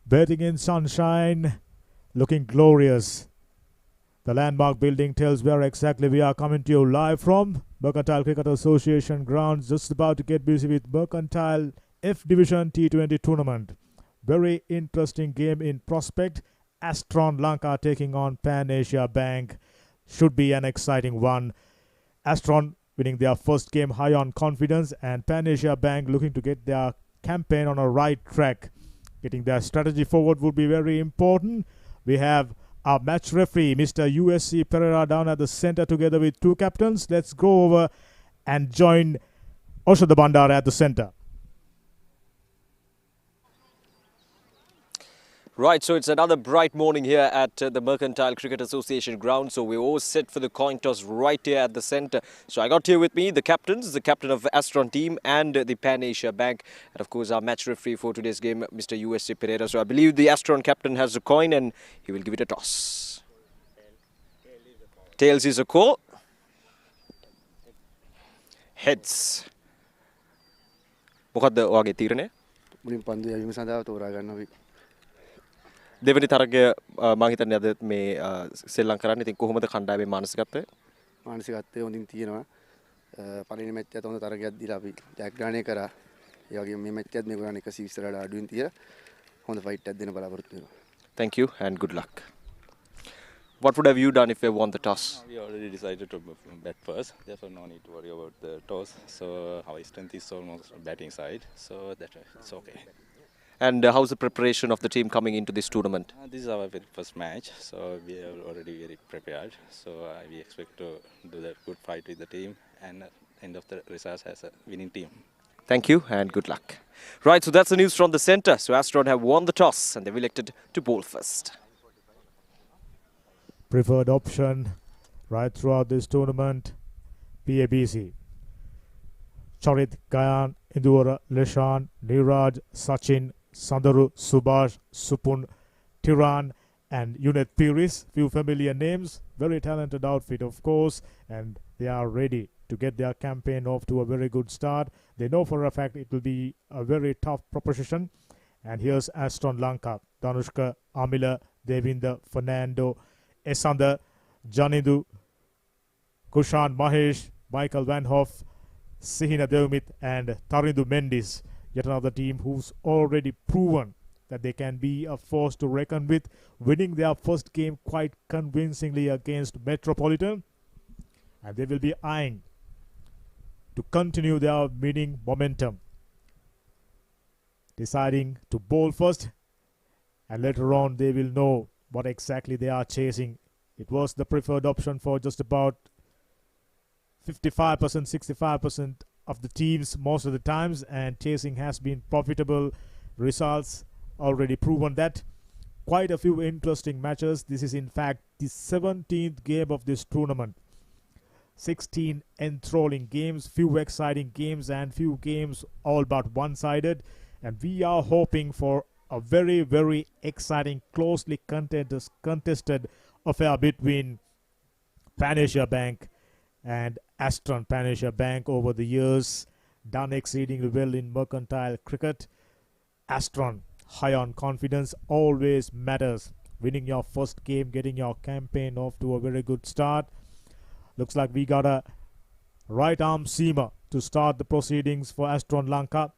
Bathing in sunshine, looking glorious. The landmark building tells where exactly we are coming to you live from. Mercantile Cricket Association grounds, just about to get busy with Mercantile F Division T20 tournament. Very interesting game in prospect. Astron Lanka taking on Pan Asia Bank. Should be an exciting one. Astron winning their first game high on confidence, and Pan Asia Bank looking to get their campaign on a right track. Getting their strategy forward would be very important. We have our match referee, Mr. USC Pereira, down at the center together with two captains. Let's go over and join Oshada Bandara at the center. Right, so it's another bright morning here at the Mercantile Cricket Association ground. So we're all set for the coin toss right here at the centre. So I got here with me the captains, the captain of the Astron team and the Pan Asia Bank. And of course our match referee for today's game, Mr. USC Pereira. So I believe the Astron captain has the coin and he will give it a toss. Tails is a call. Heads. මොකද්ද ඔයාගේ තීරණය? මුලින් පන්දු යැවීම සඳහා තෝරා ගන්නවා අපි. දෙවනි තරගය මම හිතන්නේ අද මේ සෙල්ලම් කරන්න. ඉතින් කොහොමද කණ්ඩායමේ මානසිකත්වය? මානසිකත්වය හොඳින් තියෙනවා. පළවෙනි මැච් එකත් හොඳ තරගයක් දීලා අපි ජයග්‍රහණය කරා. ඒ වගේම මේ මැච් එකත් මේගොල්ලන් 120 වලට අඩුවෙන් තියලා හොඳ ෆයිට් එකක් දෙන්න බලාපොරොත්තු වෙනවා. Thank you and good luck. What would have you done if you won the toss? We already decided to bat first, therefore no need to worry about the toss. So our strength is almost batting side, so it's okay. And how's the preparation of the team coming into this tournament? This is our very first match, so we are already very prepared. So we expect to do that good fight with the team and end of the results as a winning team. Thank you and good luck. Right, so that's the news from the centre. So Astron have won the toss and they've elected to bowl first. Preferred option right throughout this tournament, PABC. Charit, Gayan, Indura, Leshan, Niraj, Sachin, Sandaru, Subhash, Supun, Tiran and Unit Piris. Few familiar names, very talented outfit of course, and they are ready to get their campaign off to a very good start. They know for a fact it will be a very tough proposition. And here's Astron Lanka, Danushka, Amila, Devinda, Fernando, Esanda, Janidu, Kushan Mahesh, Michael Van Hoff, Sihina Devmit and Tarindu Mendis. Yet another team who's already proven that they can be a force to reckon with, winning their first game quite convincingly against Metropolitan. And they will be eyeing to continue their winning momentum. Deciding to bowl first, and later on they will know what exactly they are chasing. It was the preferred option for just about 55%, 65% of the teams most of the times, and chasing has been profitable. Results already proven that. Quite a few interesting matches. This is in fact the 17th game of this tournament. 16 enthralling games, few exciting games and few games all but one-sided, and we are hoping for a very, very exciting, closely contested affair between Pan Asia Bank and Astron. Pan Asia Bank over the years done exceedingly well in mercantile cricket. Astron, high on confidence, always matters. Winning your first game, getting your campaign off to a very good start. Looks like we got a right arm seamer to start the proceedings for Astron Lanka.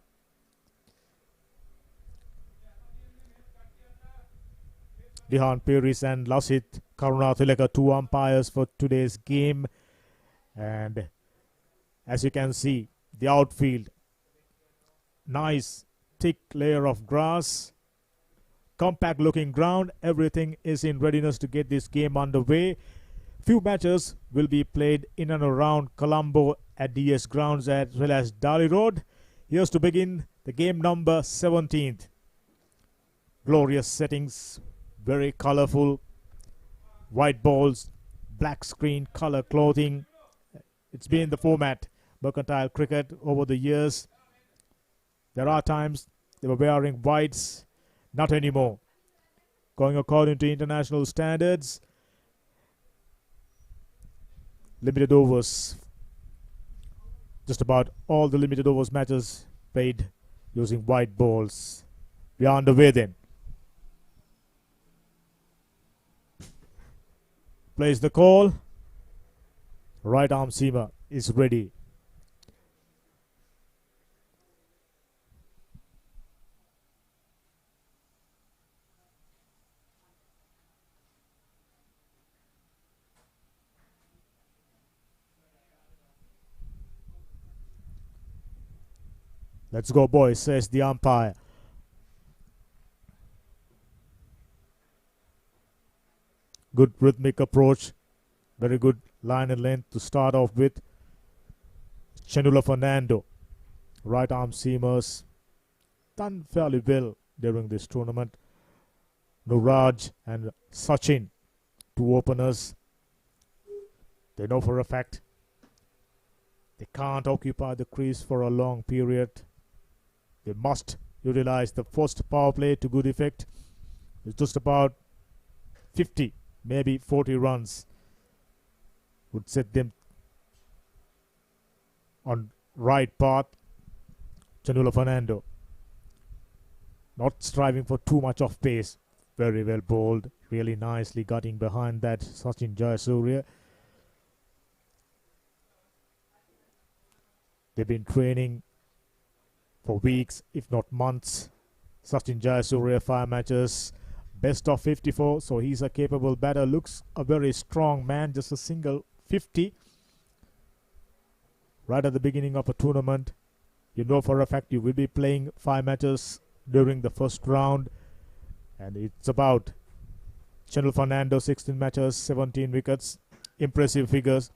Dihan Piris and Lasit Karunathilaka, two umpires for today's game. And as you can see, the outfield, nice thick layer of grass, compact looking ground. Everything is in readiness to get this game underway. Few matches will be played in and around Colombo at DS grounds as well as Dali Road. Here's to begin the game number 17th. Glorious settings, very colorful, white balls, black screen, color clothing. It's been the format, mercantile cricket over the years. There are times they were wearing whites, not anymore. Going according to international standards, limited overs. Just about all the limited overs matches played using white balls. We are underway then. Plays the call. Right arm seamer is ready. Let's go, boys, says the umpire. Good rhythmic approach. Very good line and length to start off with. Chandula Fernando. Right arm seamers. Done fairly well during this tournament. Nuraj and Sachin, two openers. They know for a fact they can't occupy the crease for a long period. They must utilize the first power play to good effect. It's just about 50, maybe 40 runs would set them on right path. Chandula Fernando not striving for too much of pace. Very well bowled, really nicely gutting behind that Sachin Jayasuriya. They've been training for weeks, if not months. Sachin Jayasuriya, 5 matches, best of 54, so he's a capable batter. Looks a very strong man, just a single 50. Right at the beginning of a tournament, you know for a fact you will be playing 5 matches during the first round. And it's about Chandula Fernando, 16 matches, 17 wickets. Impressive figures.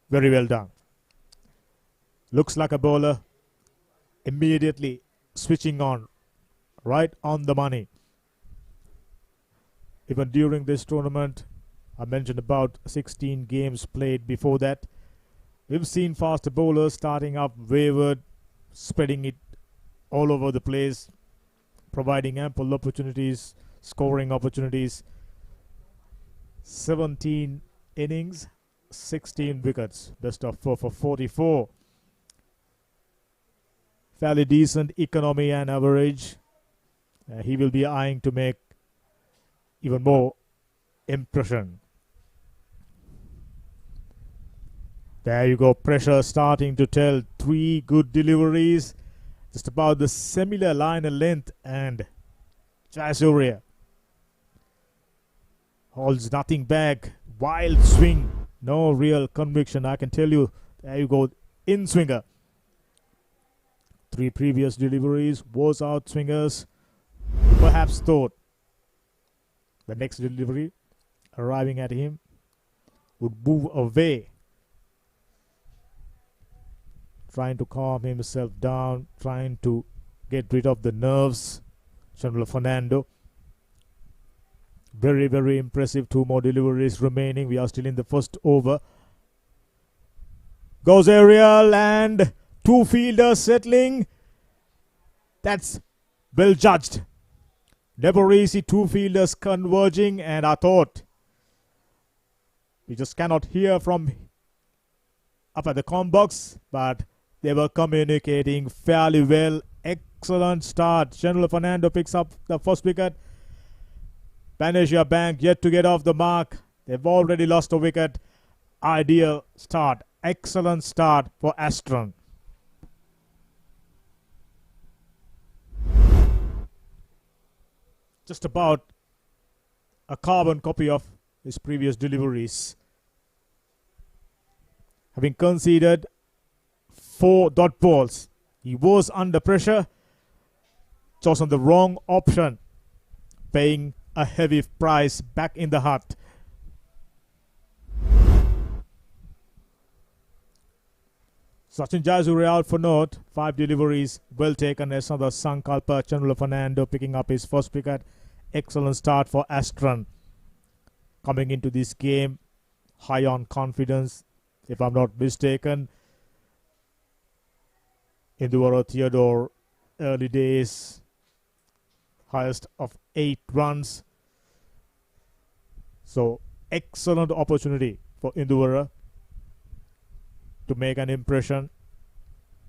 Very well done. Looks like a bowler. Immediately switching on. Right on the money. Even during this tournament, I mentioned about 16 games played before that. We've seen faster bowlers starting up wayward, spreading it all over the place, providing ample opportunities, scoring opportunities. 17 innings, 16 wickets. Best of 4 for 44. Fairly decent economy and average. He will be eyeing to make even more impression. There you go. Pressure starting to tell. 3 good deliveries. Just about the similar line and length, and Jayasuriya holds nothing back. Wild swing. No real conviction, I can tell you. There you go. In swinger. 3 previous deliveries was out swingers. Perhaps thought the next delivery arriving at him would move away. Trying to calm himself down, trying to get rid of the nerves. Chandula Fernando. Very, very impressive. 2 more deliveries remaining. We are still in the first over. Goes aerial and 2 fielders settling. That's well judged. Never easy, 2 fielders converging, and I thought we just cannot hear from up at the comm box, but they were communicating fairly well. Excellent start. Chandula Fernando picks up the first wicket. Panacea Bank yet to get off the mark. They've already lost a wicket. Ideal start. Excellent start for Astron. Just about a carbon copy of his previous deliveries. Having conceded 4 dot balls, he was under pressure, chosen the wrong option, paying a heavy price back in the hut. Sachin Jayasuriya out for naught. 5 deliveries, well taken as another Sankalpa. Chandula Fernando picking up his first wicket. Excellent start for Astron. Coming into this game, high on confidence, if I'm not mistaken. Induvara Theodore, early days, highest of 8 runs. So, excellent opportunity for Induvara to make an impression.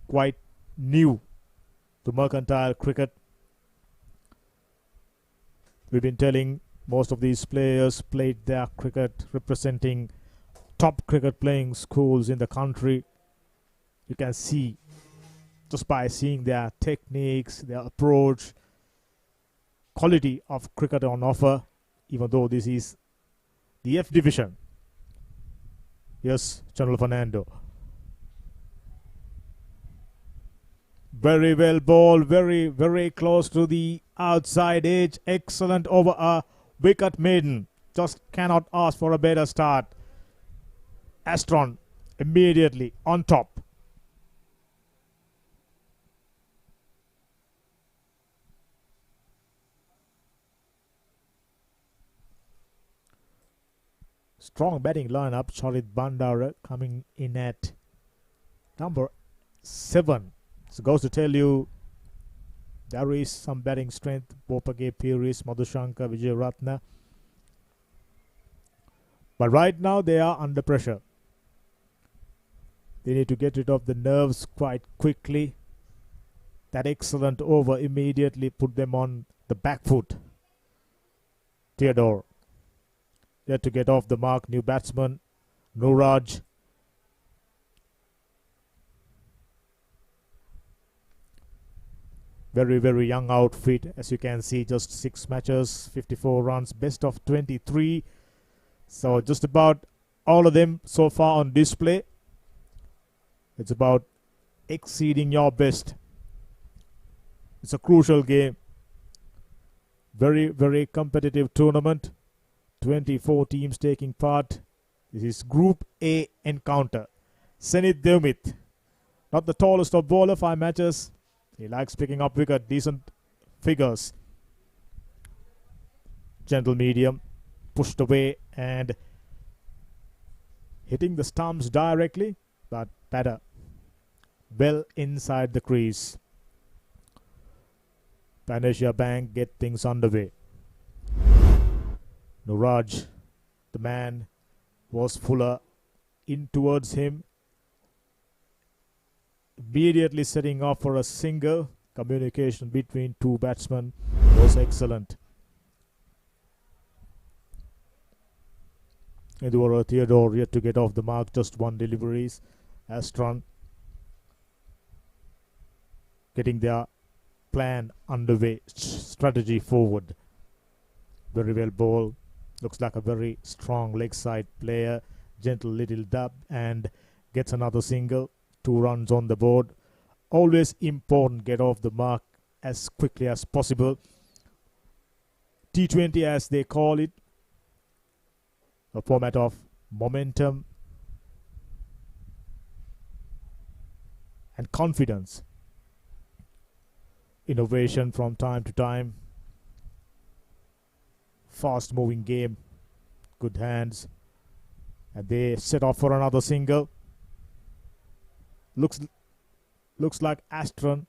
Quite new to mercantile cricket. We've been telling Most of these players played their cricket representing top cricket playing schools in the country. You can see just by seeing their techniques, their approach, quality of cricket on offer, even though this is the F division. Yes, Channel Fernando. Very well ball, very, very close to the outside edge. Excellent over a wicket maiden. Just cannot ask for a better start. Astron immediately on top. Strong batting lineup. Charit Bandara coming in at number 7. So goes to tell you there is some batting strength. Pabc Piris, Madhushankar, Vijay Ratna. But right now they are under pressure. They need to get rid of the nerves quite quickly. That excellent over immediately put them on the back foot. Theodore yet to get off the mark. New batsman Nuraj. Very, very young outfit. As you can see, just 6 matches, 54 runs, best of 23. So just about all of them so far on display. It's about exceeding your best. It's a crucial game. Very, very competitive tournament. 24 teams taking part. This is Group A encounter. Senith Devmith, not the tallest of bowler, 5 matches. He likes picking up wicket, decent figures. Gentle medium, pushed away and hitting the stumps directly, but better. Well inside the crease. Panacea Bank get things underway. Nuraj, the man, was Fuller in towards him. Immediately setting off for a single. Communication between 2 batsmen was excellent. Edward Theodore yet to get off the mark, just 1 deliveries. Astron getting their plan underway, strategy forward. Very well ball. Looks like a very strong leg side player. Gentle little dub and gets another single. 2 runs on the board. Always important, get off the mark as quickly as possible. T20 as they call it. A format of momentum and confidence. Innovation from time to time. Fast moving game. Good hands. And they set off for another single. Looks like Astron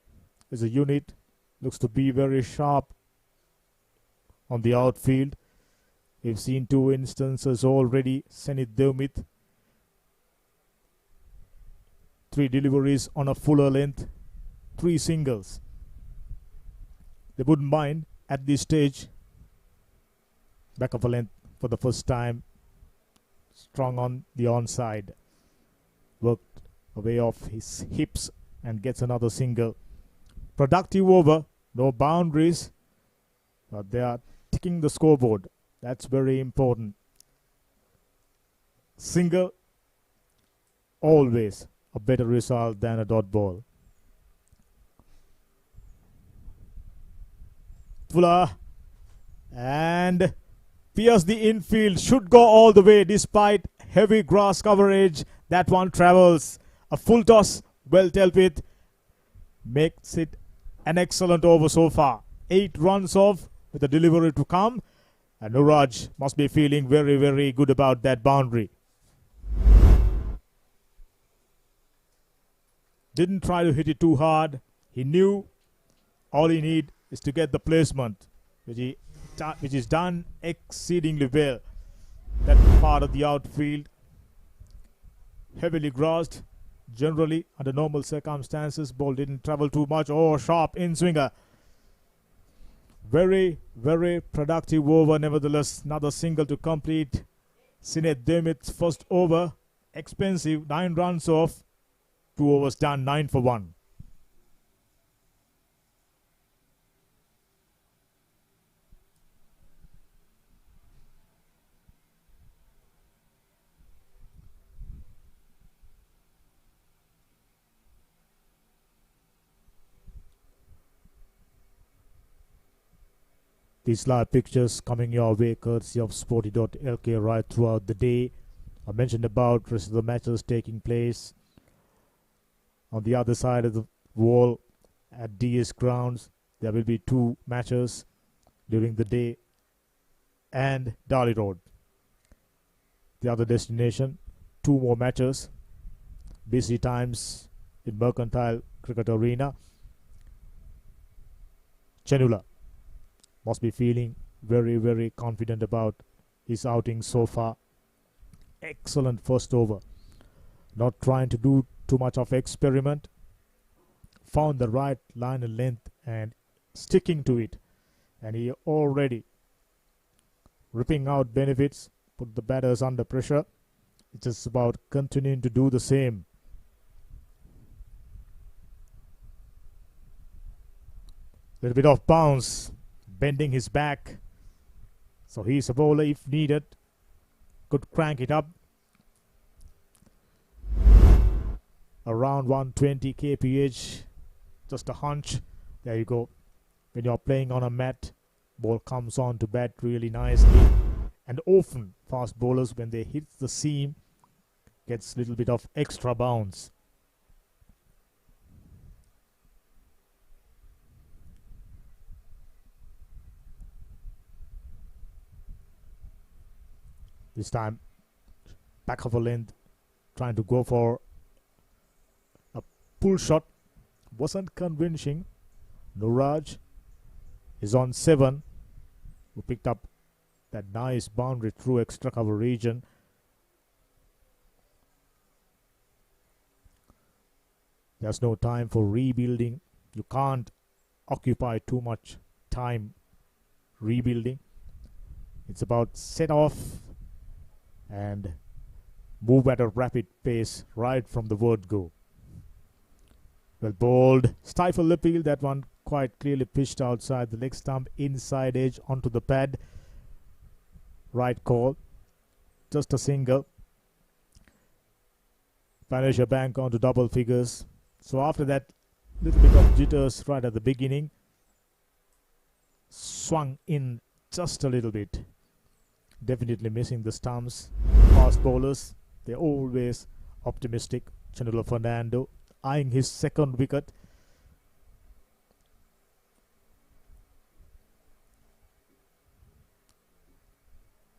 is a unit. Looks to be very sharp on the outfield. We've seen 2 instances already. Senith Devmith, 3 deliveries on a fuller length, 3 singles. They wouldn't mind at this stage. Back of a length for the first time. Strong on the onside. Worked away off his hips and gets another single. Productive over, no boundaries, but they are ticking the scoreboard. That's very important. Single, always a better result than a dot ball. Fuller and pierce the infield, should go all the way despite heavy grass coverage. That one travels. A full toss, well dealt with. Makes it an excellent over so far. 8 runs off with a delivery to come. And Nuraj must be feeling very, very good about that boundary. Didn't try to hit it too hard. He knew all he need is to get the placement, which is done exceedingly well. That part of the outfield heavily grassed. Generally, under normal circumstances, ball didn't travel too much. Oh, sharp in swinger. Very, very productive over. Nevertheless, another single to complete Sinet Demit's first over. Expensive, 9 runs off. 2 overs done, 9 for 1. These live pictures coming your way courtesy of Sporty.lk right throughout the day. I mentioned about rest of the matches taking place on the other side of the wall at DS grounds. There will be 2 matches during the day, and Dali Road, the other destination, 2 more matches. Busy times in Mercantile Cricket Arena. Chenula must be feeling very, very confident about his outing so far. Excellent first over. Not trying to do too much of experiment. Found the right line and length and sticking to it. And he already ripping out benefits, put the batters under pressure. It's just about continuing to do the same. Little bit of bounce, bending his back. So he's a bowler if needed. Could crank it up. Around 120 kph. Just a hunch. There you go. When you're playing on a mat, ball comes on to bat really nicely. And often fast bowlers, when they hit the seam, gets a little bit of extra bounce. This time, back of a length, trying to go for a pull shot. Wasn't convincing. Nuraj is on 7, who picked up that nice boundary through extra cover region. There's no time for rebuilding. You can't occupy too much time rebuilding. It's about set off and move at a rapid pace right from the word go. Well bowled. Stifle appeal. That one quite clearly pitched outside the leg stump, inside edge onto the pad. Right call. Just a single. Panesha Bank onto double figures. So after that, little bit of jitters right at the beginning. Swung in just a little bit. Definitely missing the stumps. Fast bowlers, they're always optimistic. Chenula Fernando eyeing his second wicket.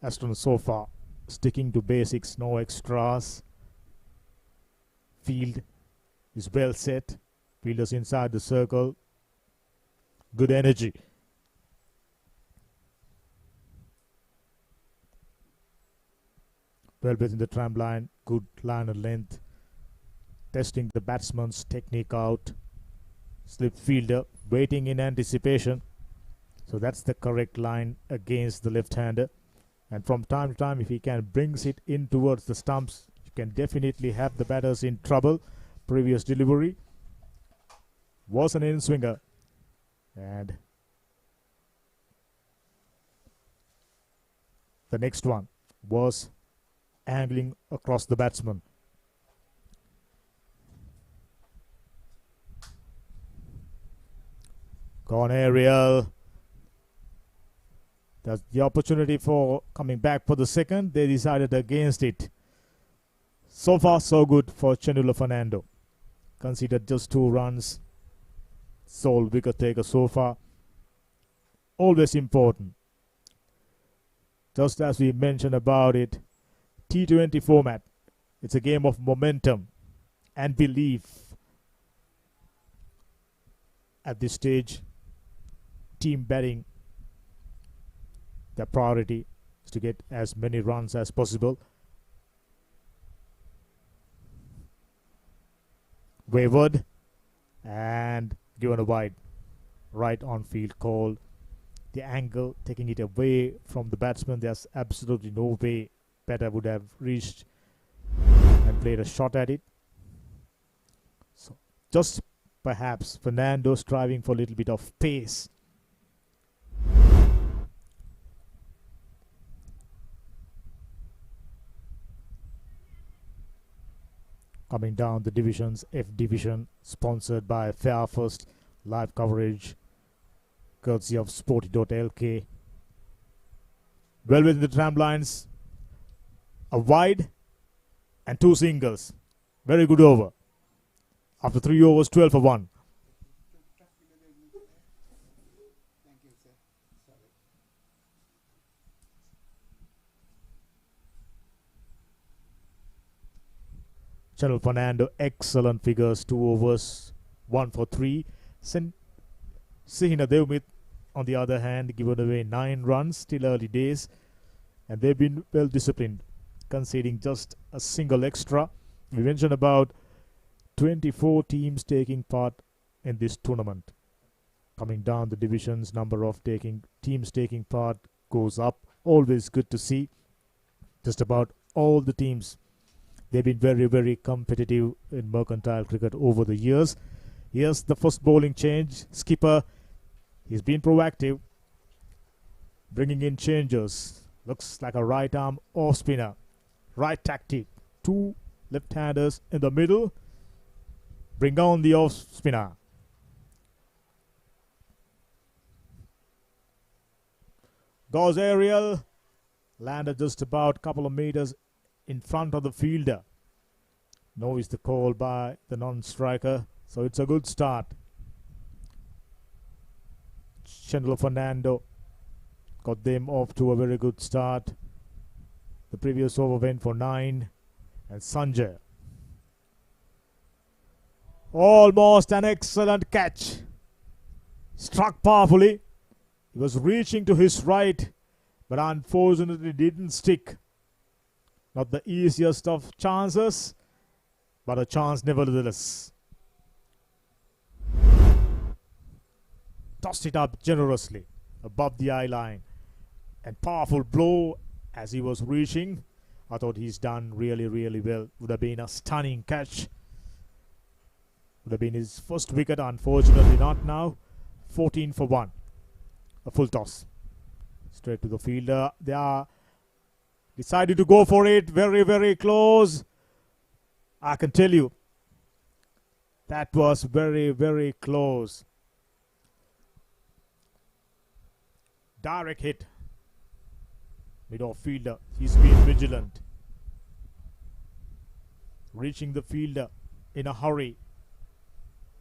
Astron so far sticking to basics, no extras. Field is well set. Fielders inside the circle. Good energy. Well within the tram line. Good line and length. Testing the batsman's technique out. Slip fielder waiting in anticipation. So that's the correct line against the left-hander. And from time to time, if he can brings it in towards the stumps, you can definitely have the batters in trouble. Previous delivery was an in-swinger. And the next one was angling across the batsman. Gone aerial. That's the opportunity for coming back for the second. They decided against it. So far, so good for Chenula Fernando. Conceded just 2 runs. Sole wicket taker so far. Always important. Just as we mentioned about it, T20 format. It's a game of momentum and belief. At this stage, team batting, the priority is to get as many runs as possible. Wavered and given a wide. Right on field call. the angle, taking it away from the batsman. There's absolutely no way batter would have reached and played a shot at it. So just perhaps Fernando striving for a little bit of pace. Coming down the divisions, F division, sponsored by Fair First, live coverage courtesy of Sporty.lk. Well within the tram lines, a wide and 2 singles. Very good over. After 3 overs, 12 for 1. Channel Fernando, excellent figures, 2 overs, 1 for 3. Sihina Devmith, on the other hand, given away 9 runs, still early days, and they've been well disciplined, conceding just a single extra. We mentioned about 24 teams taking part in this tournament. Coming down the divisions, number of teams taking part goes up. Always good to see. Just about all the teams, they've been very, very competitive in mercantile cricket over the years. Here's the first bowling change. Skipper, he's been proactive, bringing in changers. Looks like a right arm off spinner. Right tactic. 2 left-handers in the middle. Bring on the off spinner. Goes aerial. Landed just about a couple of meters in front of the fielder. No is the call by the non-striker. So it's a good start. Chandler Fernando got them off to a very good start. The previous over went for 9. And Sanjay, almost an excellent catch. Struck powerfully. He was reaching to his right, but unfortunately didn't stick. Not the easiest of chances, but a chance nevertheless. Tossed it up generously above the eye line. And powerful blow as he was reaching. I thought he's done really, really well. Would have been a stunning catch. Would have been his first wicket. Unfortunately not now. 14 for 1. A full toss. Straight to the fielder. They are decided to go for it. Very, very close. I can tell you, that was very, very close. Direct hit. Mid-off fielder. He's been vigilant. Reaching the fielder in a hurry.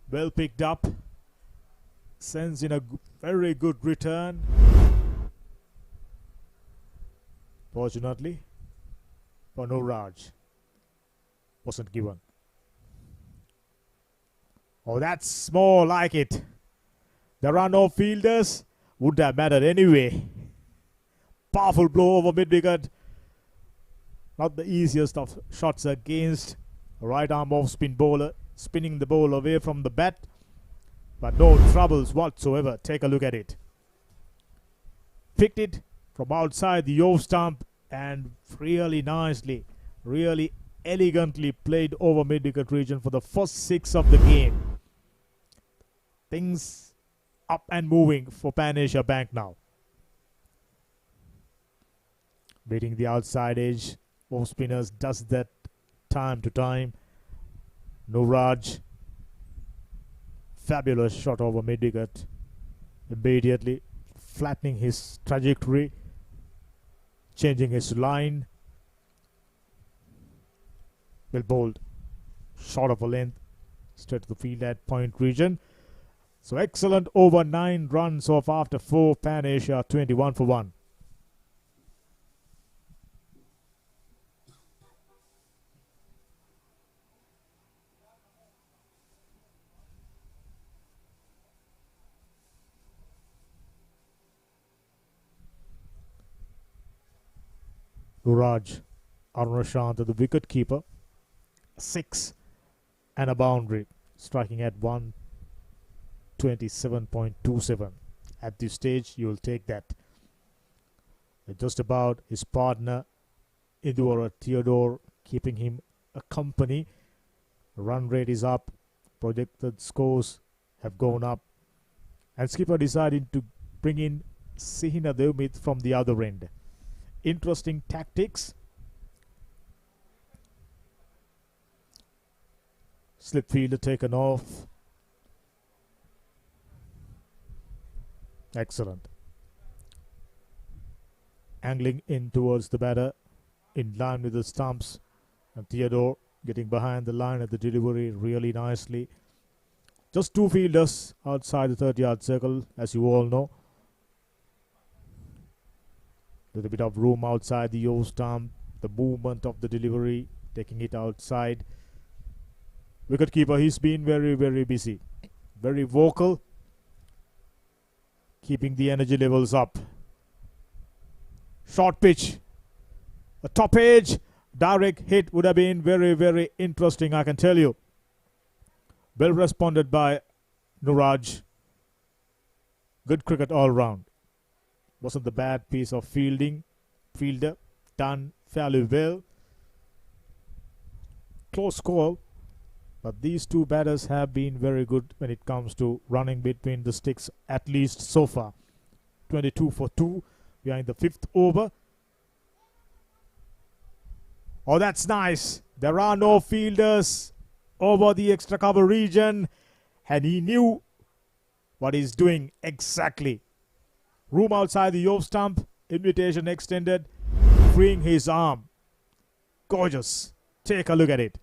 Well picked up. Sends in a very good return. Fortunately for Nuraj, wasn't given. Oh, that's more like it. There are no fielders. Wouldn't have mattered anyway. Powerful blow over mid-wicket. Not the easiest of shots against. Right arm off spin bowler. Spinning the ball away from the bat. But no troubles whatsoever. Take a look at it. Picked it from outside the off stump. And really nicely, really elegantly played over mid-wicket region for the first 6 of the game. Things up and moving for Pan Asia Bank now. Beating the outside edge. Off spinners does that time to time. Nuraj. Fabulous shot over mid-wicket. Immediately flattening his trajectory. Changing his line. Well bowled. Short of a length. Straight to the field at point region. So excellent over 9 runs off after 4. Pan Asia 21 for 1. Nuraj Arunashant, the wicket keeper, 6 and a boundary, striking at 127.27. At this stage, you'll take that. Just about his partner, Idora Theodore, keeping him a company. Run rate is up. Projected scores have gone up. And skipper decided to bring in Sihina Devmith from the other end. Interesting tactics. Slip fielder taken off. Excellent. Angling in towards the batter, in line with the stumps. And Theodore getting behind the line at the delivery really nicely. Just two fielders outside the 30-yard circle, as you all know. Little bit of room outside the off stump. The movement of the delivery, taking it outside. Wicketkeeper, he's been very, very busy. Very vocal. Keeping the energy levels up. Short pitch. A top edge. Direct hit would have been very, very interesting, I can tell you. Well responded by Nuraj. Good cricket all round. Wasn't the bad piece of fielder. Done fairly well. Close call. But these two batters have been very good when it comes to running between the sticks, at least so far. 22 for 2 behind the 5th over. Oh, that's nice. There are no fielders over the extra cover region. And he knew what he's doing exactly. Room outside the off stump. Invitation extended. Freeing his arm. Gorgeous. Take a look at it.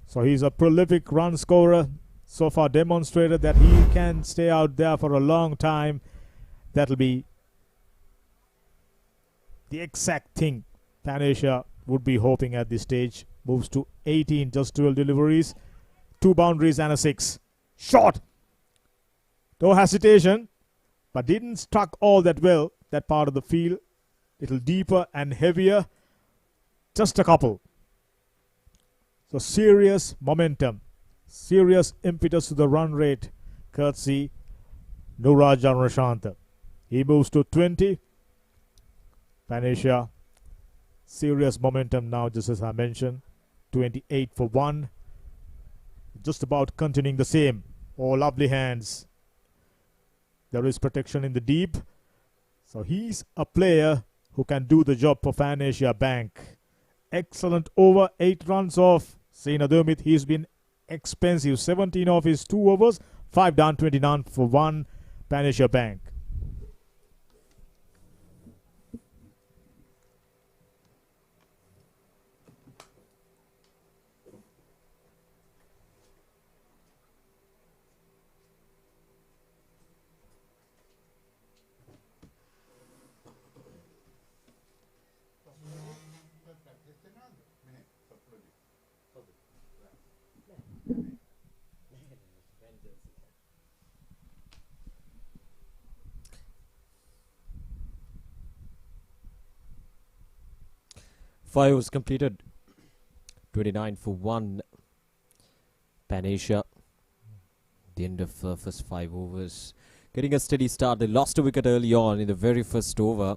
So he's a prolific run scorer. So far demonstrated that he can stay out there for a long time. That'll be the exact thing Pan Asia would be hoping at this stage. Moves to 18, just 12 deliveries. 2 boundaries and a 6. Shot! No hesitation, but didn't struck all that well. That part of the field. Little deeper and heavier. Just a couple. So serious momentum. Serious impetus to the run rate. Courtesy Nuraj Arunashanta. He moves to 20. Pan Asia. Serious momentum now, just as I mentioned. 28 for 1. Just about continuing the same. Oh, lovely hands. There is protection in the deep. So he's a player who can do the job for Pan Asia Bank. Excellent over. 8 runs off. Sihina Devmith, he's been expensive. 17 off his 2 overs. 5 down, 29 for 1. Pan Asia Bank. Five was completed. 29 for 1. Pan Asia. The end of first 5 overs. Getting a steady start. They lost a wicket early on in the very first over.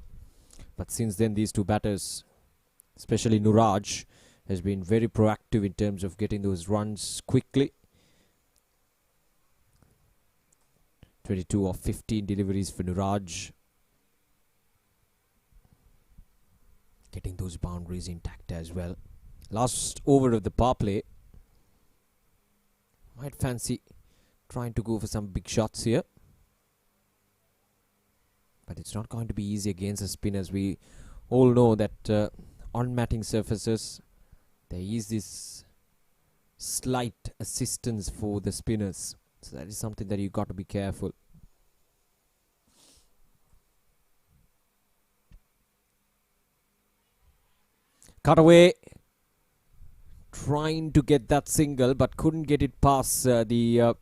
But since then, these two batters, especially Nuraj, has been very proactive in terms of getting those runs quickly. 22 of 15 deliveries for Nuraj. Getting those boundaries intact as well. Last over of the power play. Might fancy trying to go for some big shots here. But it's not going to be easy against the spinners. We all know that on matting surfaces, there is this slight assistance for the spinners. So that is something that you've got to be careful. Cut away. Trying to get that single, but couldn't get it past the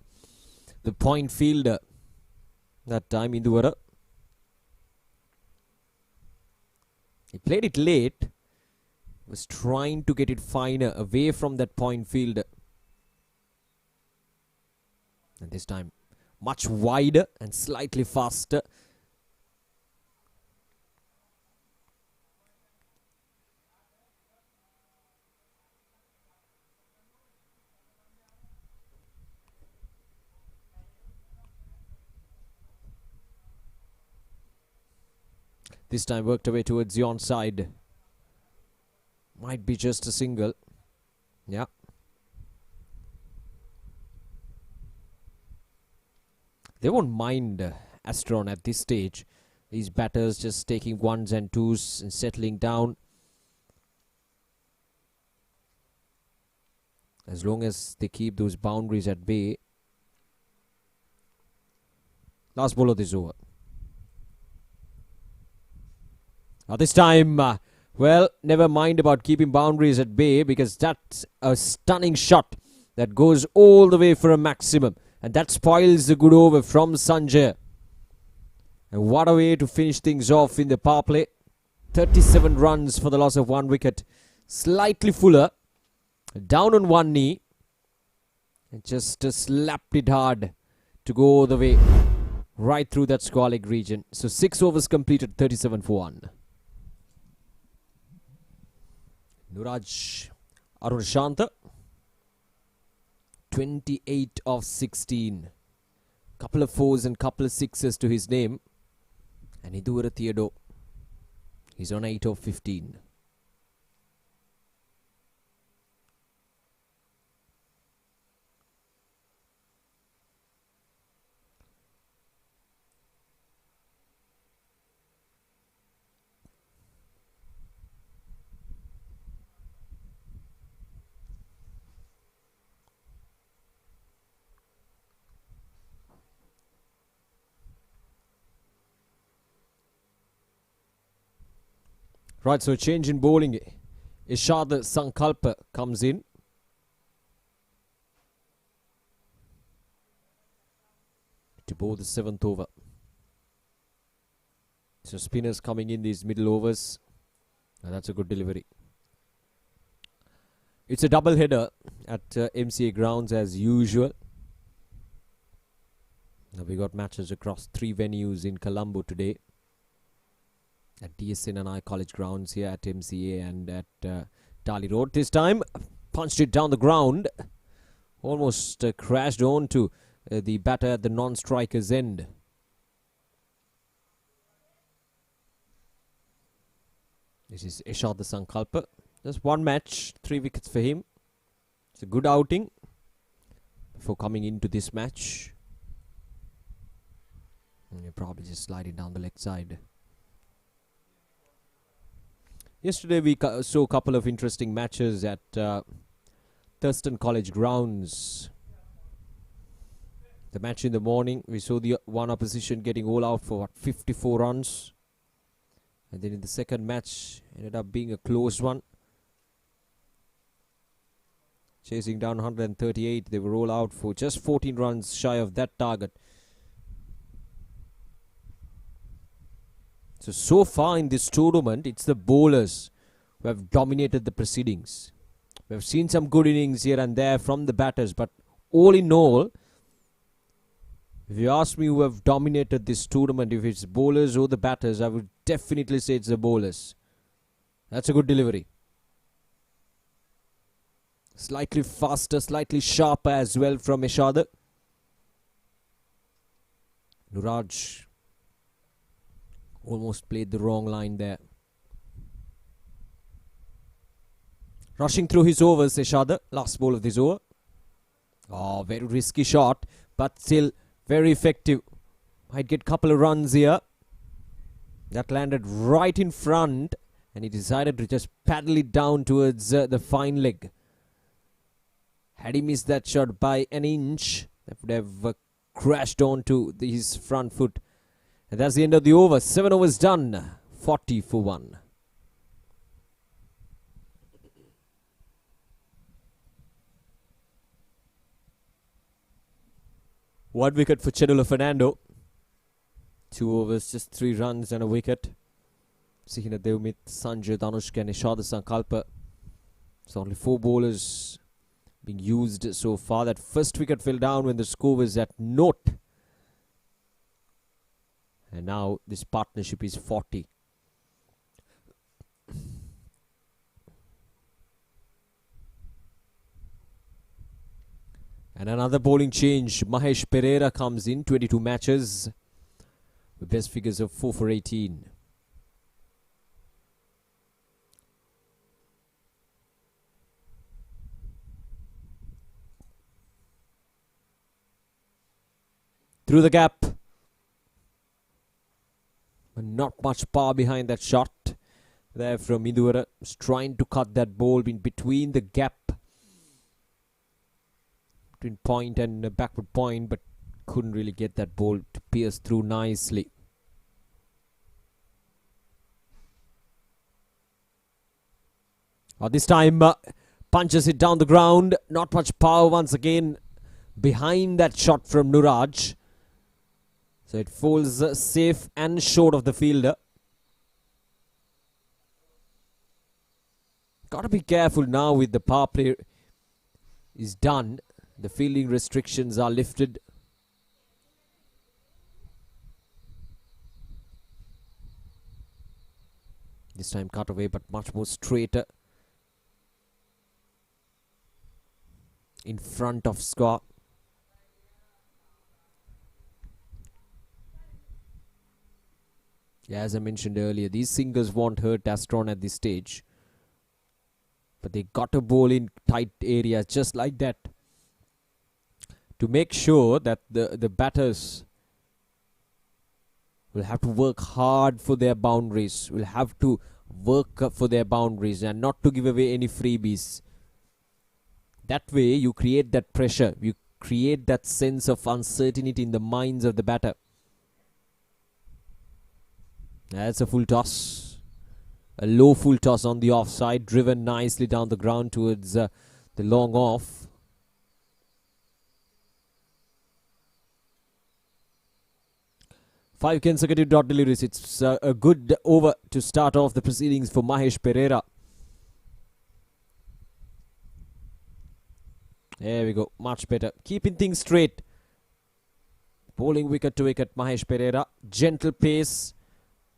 point fielder that time in the order. He played it late. Was trying to get it finer away from that point fielder. And this time much wider and slightly faster. This time worked away towards the onside. Might be just a single. Yeah. They won't mind Astron at this stage. These batters just taking ones and twos and settling down. As long as they keep those boundaries at bay. Last ball of this over. Now this time, well, never mind about keeping boundaries at bay, because that's a stunning shot that goes all the way for a maximum. And that spoils the good over from Sanjay. And what a way to finish things off in the power play. 37 runs for the loss of 1 wicket. Slightly fuller. Down on one knee. And just slapped it hard to go all the way right through that square leg region. So 6 overs completed, 37 for 1. Nuraj Arunashanta, 28 of 16. Couple of fours and couple of sixes to his name. And Idura Theodore, he's on 8 of 15. Right, so change in bowling. Ishad Sankalpa comes in. To bowl the 7th over. So spinners coming in these middle overs. And that's a good delivery. It's a double header at MCA grounds as usual. Now we got matches across 3 venues in Colombo today. At DSN and I College grounds here at MCA and at Dali Road. This time, punched it down the ground. Almost crashed onto the batter at the non-striker's end. This is Ishad Sankalpa. Just 1 match, 3 wickets for him. It's a good outing before coming into this match. And you're probably just sliding down the leg side. Yesterday we saw a couple of interesting matches at Thurston College grounds. The match in the morning, we saw the one opposition getting all out for 54 runs. And then in the second match, ended up being a close one. Chasing down 138, they were all out for just 14 runs shy of that target. So far in this tournament, it's the bowlers who have dominated the proceedings. We've seen some good innings here and there from the batters, but all in all, if you ask me who have dominated this tournament, if it's bowlers or the batters, I would definitely say it's the bowlers. That's a good delivery. Slightly faster, slightly sharper as well from Ishad. Nuraj almost played the wrong line there. Rushing through his overs, Ishad. Last ball of this over. Oh, very risky shot, but still very effective. Might get a couple of runs here. That landed right in front, and he decided to just paddle it down towards the fine leg. Had he missed that shot by an inch, that would have crashed onto his front foot. And that's the end of the over. 7 overs done. 40 for 1. One wicket for Chedula Fernando. 2 overs, just 3 runs and a wicket. Sihina Devmit, Sanjay Dhanushka and Ishad Sankalpa. So only 4 bowlers being used so far. That first wicket fell down when the score was at 0 And now this partnership is 40. And another bowling change. Mahesh Pereira comes in, 22 matches with best figures of 4 for 18. Through the gap. Not much power behind that shot there from Induvara. Trying to cut that ball in between the gap between point and backward point, but couldn't really get that ball to pierce through nicely. This time punches it down the ground. Not much power once again behind that shot from Nuraj. So it falls safe and short of the fielder. Gotta be careful now with the power play is done. The fielding restrictions are lifted. This time cut away, but much more straighter. In front of score. Yeah, as I mentioned earlier, these singers won't hurt Astron at this stage. But they got a ball in tight areas just like that, to make sure that the batters will have to work hard for their boundaries, will have to work for their boundaries and not to give away any freebies. That way you create that pressure, you create that sense of uncertainty in the minds of the batter. That's a full toss. A low full toss on the offside, driven nicely down the ground towards the long off. Five consecutive dot deliveries. It's a good over to start off the proceedings for Mahesh Pereira. There we go. Much better. Keeping things straight. Bowling wicket to wicket, Mahesh Pereira. Gentle pace.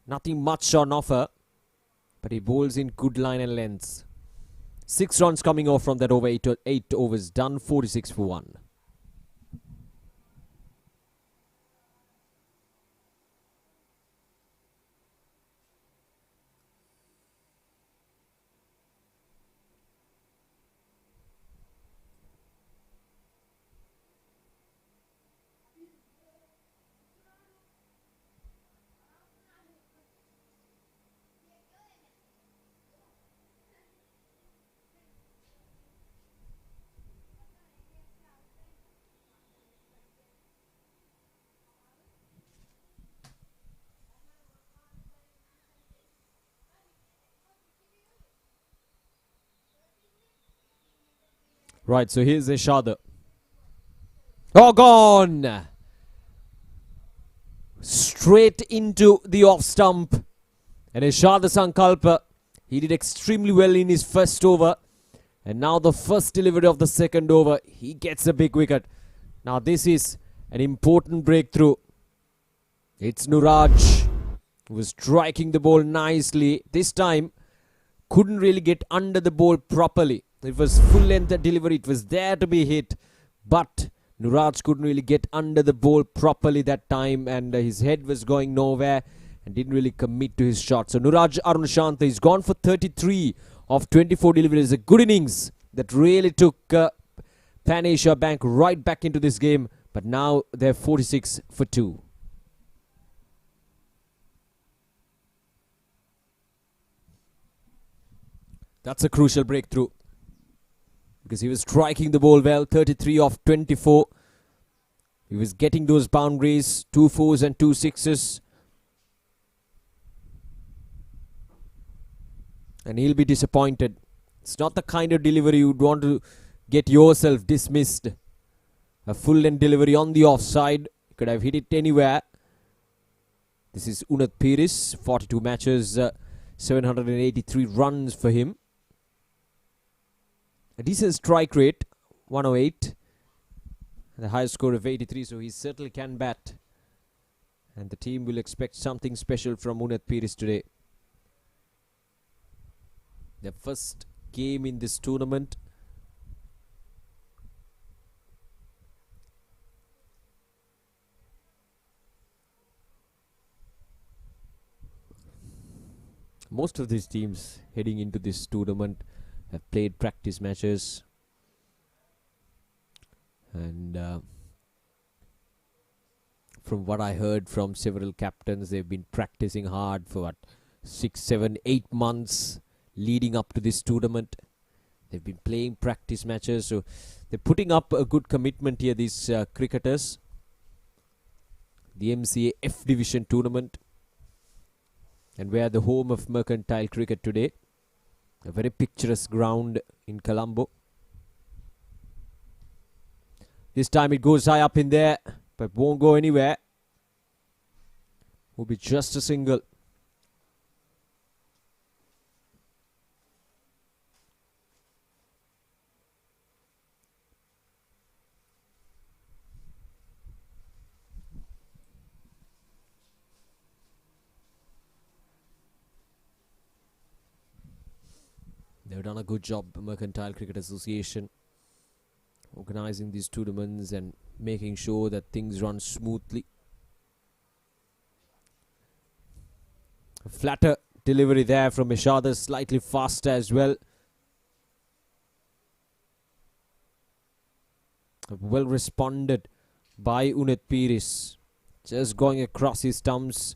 Nothing much on offer. But he bowls in good line and lengths. 6 runs coming off from that over. 8 overs done. 46 for 1. Right, so here's Ishada. Oh, gone! Straight into the off stump. And Ishada Sankalpa, he did extremely well in his first over. And now the first delivery of the second over, he gets a big wicket. Now this is an important breakthrough. It's Nuraj, who was striking the ball nicely. This time, couldn't really get under the ball properly. It was full length delivery. It was there to be hit. But Nuraj couldn't really get under the ball properly that time. And his head was going nowhere. And didn't really commit to his shot. So Nuraj Arunashantha is gone for 33 of 24 deliveries. A good innings that really took Pan Asia Bank right back into this game. But now they're 46 for 2. That's a crucial breakthrough. Because he was striking the ball well. 33 of 24. He was getting those boundaries. 2 4s and 2 6s. And he'll be disappointed. It's not the kind of delivery you'd want to get yourself dismissed. A full length delivery on the offside. You could have hit it anywhere. This is Unath Piris. 42 matches. 783 runs for him. A decent strike rate. 108. And the highest score of 83. So he certainly can bat. And the team will expect something special from Unath Pires today. Their first game in this tournament. Most of these teams heading into this tournament have played practice matches. And from what I heard from several captains, they've been practicing hard for 6, 7, 8 months leading up to this tournament. They've been playing practice matches, so they're putting up a good commitment here, these cricketers. The MCA F Division tournament, and we are the home of Mercantile Cricket today. A very picturesque ground in Colombo. This time it goes high up in there, but won't go anywhere. Will be just a single. They've done a good job, Mercantile Cricket Association, organising these tournaments and making sure that things run smoothly. A flatter delivery there from Meshada, slightly faster as well. Well responded by Unath Pires, just going across his stumps.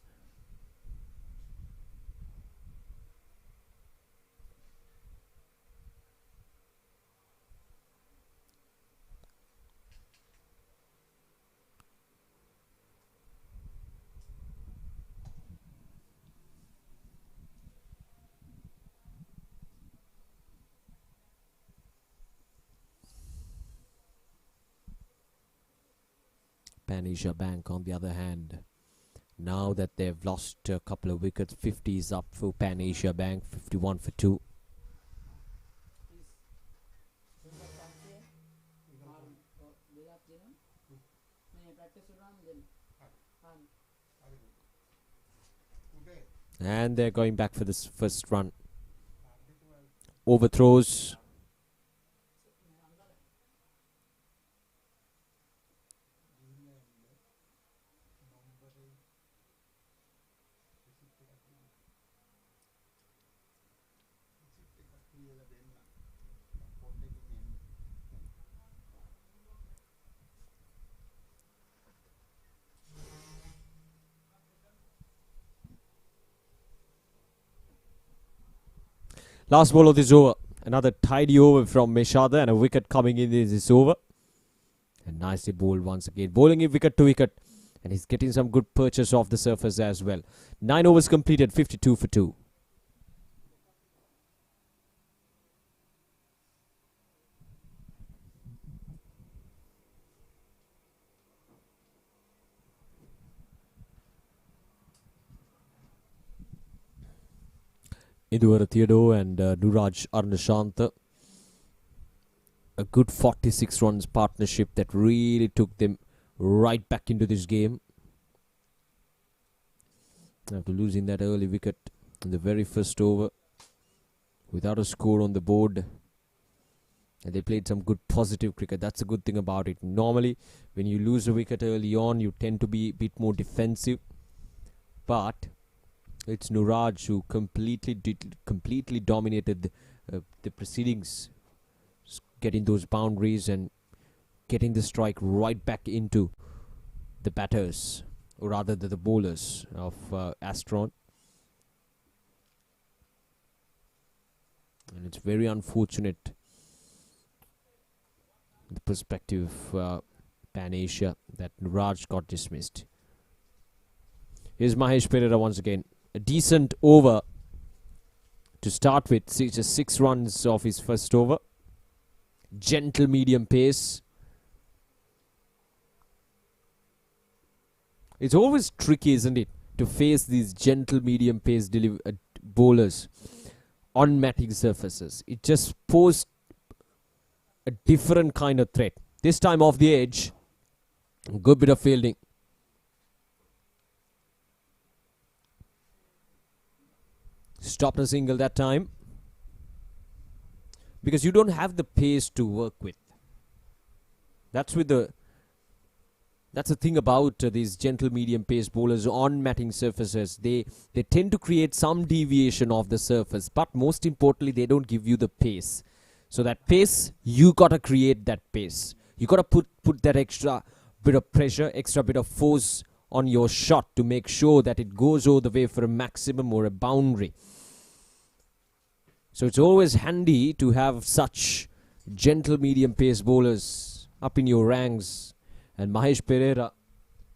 Pan Asia Bank, on the other hand, now that they've lost a couple of wickets, 50 is up for Pan Asia Bank, 51 for 2. And they're going back for this first run. Overthrows. Last ball of this over. Another tidy over from Meshada and a wicket coming in this over. And nicely bowled once again. Bowling it wicket to wicket. And he's getting some good purchase off the surface as well. 9 overs completed, 52 for 2. Iduvara Theodore and Nuraj Arnashanta. A good 46 runs partnership that really took them right back into this game. After losing that early wicket in the very first over, without a score on the board, and they played some good positive cricket. That's a good thing about it. Normally, when you lose a wicket early on, you tend to be a bit more defensive. But it's Nuraj who completely dominated the proceedings, getting those boundaries and getting the strike right back into the batters, or rather the bowlers of Astron. And it's very unfortunate, the perspective of Pan Asia, that Nuraj got dismissed. Here's Mahesh Perera once again. A decent over to start with. Just 6 runs off his first over. Gentle medium pace. It's always tricky, isn't it, to face these gentle medium pace bowlers on matting surfaces. It just posed a different kind of threat. This time off the edge. Good bit of fielding. stopped a single that time. Because you don't have the pace to work with. That's the thing about these gentle medium pace bowlers on matting surfaces. They tend to create some deviation of the surface, but most importantly, they don't give you the pace. So that pace, you gotta create that pace. You gotta put that extra bit of pressure, extra bit of force on your shot to make sure that it goes all the way for a maximum or a boundary. So it's always handy to have such gentle medium pace bowlers up in your ranks. And Mahesh Pereira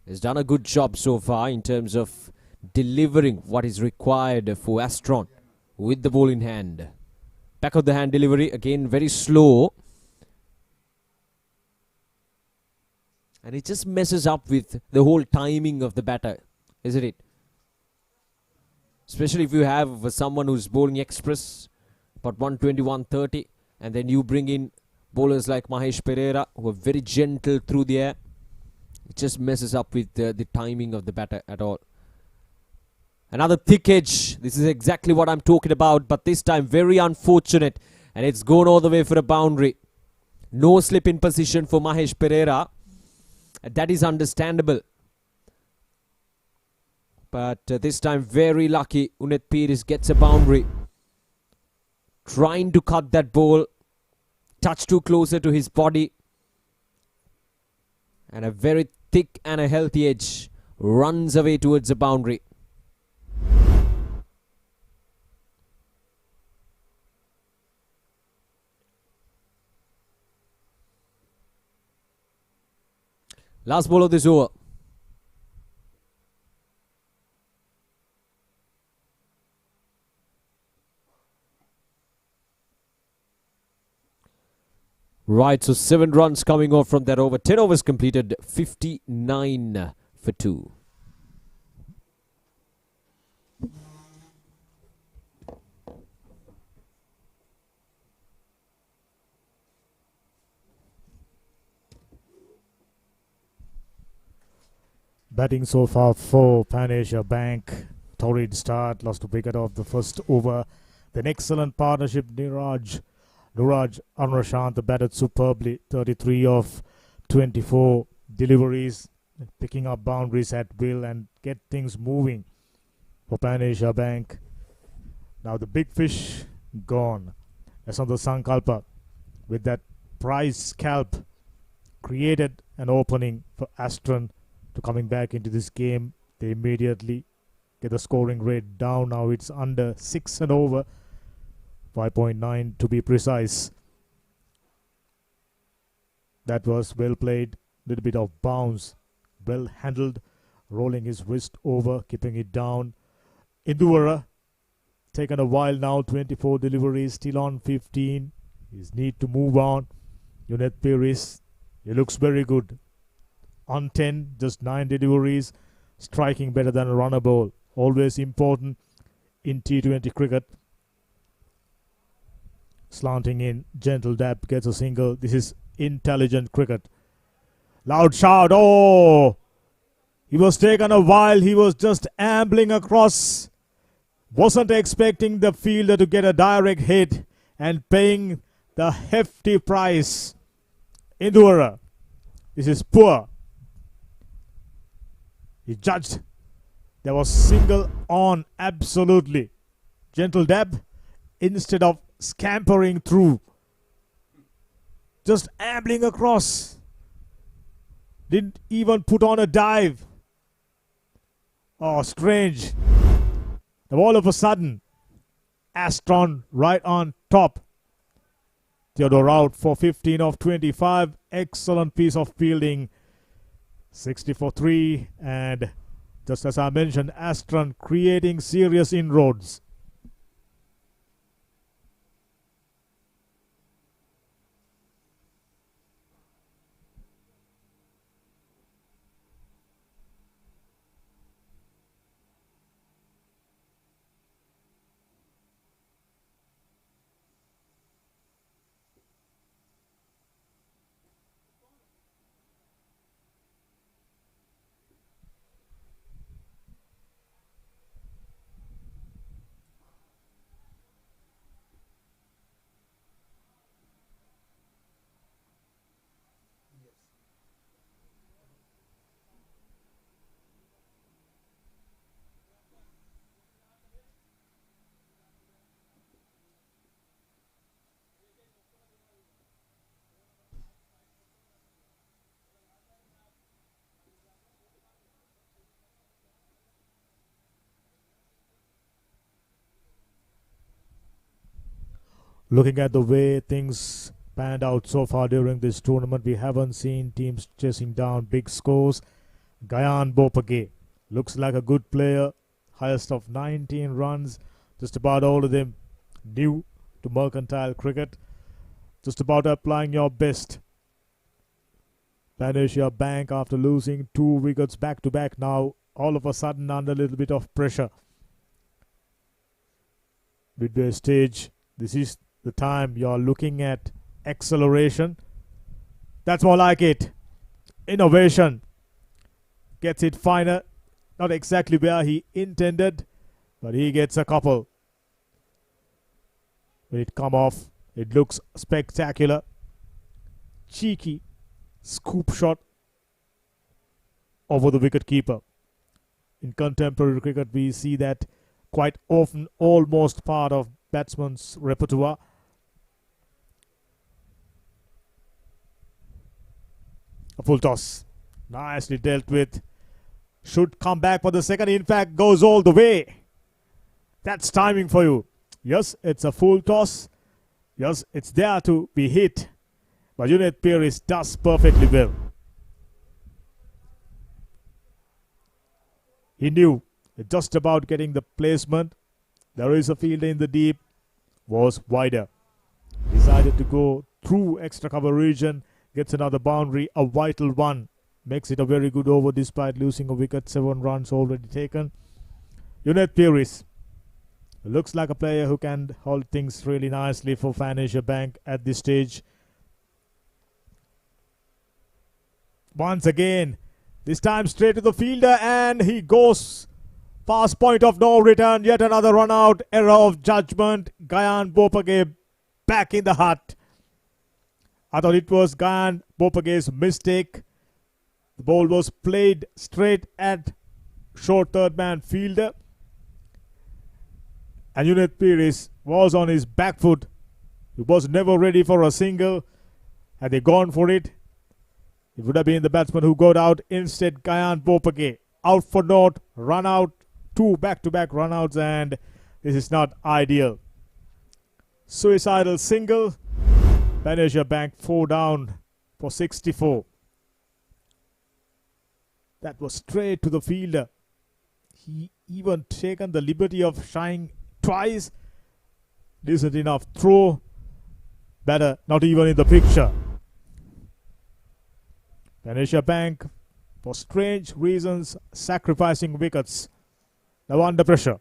has done a good job so far in terms of delivering what is required for Astron with the ball in hand. Back of the hand delivery, again very slow. And it just messes up with the whole timing of the batter, isn't it? Especially if you have someone who's bowling express, about 120, 130, and then you bring in bowlers like Mahesh Pereira, who are very gentle through the air. It just messes up with the timing of the batter at all. Another thick edge. This is exactly what I'm talking about, but this time very unfortunate, and it's gone all the way for a boundary. No slip in position for Mahesh Pereira. That is understandable. But this time very lucky. Unet Pires gets a boundary. Trying to cut that ball. Touch too closer to his body. And a very thick and a healthy edge runs away towards the boundary. Last ball of this over. Right, so 7 runs coming off from that over. 10 overs completed, 59 for 2. Batting so far for Pan Asia Bank. Torrid start, lost a wicket off the first over. Then excellent partnership, Niraj Anurashant batted superbly. 33 of 24 deliveries, picking up boundaries at will and get things moving for Pan Asia Bank. Now the big fish gone. As on the Sankalpa, with that prize scalp, created an opening for Astron to coming back into this game. They immediately get the scoring rate down. Now it's under 6 and over. 5.9 to be precise. That was well played. Little bit of bounce. Well handled. Rolling his wrist over. Keeping it down. Induvara. Taken a while now. 24 deliveries. Still on 15. His need to move on. Unet Pires. He looks very good. On 10. Just 9 deliveries. Striking better than a runner ball. Always important in T20 cricket. Slanting in, gentle dab, gets a single. This is intelligent cricket. Loud shout, oh! He was taken a while, he was just ambling across. Wasn't expecting the fielder to get a direct hit and paying the hefty price. Induvara, this is poor. He judged. There was single on, absolutely. Gentle dab, instead of scampering through, just ambling across, didn't even put on a dive. Oh, strange. Now all of a sudden, Astron right on top. Theodore out for 15 of 25. Excellent piece of fielding. 60 for 3, and just as I mentioned, Astron creating serious inroads. Looking at the way things panned out so far during this tournament, we haven't seen teams chasing down big scores. Gayan Bopage looks like a good player, highest of 19 runs, just about all of them new to mercantile cricket, just about applying your best. Pan Asia Bank, after losing 2 wickets back to back, now all of a sudden under a little bit of pressure. Midway stage, this is the time you're looking at acceleration. That's more like it. Innovation. Gets it finer. Not exactly where he intended, but he gets a couple. When it come off, it looks spectacular. Cheeky scoop shot over the wicket keeper. In contemporary cricket, we see that quite often, almost part of batsman's repertoire. A full toss. Nicely dealt with. Should come back for the second. In fact, goes all the way. That's timing for you. Yes, it's a full toss. Yes, it's there to be hit. But Unit Peris does perfectly well. He knew just about getting the placement. There is a fielder in the deep. Was wider. Decided to go through extra cover region. Gets another boundary. A vital one. Makes it a very good over despite losing a wicket. 7 runs already taken. Unit Peris looks like a player who can hold things really nicely for Pan Asia Bank at this stage. Once again, this time straight to the fielder, and he goes past point of no return. Yet another run out. Error of judgment. Gayan Bopage back in the hut. I thought it was Gayan Bopage's mistake. The ball was played straight at short third man fielder. And Unit Peris was on his back foot. He was never ready for a single. Had they gone for it, it would have been the batsman who got out. Instead, Gayan Bopage out for naught, run out, 2 back-to-back run outs, and this is not ideal. Suicidal single. Pan Asia Bank 4 down for 64. That was straight to the fielder. He even taken the liberty of shying twice. Decent enough throw. Better not even in the picture. Pan Asia Bank, for strange reasons, sacrificing wickets. Now under pressure.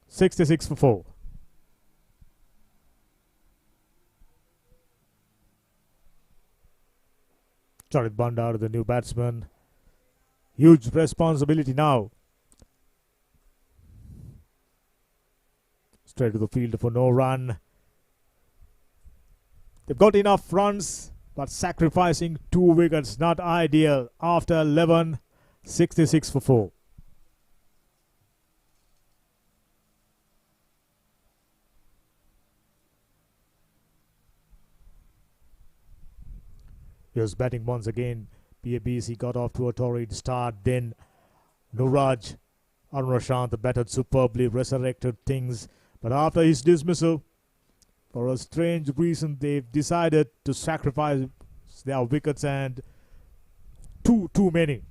66 for 4. Charit Bandar, the new batsman. Huge responsibility now. Straight to the field for no run. They've got enough runs, but sacrificing 2 wickets, not ideal. After 11, 66 for 4. He was batting once again. PABC got off to a torrid start. Then Nuraj Arunrashant batted superbly, resurrected things. But after his dismissal, for a strange reason, they've decided to sacrifice their wickets, and too many.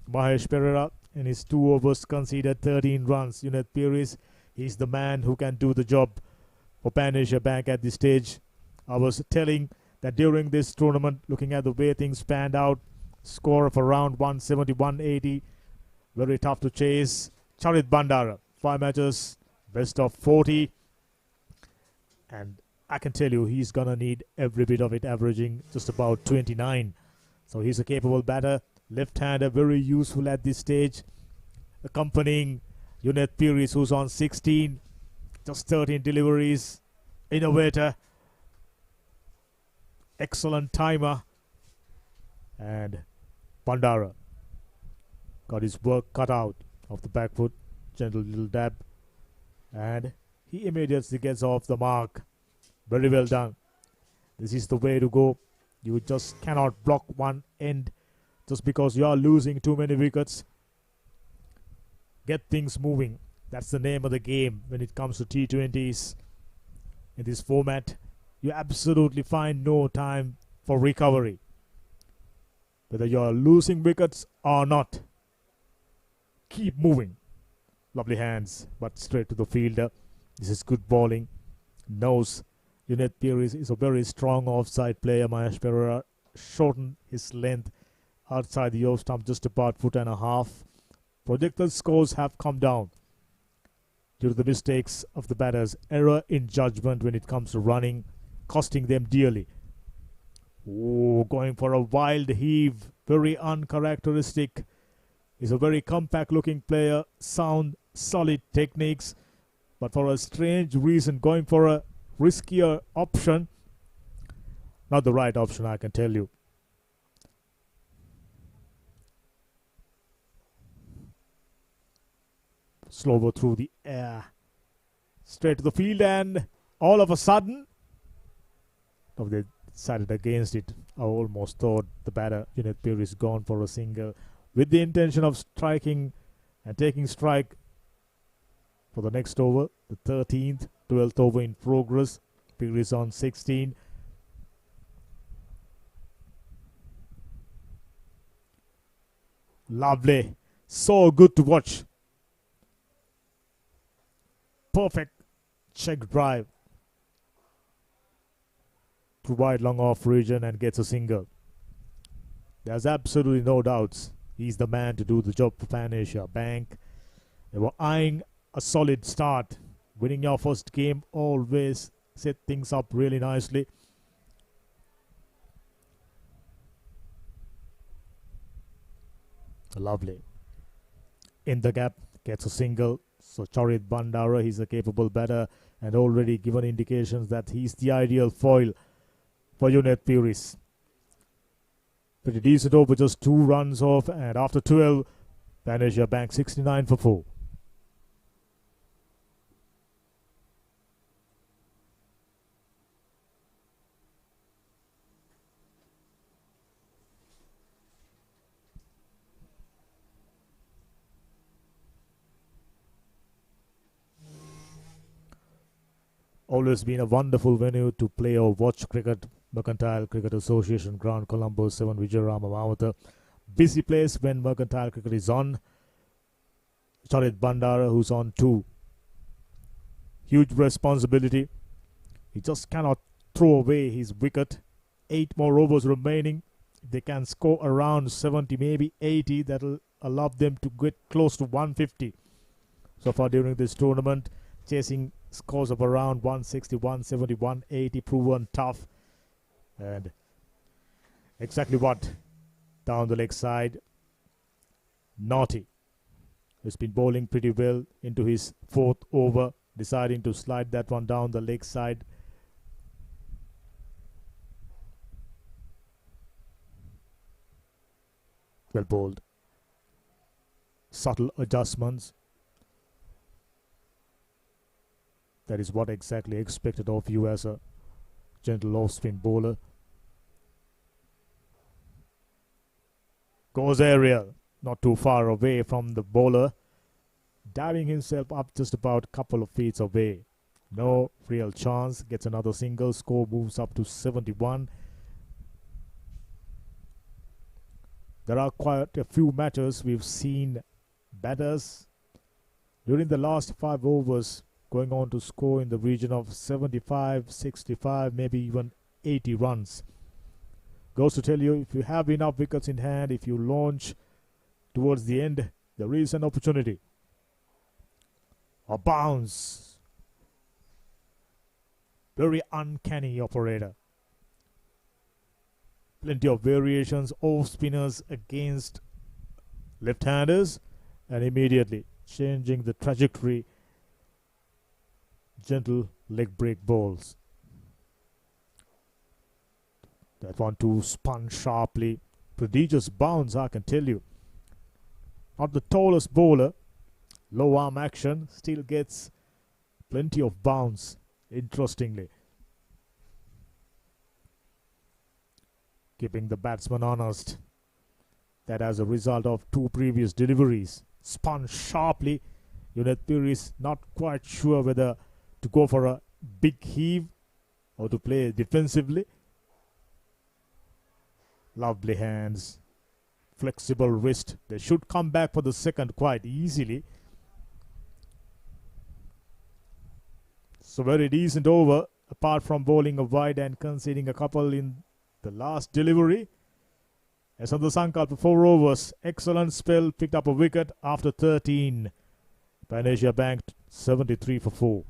Mahesh Perera in his 2 overs conceded 13 runs. Unit Peris, he's the man who can do the job for Pan Asia Bank at this stage. I was telling that during this tournament, looking at the way things panned out, score of around 170, 180, very tough to chase. Charit Bandara, 5 matches, best of 40, and I can tell you he's gonna need every bit of it, averaging just about 29. So he's a capable batter, left-hander, very useful at this stage, accompanying Unit Peris, who's on 16, just 13 deliveries, innovator, excellent timer, and Bandara got his work cut out of the back foot, gentle little dab, and he immediately gets off the mark. Very well done. This is the way to go. You just cannot block one end just because you are losing too many wickets. Get things moving. That's the name of the game when it comes to T20s. in this format, you absolutely find no time for recovery. Whether you're losing wickets or not, keep moving. Lovely hands, but straight to the fielder. This is good bowling. Knows Unit Peris is a very strong offside player. Mahesh Perera shortened his length outside the off stump just about 1.5 foot. Projected scores have come down due to the mistakes of the batters. Error in judgment when it comes to running, costing them dearly. Oh, going for a wild heave, very uncharacteristic. He's a very compact looking player, sound, solid techniques, but for a strange reason going for a riskier option. Not the right option, I can tell you. Slower through the air, straight to the field, and all of a sudden, they decided against it. I almost thought the batter Unit Peris gone for a single with the intention of striking and taking strike for the next over, the 13th, 12th over in progress. Peris on 16. Lovely, so good to watch. Perfect check drive to wide long off region and gets a single. There's absolutely no doubts. He's the man to do the job for Pan Asia Bank. They were eyeing a solid start. Winning your first game always set things up really nicely. Lovely. In the gap, gets a single. So Charit Bandara, he's a capable batter and already given indications that he's the ideal foil for Unit Peris. Pretty decent over, just 2 runs off, and after 12, Pan Asia Bank 69 for 4. Always been a wonderful venue to play or watch cricket. Mercantile Cricket Association Ground, Colombo 7, Vijayarama Mawata. Busy place when Mercantile Cricket is on. Charit Bandara, who's on 2. Huge responsibility. He just cannot throw away his wicket. 8 more overs remaining. If they can score around 70, maybe 80, that'll allow them to get close to 150. So far during this tournament, chasing scores of around 160, 170, 180, proven tough. And exactly what? Down the leg side. Naughty, who's been bowling pretty well into his 4th over, deciding to slide that one down the leg side. Well bowled. Subtle adjustments. That is what exactly expected of you as a gentle off-spin bowler. Goes aerial, not too far away from the bowler, diving himself up just about a couple of feet away. No real chance, gets another single, score moves up to 71. There are quite a few matches we've seen batters during the last 5 overs going on to score in the region of 75, 65, maybe even 80 runs. Goes to tell you, if you have enough wickets in hand, if you launch towards the end, there is an opportunity. A bounce. Very uncanny operator. Plenty of variations, off spinners against left-handers, and immediately changing the trajectory. Gentle leg break balls. That one too spun sharply. Prodigious bounce, I can tell you. Not the tallest bowler. Low arm action. Still gets plenty of bounce. Interestingly. Keeping the batsman honest. That as a result of 2 previous deliveries. Spun sharply. Unit Peris not quite sure whether to go for a big heave, how to play defensively. Lovely hands, flexible wrist. They should come back for the second quite easily. So very decent over, apart from bowling a wide and conceding a couple in the last delivery. As on the Sankar for 4 overs, excellent spell, picked up a wicket after 13. Pan Asia banked 73 for 4.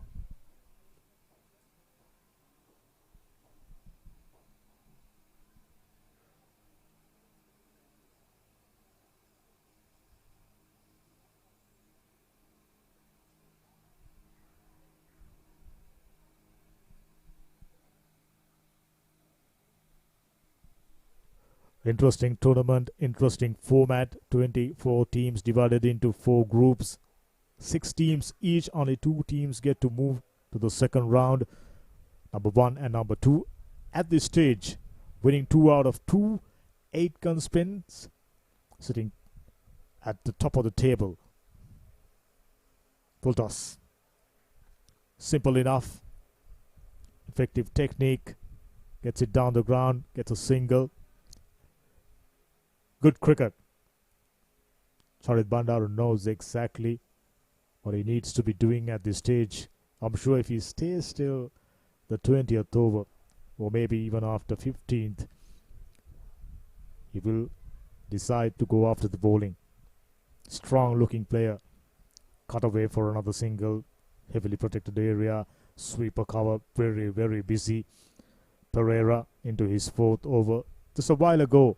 Interesting tournament, interesting format. 24 teams divided into 4 groups. 6 teams each, only 2 teams get to move to the second round. Number 1 and number 2. At this stage, winning 2 out of 2, 8 gun spins, sitting at the top of the table. Full toss. Simple enough. Effective technique. Gets it down the ground, gets a single. Good cricket. Charit Bandara knows exactly what he needs to be doing at this stage. I'm sure if he stays till the 20th over, or maybe even after 15th, he will decide to go after the bowling. Strong looking player. Cut away for another single. Heavily protected area. Sweeper cover. Very, very busy. Pereira into his 4th over. Just a while ago,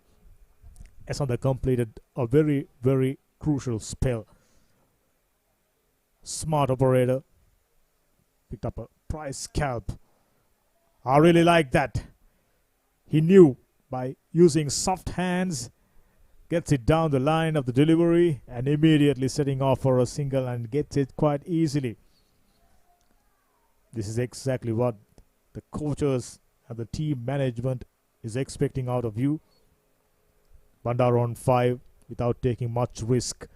Asanda completed a very, very crucial spell. Smart operator. Picked up a prize scalp. I really like that. He knew by using soft hands, gets it down the line of the delivery and immediately setting off for a single and gets it quite easily. This is exactly what the coaches and the team management is expecting out of you. Bandar on 5 without taking much risk.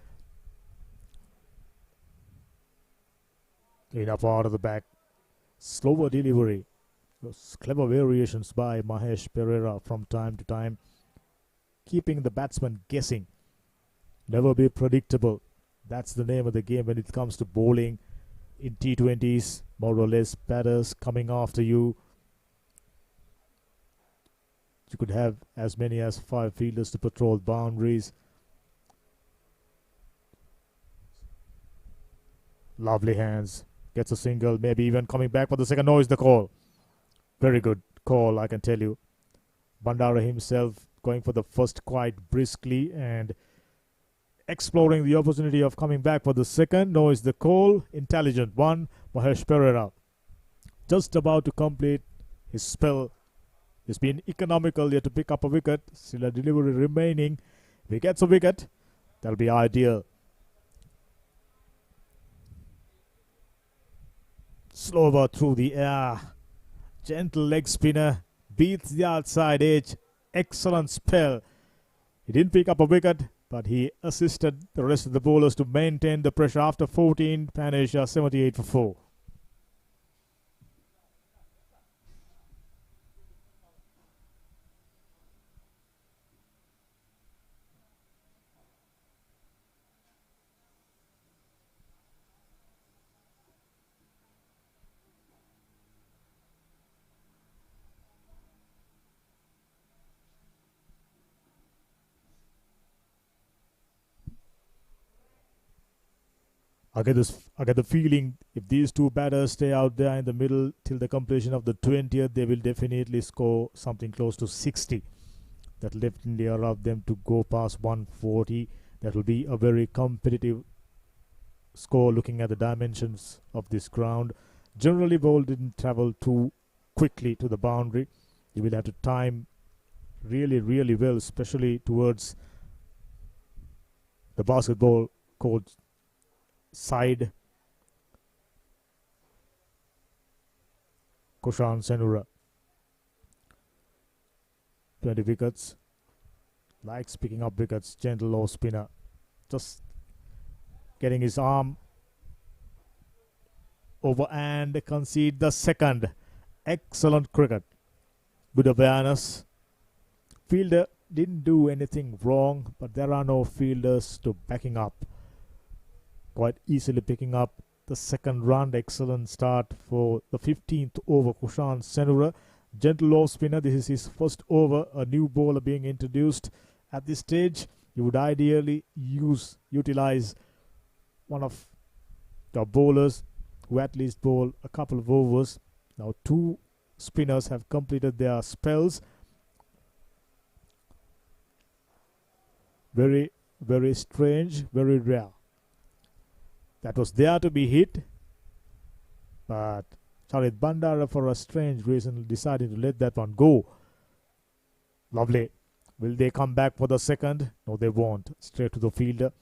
Enough out of the back. Slower delivery. Those clever variations by Mahesh Pereira from time to time. Keeping the batsman guessing. Never be predictable. That's the name of the game when it comes to bowling. In T20s, more or less batters coming after you. You could have as many as 5 fielders to patrol boundaries. Lovely hands. Gets a single, maybe even coming back for the second. No, is the call. Very good call, I can tell you. Bandara himself going for the first quite briskly and exploring the opportunity of coming back for the second. No, is the call. Intelligent one. Mahesh Pereira just about to complete his spell. He's been economical here to pick up a wicket. Still a delivery remaining. If he gets a wicket, that'll be ideal. Slower through the air. Gentle leg spinner. Beats the outside edge. Excellent spell. He didn't pick up a wicket, but he assisted the rest of the bowlers to maintain the pressure after 14. Pan Asia 78 for 4. I get the feeling if these 2 batters stay out there in the middle till the completion of the 20th, they will definitely score something close to 60. That will definitely allow them to go past 140. That will be a very competitive score looking at the dimensions of this ground. Generally, ball didn't travel too quickly to the boundary. You will have to time really, really well, especially towards the basketball court side. Kushan Senura. 20 wickets. Likes picking up wickets. Gentle low spinner. Just getting his arm over and concede the second. Excellent cricket. Good awareness. Fielder didn't do anything wrong, but there are no fielders to backing up. Quite easily picking up the second run. Excellent start for the 15th over. Kushan Senura, gentle off spinner. This is his first over. A new bowler being introduced at this stage. You would ideally utilize one of the bowlers who at least bowl a couple of overs. Now 2 spinners have completed their spells. Very, very strange, very rare. That was there to be hit, but Charit Bandara, for a strange reason, decided to let that one go. Lovely. Will they come back for the second? No, they won't. Straight to the fielder.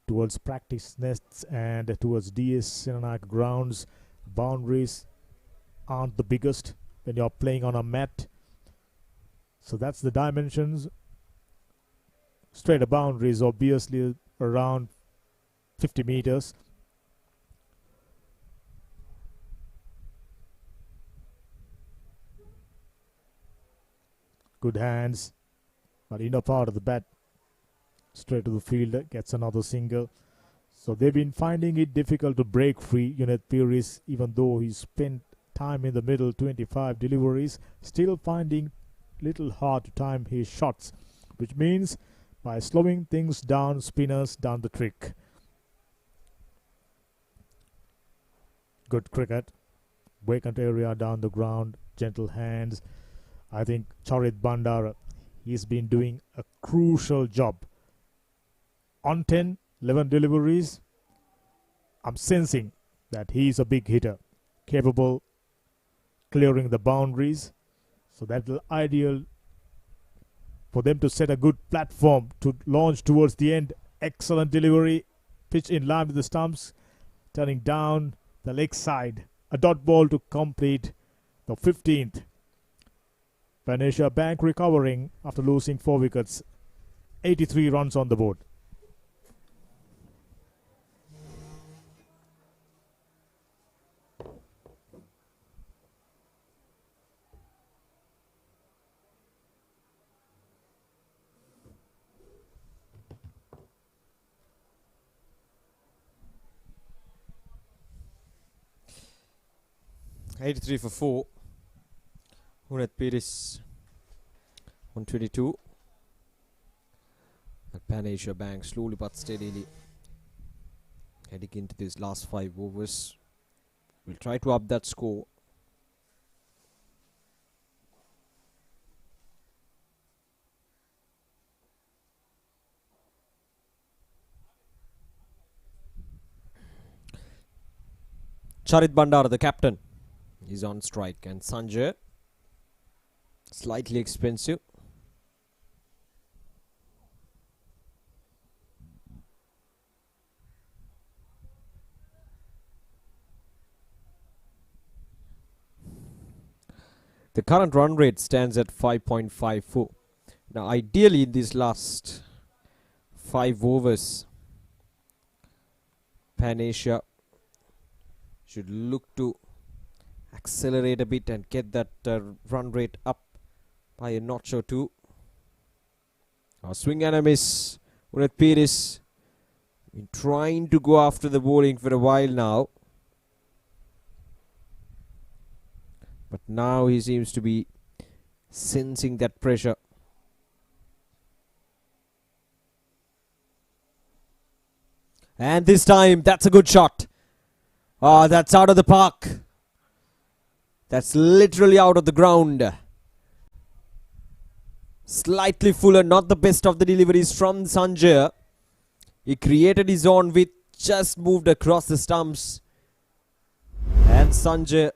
Towards practice nests and towards DS Sinanak grounds. Boundaries aren't the biggest when you're playing on a mat. So that's the dimensions. Straight boundaries, obviously around 50 meters. Good hands, but inner part of the bat. Straight to the fielder, gets another single. So they've been finding it difficult to break free. Unit Pires, even though he spent time in the middle, 25 deliveries, still finding little hard to time his shots, which means by slowing things down, spinners done the trick. Good cricket. Vacant area down the ground, gentle hands. I think Charit Bandara, he's been doing a crucial job. On 10, 11 deliveries, I'm sensing that he's a big hitter, capable clearing the boundaries. So that will ideal for them to set a good platform to launch towards the end. Excellent delivery, pitch in line with the stumps, turning down the leg side. A dot ball to complete the 15th. Panasia Bank recovering after losing 4 wickets. 83 runs on the board. $83 for 4. Hunat Pires 122. At Panasia Bank slowly but steadily heading into these last 5 overs. We'll try to up that score. Charit Bandara, the captain, is on strike, and Sanjay, slightly expensive. The current run rate stands at 5.54. Now, ideally, in these last 5 overs, Panasia should look to accelerate a bit and get that run rate up by a notch or 2. Our swing and a miss. Hunat Pires been trying to go after the bowling for a while now, but now he seems to be sensing that pressure. And this time, that's a good shot. Ah, that's out of the park. That's literally out of the ground. Slightly fuller, not the best of the deliveries from Sanjay. He created his own width, just moved across the stumps. And Sanjay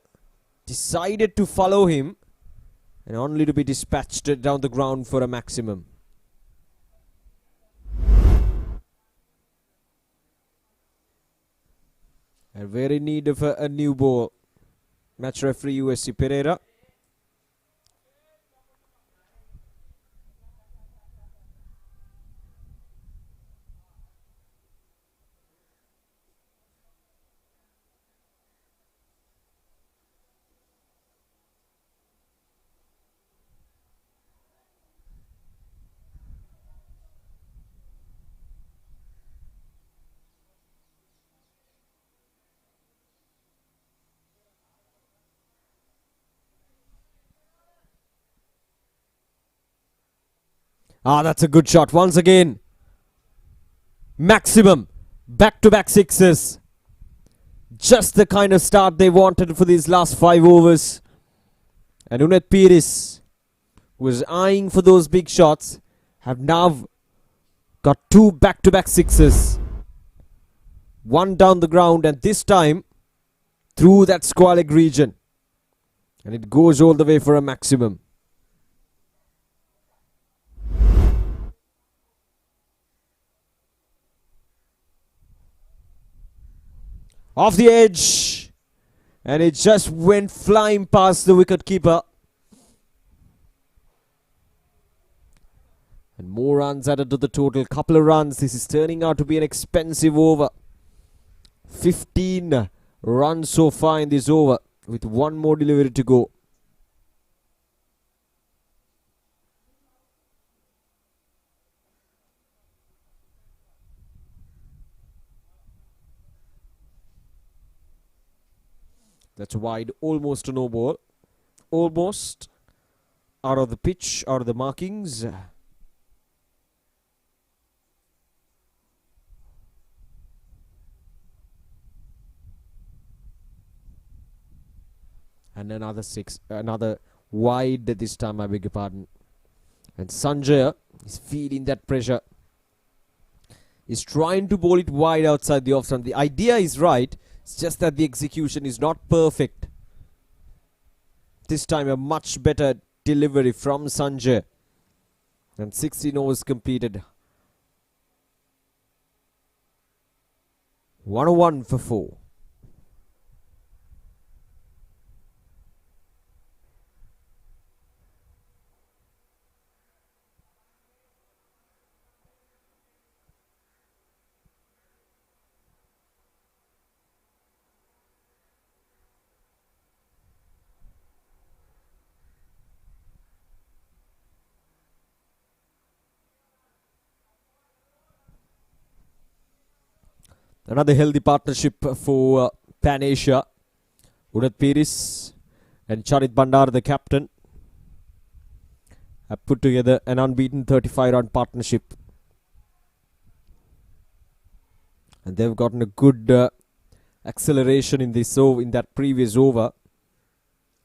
decided to follow him and only to be dispatched down the ground for a maximum. And very need of a new ball. Match referee USC Pereira. Ah, that's a good shot. Once again, maximum back-to-back sixes. Just the kind of start they wanted for these last 5 overs. And Unet Pires, who was eyeing for those big shots, have now got 2 back-to-back sixes. One down the ground, and this time through that square leg region. And it goes all the way for a maximum. Off the edge. And it just went flying past the wicket keeper. And more runs added to the total. Couple of runs. This is turning out to be an expensive over. 15 runs so far in this over, with one more delivery to go. That's wide, almost a no ball. Almost out of the pitch, out of the markings. And another 6, another wide this time, I beg your pardon. And Sanjay is feeling that pressure. He's trying to bowl it wide outside the off stump. The idea is right. It's just that the execution is not perfect. This time a much better delivery from Sanjay. And 16 overs completed. 101 for 4. Another healthy partnership for Pan Asia. Unet Pires and Charit Bandar, the captain, have put together an unbeaten 35-run partnership. And they've gotten a good acceleration in this in that previous over.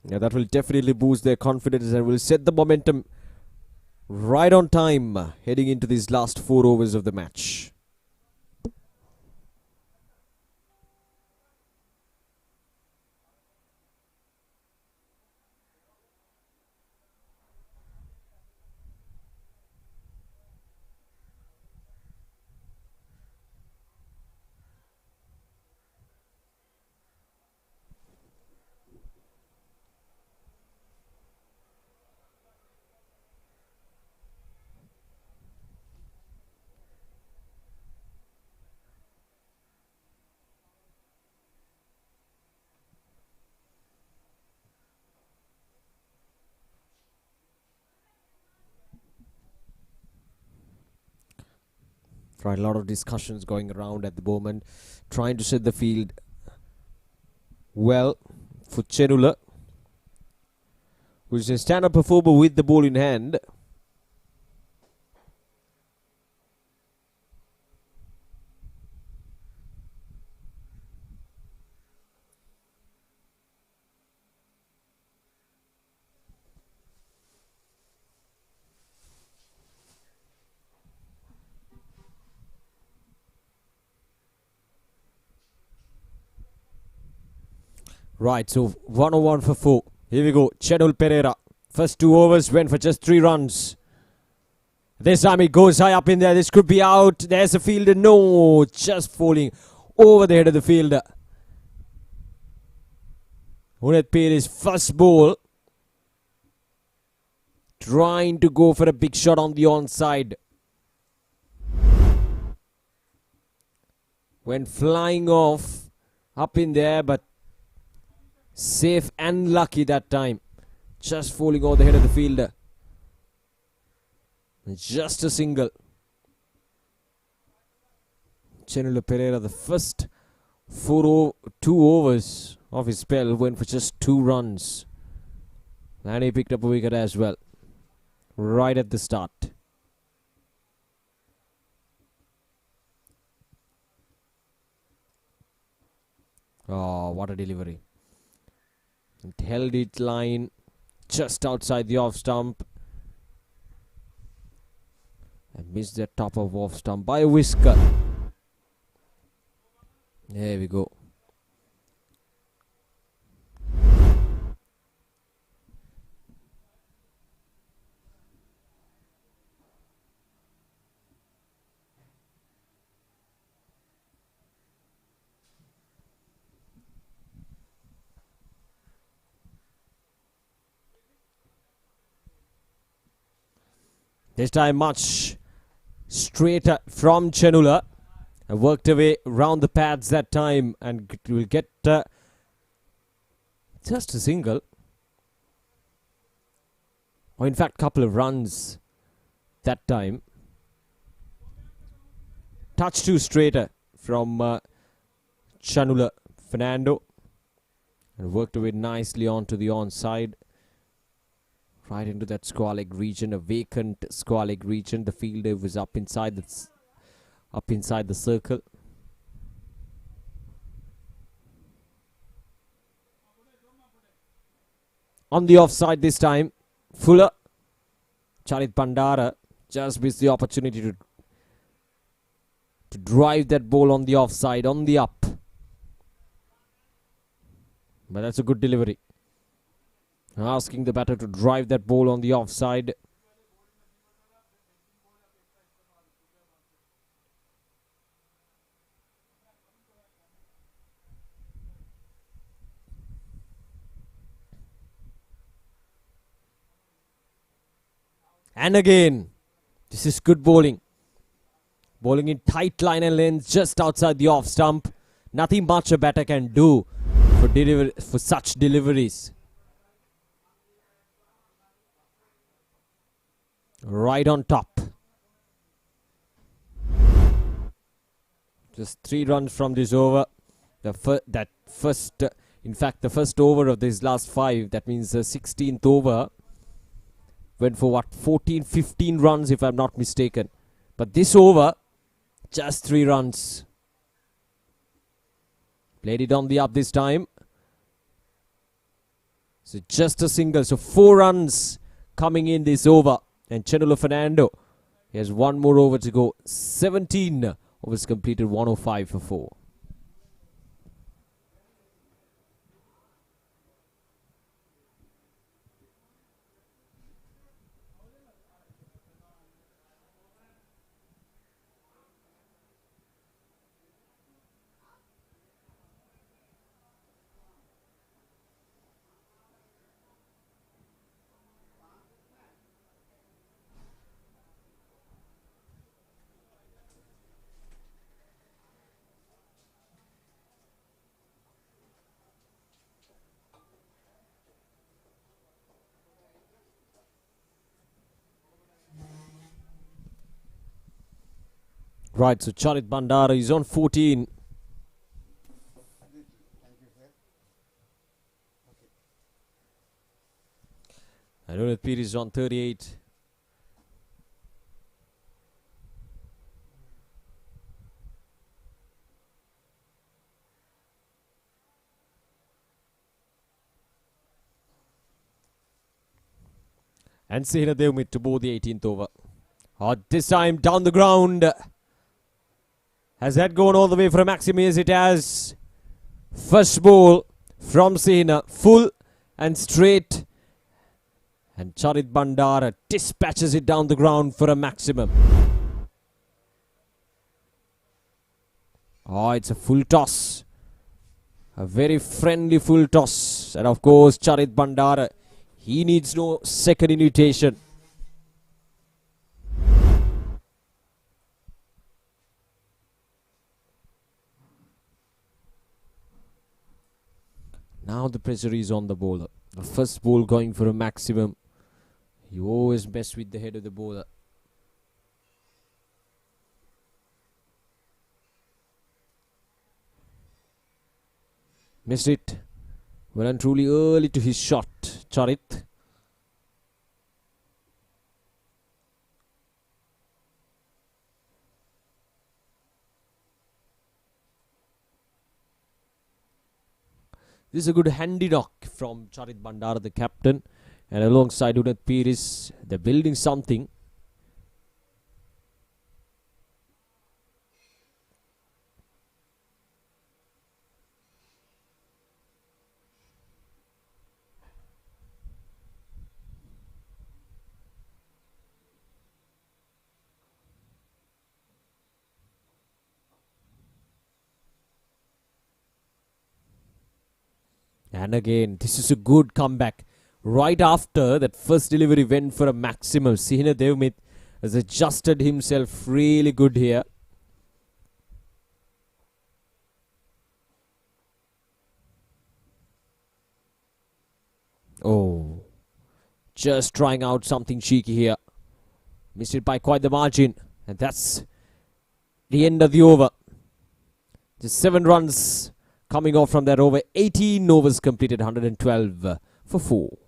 Yeah, that will definitely boost their confidence and will set the momentum right on time heading into these last 4 overs of the match. Right, a lot of discussions going around at the moment, trying to set the field well for Chenula, who is a stand-up performer with the ball in hand. Right, so 101 for 4. Here we go. Chedul Pereira. First 2 overs went for just 3 runs. This time it goes high up in there. This could be out. There's a fielder. No, just falling over the head of the fielder. Unet Pires first ball. Trying to go for a big shot on the onside. Went flying off up in there, but safe and lucky that time. Just falling over the head of the fielder. Just a single. Chenula Pereira, the first 2 overs of his spell, went for just 2 runs. And he picked up a wicket as well. Right at the start. Oh, what a delivery. It held its line just outside the off stump. And missed the top of off stump by a whisker. There we go. This time much straighter from Chenula. Worked away round the pads that time and will get just a single. Or in fact couple of runs that time. Touch too straighter from Chanula Fernando. And worked away nicely onto the onside. Right into that square leg region, a vacant square leg region. The fielder was up inside the circle. On the offside this time, Fuller. Charit Bandara just missed the opportunity to drive that ball on the offside, on the up. But that's a good delivery. Asking the batter to drive that ball on the offside. And again, this is good bowling. Bowling in tight line and length just outside the off stump. Nothing much a batter can do for such deliveries. Right on top. Just 3 runs from this over. The first over of this last 5, that means the 16th over, went for what, 14, 15 runs if I'm not mistaken. But this over, just 3 runs. Played it on the up this time. So just a single. So 4 runs coming in this over. And Chenula Fernando, he has 1 more over to go. 17 overs completed, 105 for 4. Right, so Charit Bandara is on 14. I know that Piri is on 38. And Sehna Devmit to bowl the 18th over. This time down the ground. Has that gone all the way for a maximum? Yes, it has. First ball from Sehna, full and straight. And Charit Bandara dispatches it down the ground for a maximum. Oh, it's a full toss. A very friendly full toss. And of course, Charit Bandara, he needs no second invitation. Now the pressure is on the bowler. The first ball going for a maximum. You always mess with the head of the bowler. Missed it. Well and truly early to his shot, Charit. This is a good handy knock from Charit Bandara, the captain. And alongside Unath Piris, they're building something. And again, this is a good comeback. Right after that first delivery went for a maximum. Sihina Devmith has adjusted himself really good here. Oh, just trying out something cheeky here. Missed it by quite the margin. And that's the end of the over. Just 7 runs coming off from that over. 18 overs completed, 112 for 4.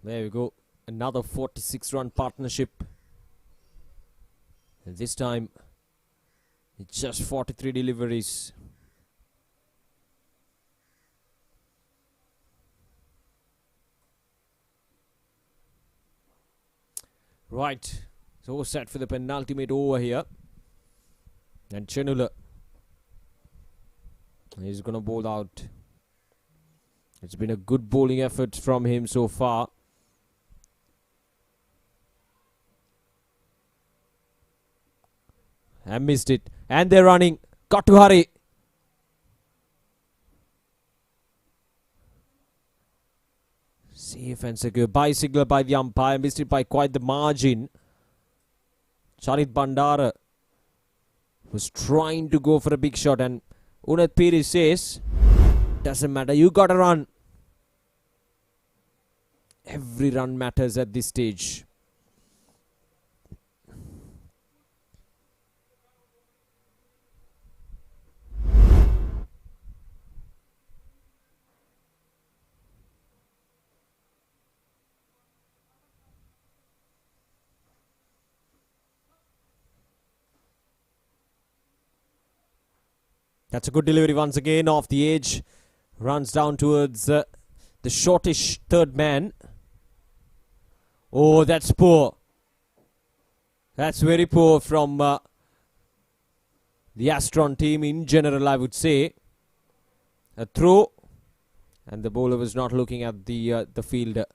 There we go. Another 46-run partnership. And this time, it's just 43 deliveries. Right. So set for the penultimate over here. And Chenula is going to bowl out. It's been a good bowling effort from him so far. And missed it. And they're running. Got to hurry. Safe and secure. Bicycle by the umpire. Missed it by quite the margin. Charit Bandara was trying to go for a big shot. And Unath Piri says, doesn't matter. You got to run. Every run matters at this stage. That's a good delivery once again off the edge. Runs down towards the shortish third man. Oh, that's poor. That's very poor from the Astron team in general, I would say. A throw. And the bowler was not looking at the fielder.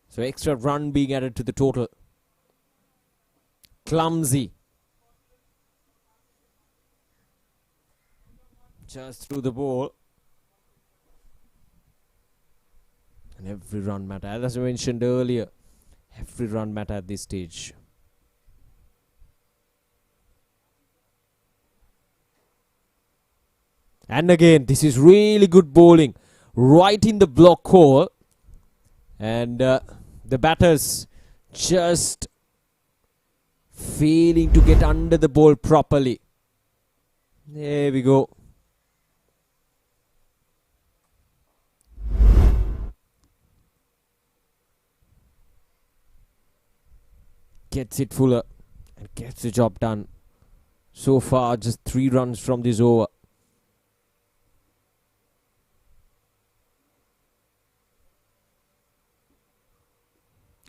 So extra run being added to the total. Clumsy. Just through the ball. And every run matter. As I mentioned earlier, every run matter at this stage. And again, this is really good bowling. Right in the block hole. And the batters just failing to get under the ball properly. There we go. Gets it Fuller and gets the job done. So far, just 3 runs from this over.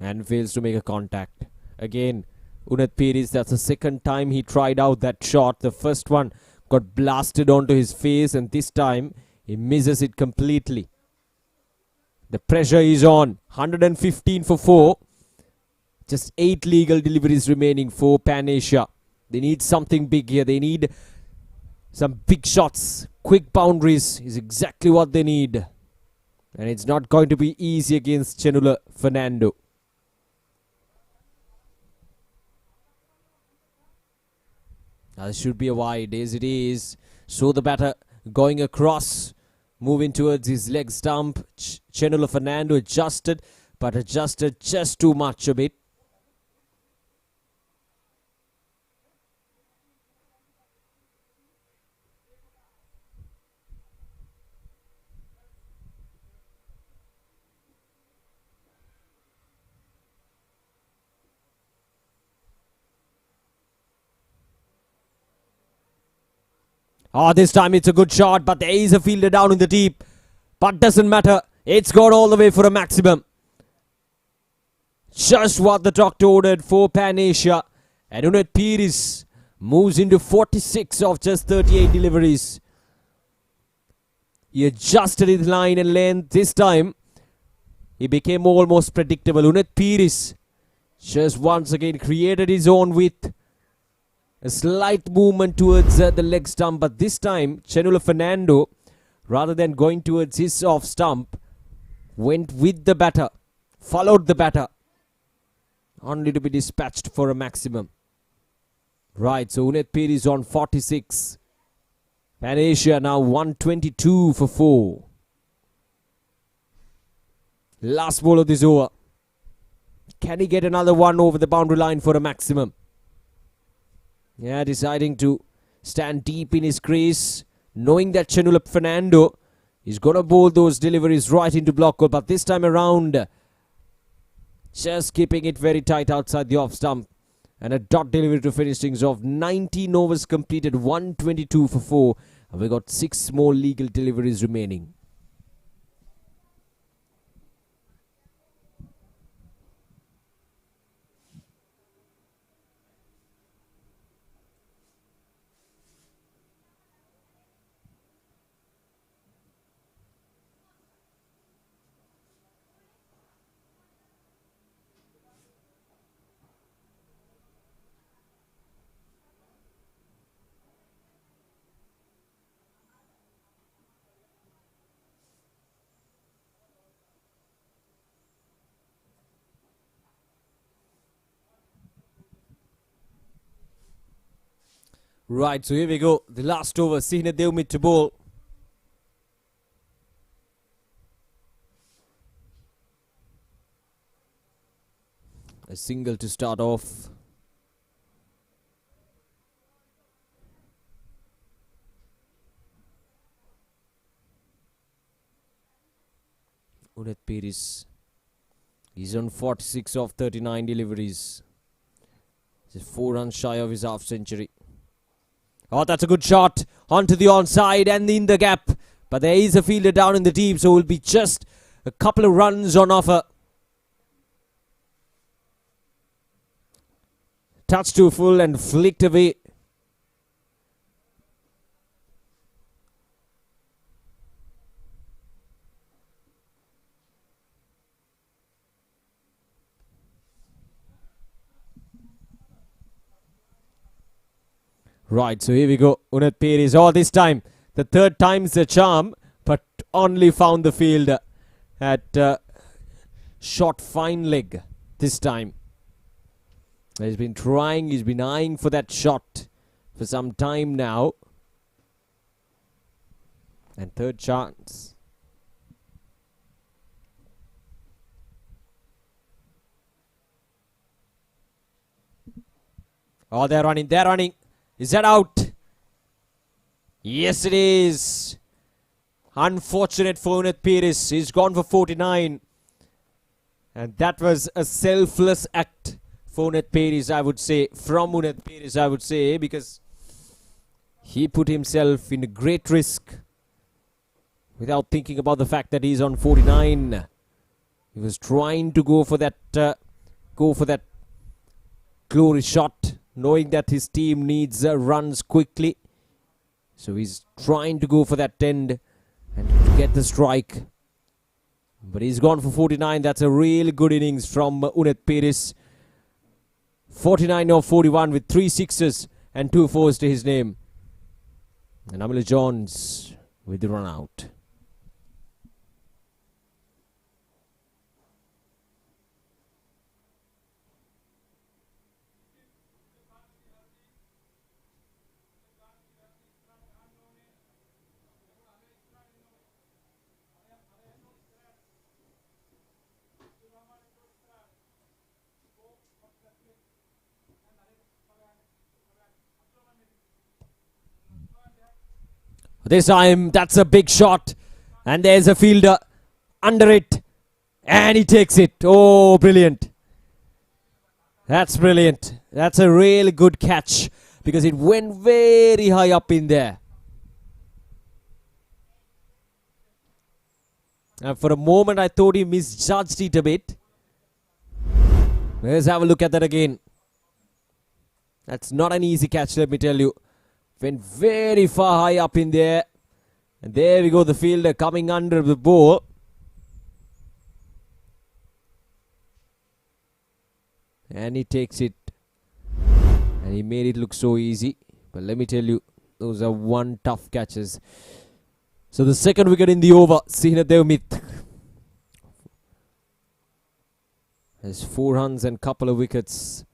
And fails to make a contact. Again, Unath Piris, that's the second time he tried out that shot. The first one got blasted onto his face, and this time he misses it completely. The pressure is on. 115 for 4. Just 8 legal deliveries remaining for Pan Asia. They need something big here. They need some big shots. Quick boundaries is exactly what they need. And it's not going to be easy against Chenula Fernando. Now this should be a wide, as it is. So the batter going across, moving towards his leg stump. Chenula Fernando adjusted, but adjusted just too much a bit. Oh, this time it's a good shot, but there is a fielder down in the deep. But doesn't matter. It's gone all the way for a maximum. Just what the doctor ordered for Pan Asia. And Unat Pires moves into 46 of just 38 deliveries. He adjusted his line and length this time. He became almost predictable. Unat Pires just once again created his own width. A slight movement towards the leg stump, but this time Chenula Fernando, rather than going towards his off stump, went with the batter, followed the batter, only to be dispatched for a maximum. Right, so Unat Pires on 46. Pan Asia now 122 for 4. Last ball of this over. Can he get another one over the boundary line for a maximum? Yeah, deciding to stand deep in his crease, knowing that Chenula Fernando is going to bowl those deliveries right into block goal. But this time around, just keeping it very tight outside the off stump. And a dot delivery to finish things off. 19 overs completed, 122 for 4. And we got 6 more legal deliveries remaining. Right, so here we go. The last over, Sihne Devmit to bowl. A single to start off. Unat Pires is on 46 of 39 deliveries. Just 4 runs shy of his half century. Oh, that's a good shot onto the onside and in the gap. But there is a fielder down in the deep, so it will be just a couple of runs on offer. Touch to full and flicked away. Right, so here we go. Unat Pires. Oh, this time, the third time's the charm, but only found the field at short fine leg this time. He's been trying, he's been eyeing for that shot for some time now. And third chance. Oh, they're running, they're running. Is that out? Yes, it is. Unfortunate for Unat Pires. He's gone for 49. And that was a selfless act for Unat Pires, I would say. From Unat Pires, I would say. Because he put himself in a great risk without thinking about the fact that he's on 49. He was trying to go for that glory shot, knowing that his team needs runs quickly. So he's trying to go for that end and to get the strike. But he's gone for 49. That's a really good innings from Unat Pires. 49 of 41 with 3 sixes and 2 fours to his name. And Amila Jones with the run out. This time, that's a big shot. And there's a fielder under it. And he takes it. Oh, brilliant. That's brilliant. That's a really good catch. Because it went very high up in there. And for a moment, I thought he misjudged it a bit. Let's have a look at that again. That's not an easy catch, let me tell you. Went very far high up in there. And there we go, the fielder coming under the ball. And he takes it. And he made it look so easy. But let me tell you, those are one tough catches. So the second wicket in the over, Sihina Devmith has 4 runs and couple of wickets.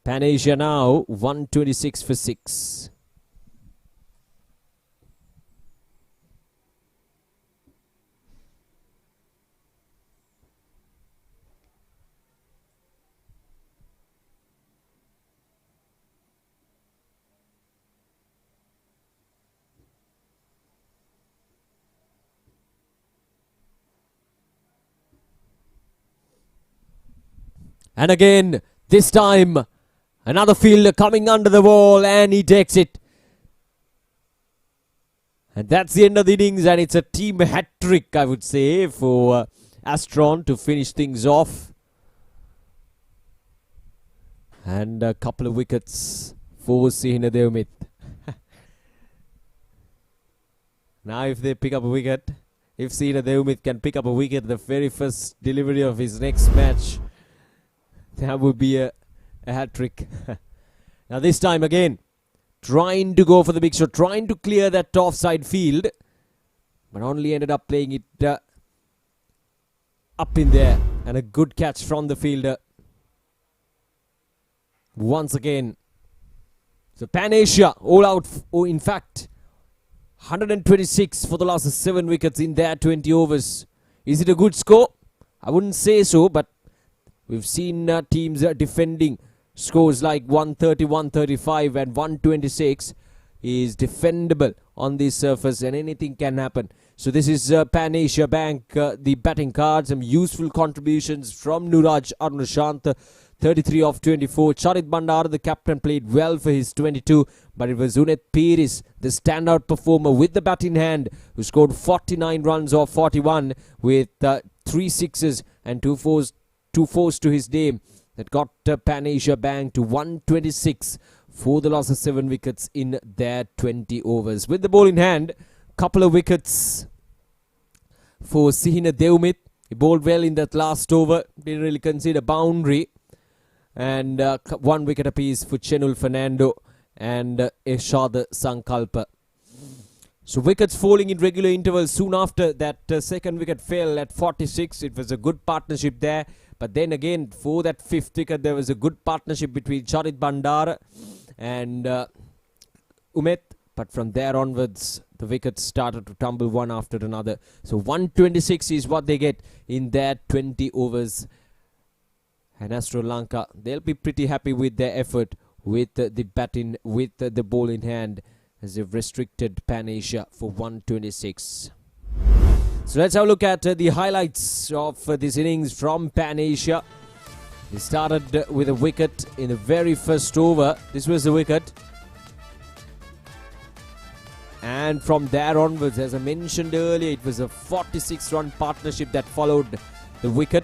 Pan Asia now 126 for 6. And again, this time, another fielder coming under the wall, and he takes it. And that's the end of the innings, and it's a team hat-trick, I would say, for Astron to finish things off. And a couple of wickets for Sihina Devmith. Now if they pick up a wicket, if Sihina Devmith can pick up a wicket the very first delivery of his next match, that would be a hat-trick. Now this time again, trying to go for the big shot, trying to clear that offside field, but only ended up playing it up in there. And a good catch from the fielder. Once again. So Pan Asia all out, in fact, 126 for the last 7 wickets in their 20 overs. Is it a good score? I wouldn't say so, but we've seen teams defending scores like 130, 135 and 126 is defendable on this surface, and anything can happen. So this is Pan Asia Bank, the batting card. Some useful contributions from Nuraj Arunashant, 33 of 24. Charit Bandar, the captain, played well for his 22, but it was Unet Piris, the standout performer with the bat in hand, who scored 49 runs off 41 with 3 sixes and 2 fours to his name. That got Pan Asia Bank to 126 for the loss of 7 wickets in their 20 overs. With the ball in hand, couple of wickets for Sihina Devmith. He bowled well in that last over, didn't really concede a boundary. And 1 wicket apiece for Chenul Fernando and Eshad Sankalpa. So wickets falling in regular intervals soon after that second wicket fell at 46. It was a good partnership there. But then again, for that 5th wicket, there was a good partnership between Charit Bandar and Umet. But from there onwards, the wickets started to tumble one after another. So 126 is what they get in their 20 overs. And Sri Lanka, they'll be pretty happy with their effort with the batting, with the ball in hand, as they've restricted Pan Asia for 126. So let's have a look at the highlights of this innings from Pan Asia. They started with a wicket in the very first over. This was the wicket. And from there onwards, as I mentioned earlier, it was a 46-run partnership that followed the wicket.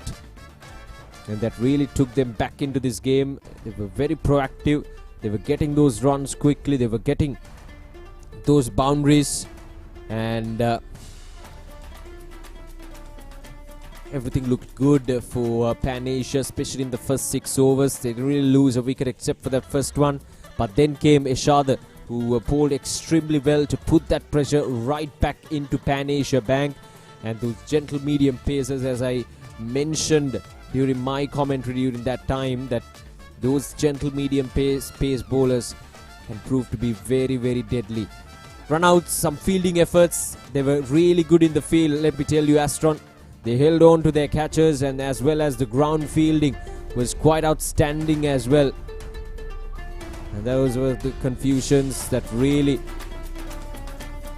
And that really took them back into this game. They were very proactive. They were getting those runs quickly. They were getting those boundaries. And everything looked good for Pan Asia, especially in the first 6 overs. They didn't really lose a wicket except for that first one. But then came Eshad, who bowled extremely well to put that pressure right back into Pan Asia Bank. And those gentle medium pacers, as I mentioned during my commentary during that time, that those gentle medium pace bowlers can prove to be very, very deadly. Runouts, some fielding efforts. They were really good in the field, let me tell you, Astron. They held on to their catchers, and as well as the ground fielding was quite outstanding as well. And those were the confusions that really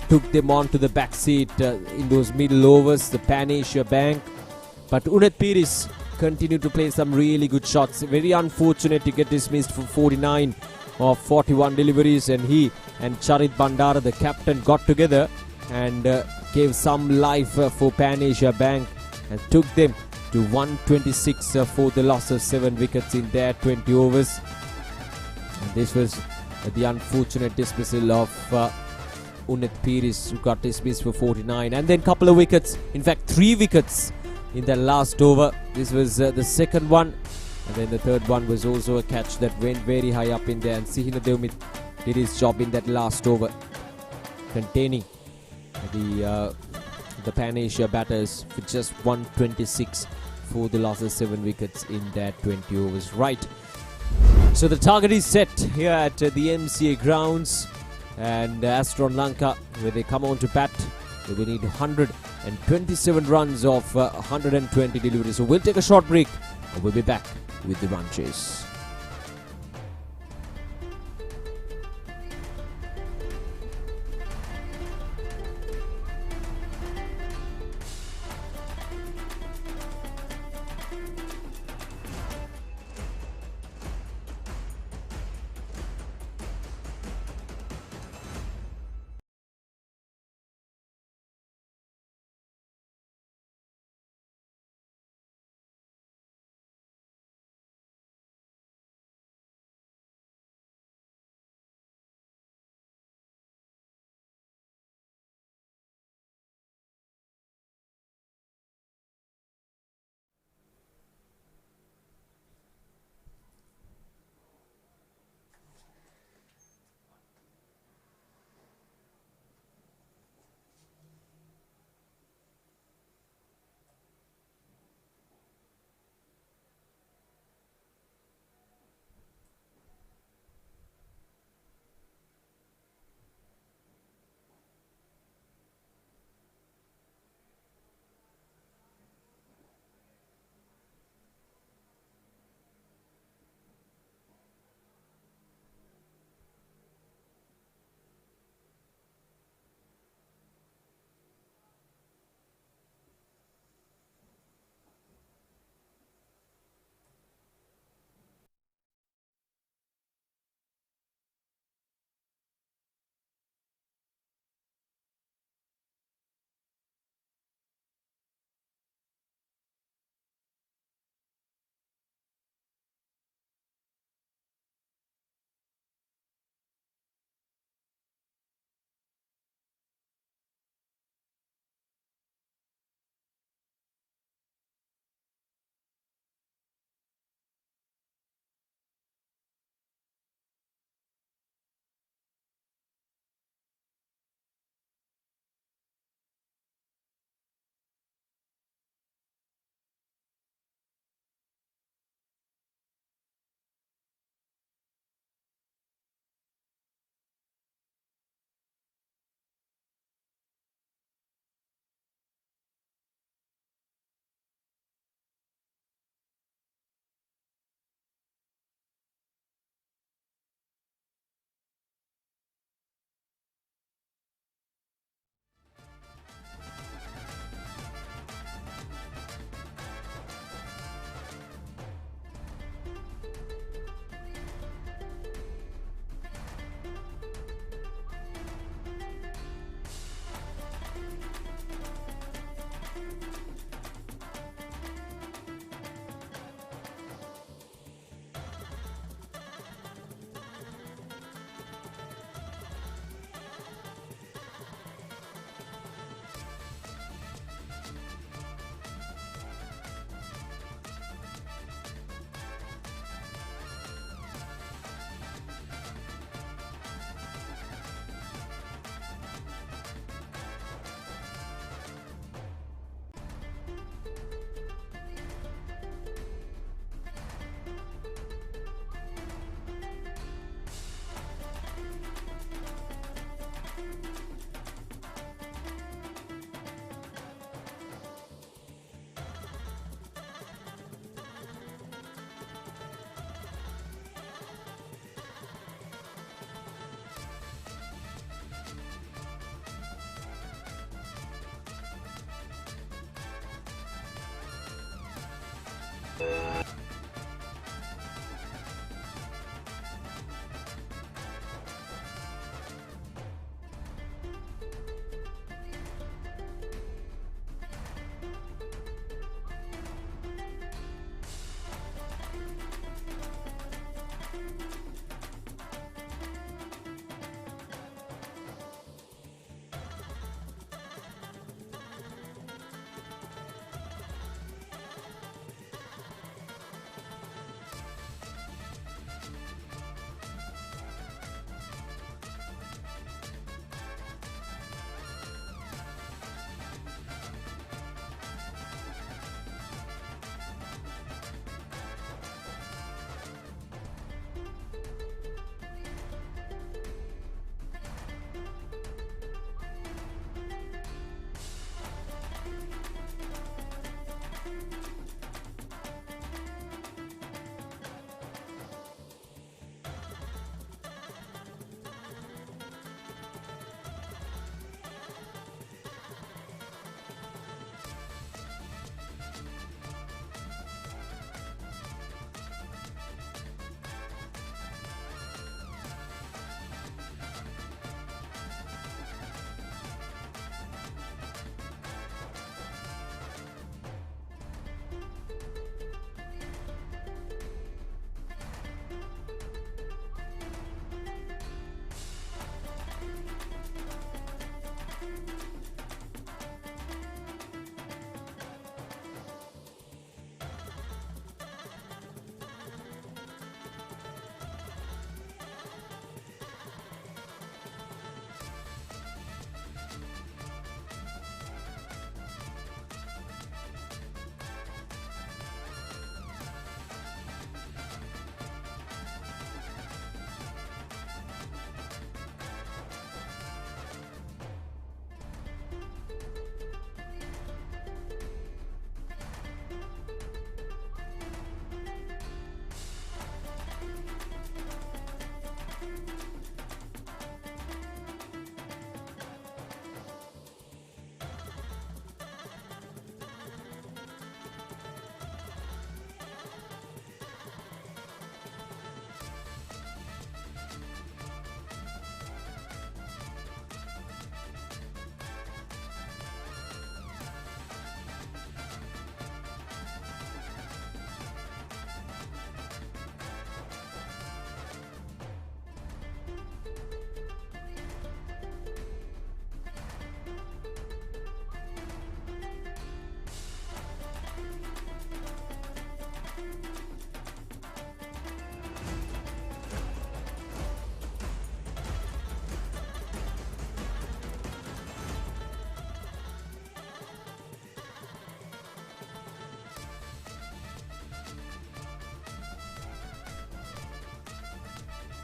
took them onto the back seat in those middle overs, the Pan Asia Bank. But Unet Piris continued to play some really good shots. Very unfortunate to get dismissed for 49 of 41 deliveries, and he and Charit Bandara, the captain, got together and gave some life for Pan Asia Bank. and took them to 126 for the loss of 7 wickets in their 20 overs. And this was the unfortunate dismissal of Unneth Piris, who got dismissed for 49, and then couple of wickets, in fact 3 wickets in the last over. This was the second one, and then the third one was also a catch that went very high up in there, and Sihina Devmith did his job in that last over, containing the Pan Asia batters for just 126 for the loss of 7 wickets in that 20 overs. Right, so the target is set here at the MCA grounds, and Astron Lanka, where they come on to bat, they will need 127 runs of 120 deliveries. So we'll take a short break and we'll be back with the run chase.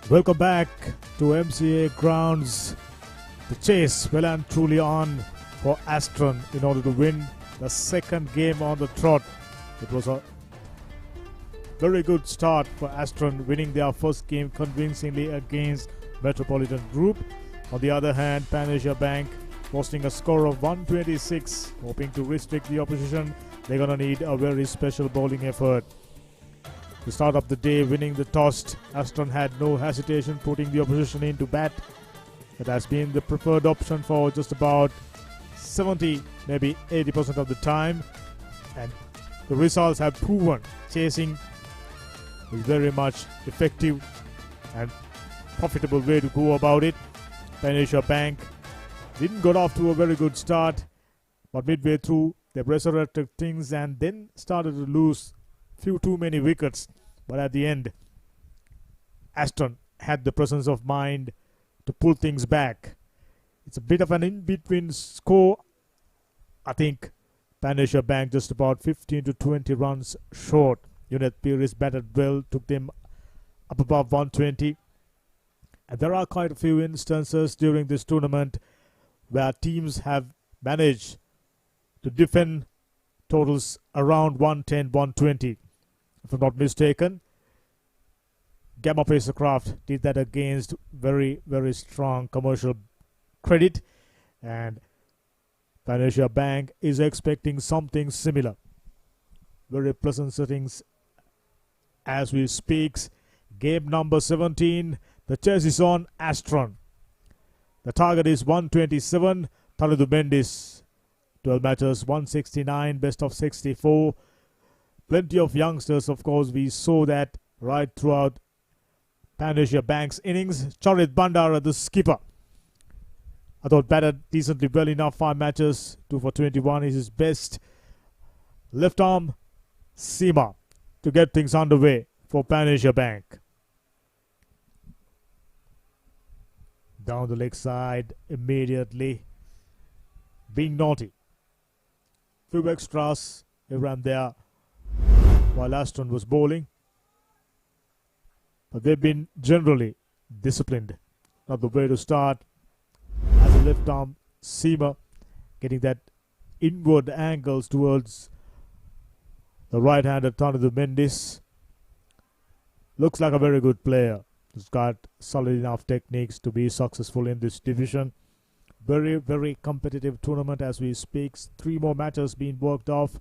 Welcome back to MCA Grounds. The chase well and truly on for Astron in order to win the second game on the trot. It was a very good start for Astron, winning their first game convincingly against Metropolitan Group. On the other hand, Pan Asia Bank posting a score of 126, hoping to restrict the opposition. They're going to need a very special bowling effort. To start up the day, winning the toss, Astron had no hesitation putting the opposition into bat. It has been the preferred option for just about 70, maybe 80% of the time. And the results have proven chasing is very much effective and profitable way to go about it. Pan Asia Bank didn't get off to a very good start, but midway through they resurrected things and then started to lose few too many wickets. But at the end, Astron had the presence of mind to pull things back. It's a bit of an in-between score. I think Pan Asia Bank just about 15 to 20 runs short. Unit Pires batted well, took them up above 120. And there are quite a few instances during this tournament where teams have managed to defend totals around 110, 120. If I'm not mistaken, Gamma Pacercraft did that against very, very strong commercial credit. And Pan Asia Bank is expecting something similar. Very pleasant settings as we speak. Game number 17. The chase is on Astron. The target is 127. Taridu Mendis, 12 matches, 169, best of 64. Plenty of youngsters, of course. We saw that right throughout Pan Asia Bank's innings. Charit Bandara, the skipper, I thought batted decently well enough. 5 matches, 2 for 21 is his best. Left arm seamer to get things underway for Pan Asia Bank. Down the leg side immediately, being naughty. Few extras here and there while Astron was bowling, but they've been generally disciplined. Not the way to start. As a left arm seamer, getting that inward angles towards the right-hander Taridu Mendis. Looks like a very good player. He's got solid enough techniques to be successful in this division. Very, very competitive tournament as we speak. 3 more matches being worked off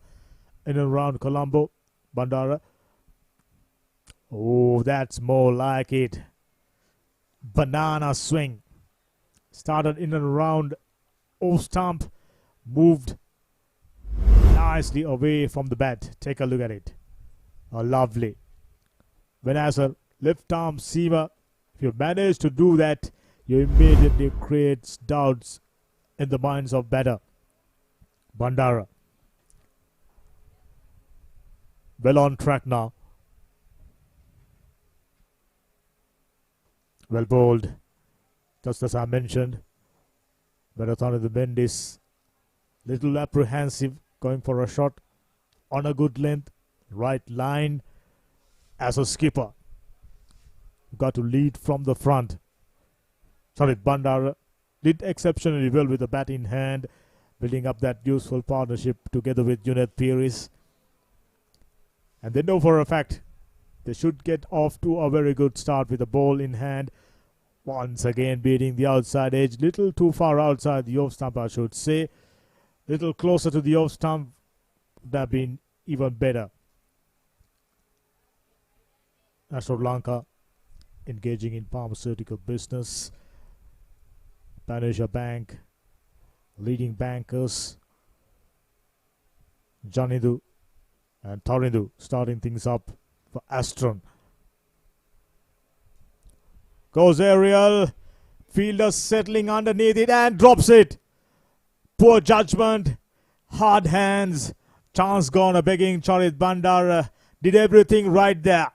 in and around Colombo. Bandara. Oh, that's more like it. Banana swing. Started in and around off stump. Moved nicely away from the bat. Take a look at it. Oh, lovely. When as a left arm seamer, if you manage to do that, you immediately creates doubts in the minds of batter. Bandara. Well on track now. Well bowled. Just as I mentioned. Taridu Mendis, little apprehensive, going for a shot on a good length, right line. As a skipper, you've got to lead from the front. Charit Bandara did exceptionally well with the bat in hand, building up that useful partnership together with Unit Pires. And they know for a fact they should get off to a very good start with the ball in hand. Once again beating the outside edge, little too far outside the off stump, I should say. Little closer to the off stump would have been even better. Sri Lanka engaging in pharmaceutical business. Pan Asia Bank, leading bankers, Janidu and Taridu starting things up for Astron. Goes aerial, fielder settling underneath it and drops it. Poor judgment, hard hands, chance gone. A begging Charit Bandara did everything right there.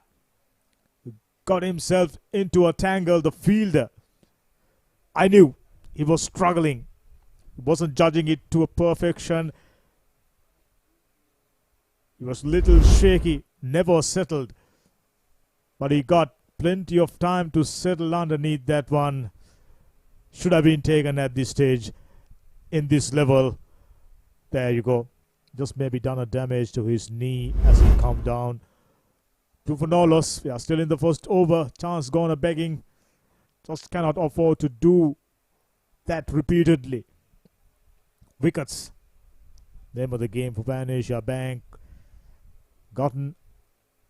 Got himself into a tangle, the fielder. I knew he was struggling. He wasn't judging it to a perfection. He was little shaky, never settled. But he got Plenty of time to settle underneath that one. Should have been taken at this stage in this level. There you go. Just maybe done a damage to his knee as he come down. 2 for no loss. We are still in the first over. Chance gone a begging. Just cannot afford to do that repeatedly. Wickets. Name of the game for Pan Asia Bank. Gotten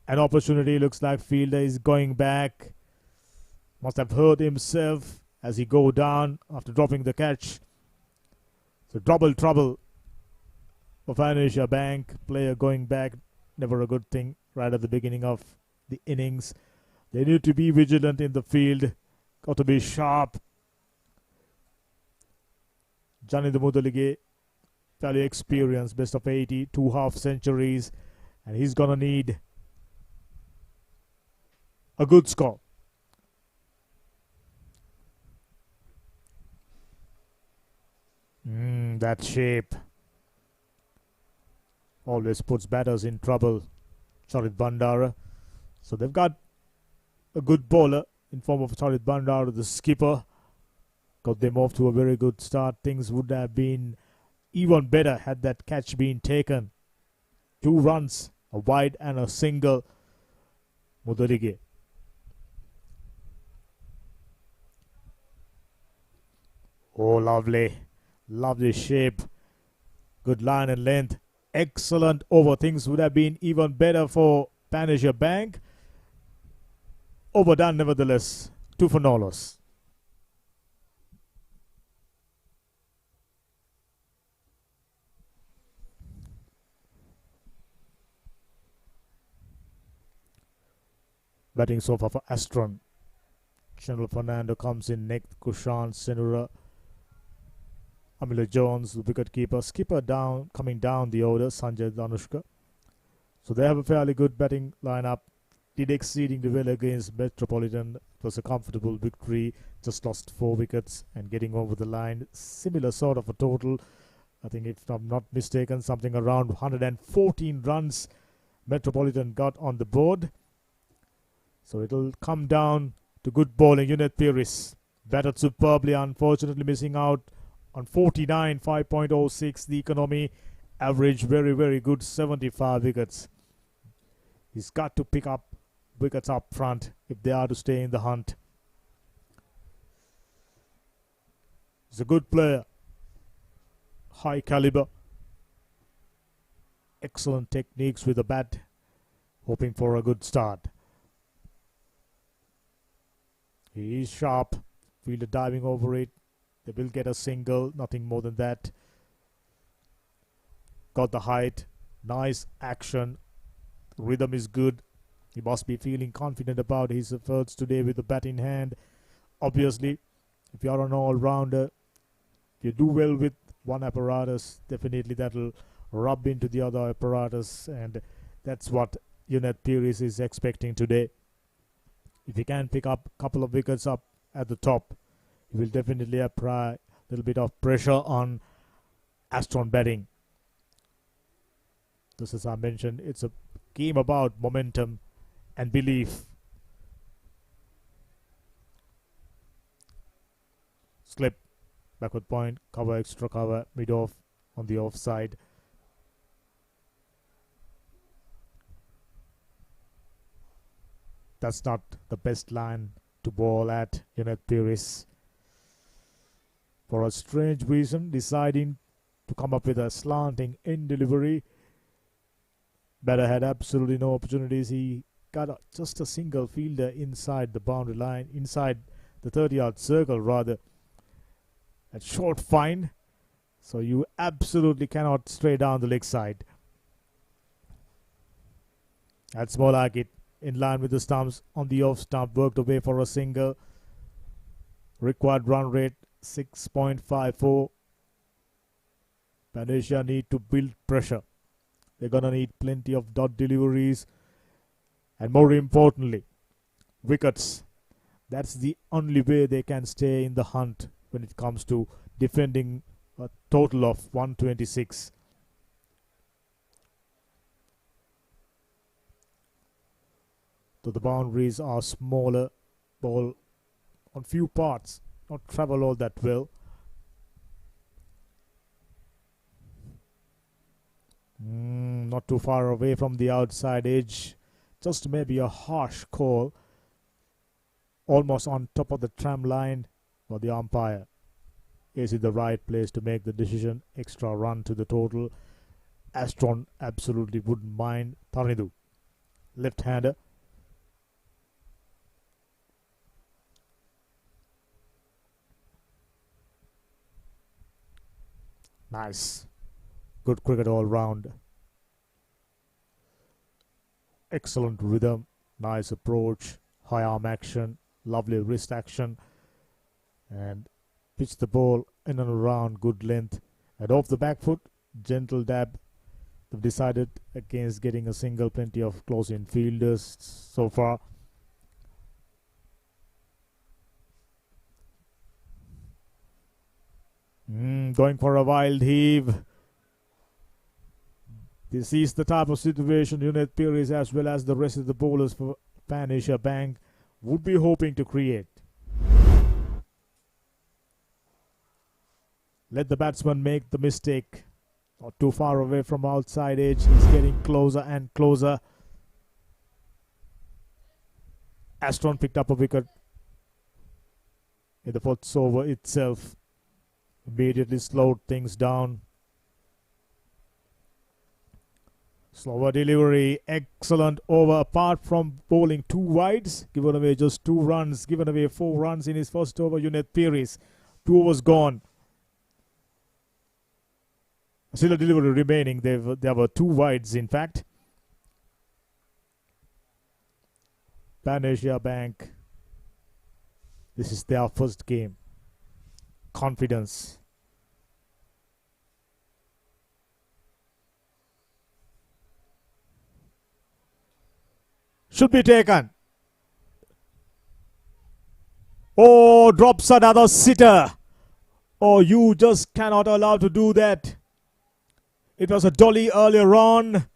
an opportunity. Looks like fielder is going back. Must have hurt himself as he go down after dropping the catch. So double trouble for Pan Asia Bank. Player going back. Never a good thing right at the beginning of the innings. They need to be vigilant in the field. Got to be sharp. Johnny the Mudalige, fairly experienced, best of 80, 2 half centuries, and he's gonna need a good score. That shape always puts batters in trouble. Charit Bandara. So they've got a good bowler in form of Charit Bandara, the skipper. Got them off to a very good start. Things would have been even better had that catch been taken. 2 runs, a wide and a single. Mudalige. Oh, lovely. Lovely shape. Good line and length. Excellent over. Things would have been even better for Pan Asia Bank. Overdone nevertheless. 2 for no loss. Batting so far for Astron. Chandler Fernando comes in next. Kushan Senura. Amila Jones, the wicket keeper. Skipper down, coming down the order. Sanjay Danushka. So they have a fairly good batting lineup. Did exceeding the well against Metropolitan. It was a comfortable victory. Just lost 4 wickets and getting over the line. Similar sort of a total. I think if I'm not mistaken, something around 114 runs Metropolitan got on the board. So it'll come down to good bowling. Unit Pires batted superbly, unfortunately missing out on 49, 5.06 the economy. Average very, very good, 75 wickets. He's got to pick up wickets up front if they are to stay in the hunt. He's a good player. High caliber. Excellent techniques with the bat. Hoping for a good start. He is sharp. Fielder diving over it. They will get a single, nothing more than that. Got the height. Nice action. Rhythm is good. He must be feeling confident about his efforts today with the bat in hand. Obviously, if you are an all-rounder, you do well with one apparatus, definitely that will rub into the other apparatus, and that's what Unit Pires is expecting today. If he can pick up a couple of wickets up at the top, he will definitely apply a little bit of pressure on Astron batting. This, as I mentioned, it's a game about momentum and belief. Slip, backward point, cover, extra cover, mid-off on the offside. That's not the best line to bowl at. Unit Pires, for a strange reason, deciding to come up with a slanting end delivery. Batter had absolutely no opportunities. He got just a single fielder inside the boundary line, inside the 30-yard circle rather. A short fine, so you absolutely cannot stray down the leg side. That's more like it. In line with the stumps, on the off stump, worked away for a single. Required run rate 6.54. Pan Asia need to build pressure. They're gonna need plenty of dot deliveries, and more importantly, wickets. That's the only way they can stay in the hunt when it comes to defending a total of 126. though the boundaries are smaller, ball on few parts not travel all that well. Not too far away from the outside edge, just maybe a harsh call, almost on top of the tram line for the umpire. Is it the right place to make the decision? Extra run to the total. Astron absolutely wouldn't mind. Tanidu, left-hander. Nice. Good cricket all round. Excellent rhythm. Nice approach. High arm action. Lovely wrist action. And pitch the ball in and around. Good length. And off the back foot. Gentle dab. They've decided against getting a single. Plenty of close in fielders so far. Going for a wild heave. This is the type of situation Unit Pires as well as the rest of the bowlers for Pan Asia Bank would be hoping to create. Let the batsman make the mistake. Not too far away from outside edge. He's getting closer and closer. Astron picked up a wicket in the fourth over itself. Immediately slowed things down. Slower delivery. Excellent over. Apart from bowling 2 wides, given away just 2 runs. Given away 4 runs in his first over. Unit Pires. 2 overs gone. Still a delivery remaining. There were 2 wides in fact. Pan Asia Bank. This is their first game. Confidence. Should be taken. Oh, drops another sitter. Oh, you just cannot allow to do that. It was a dolly earlier on,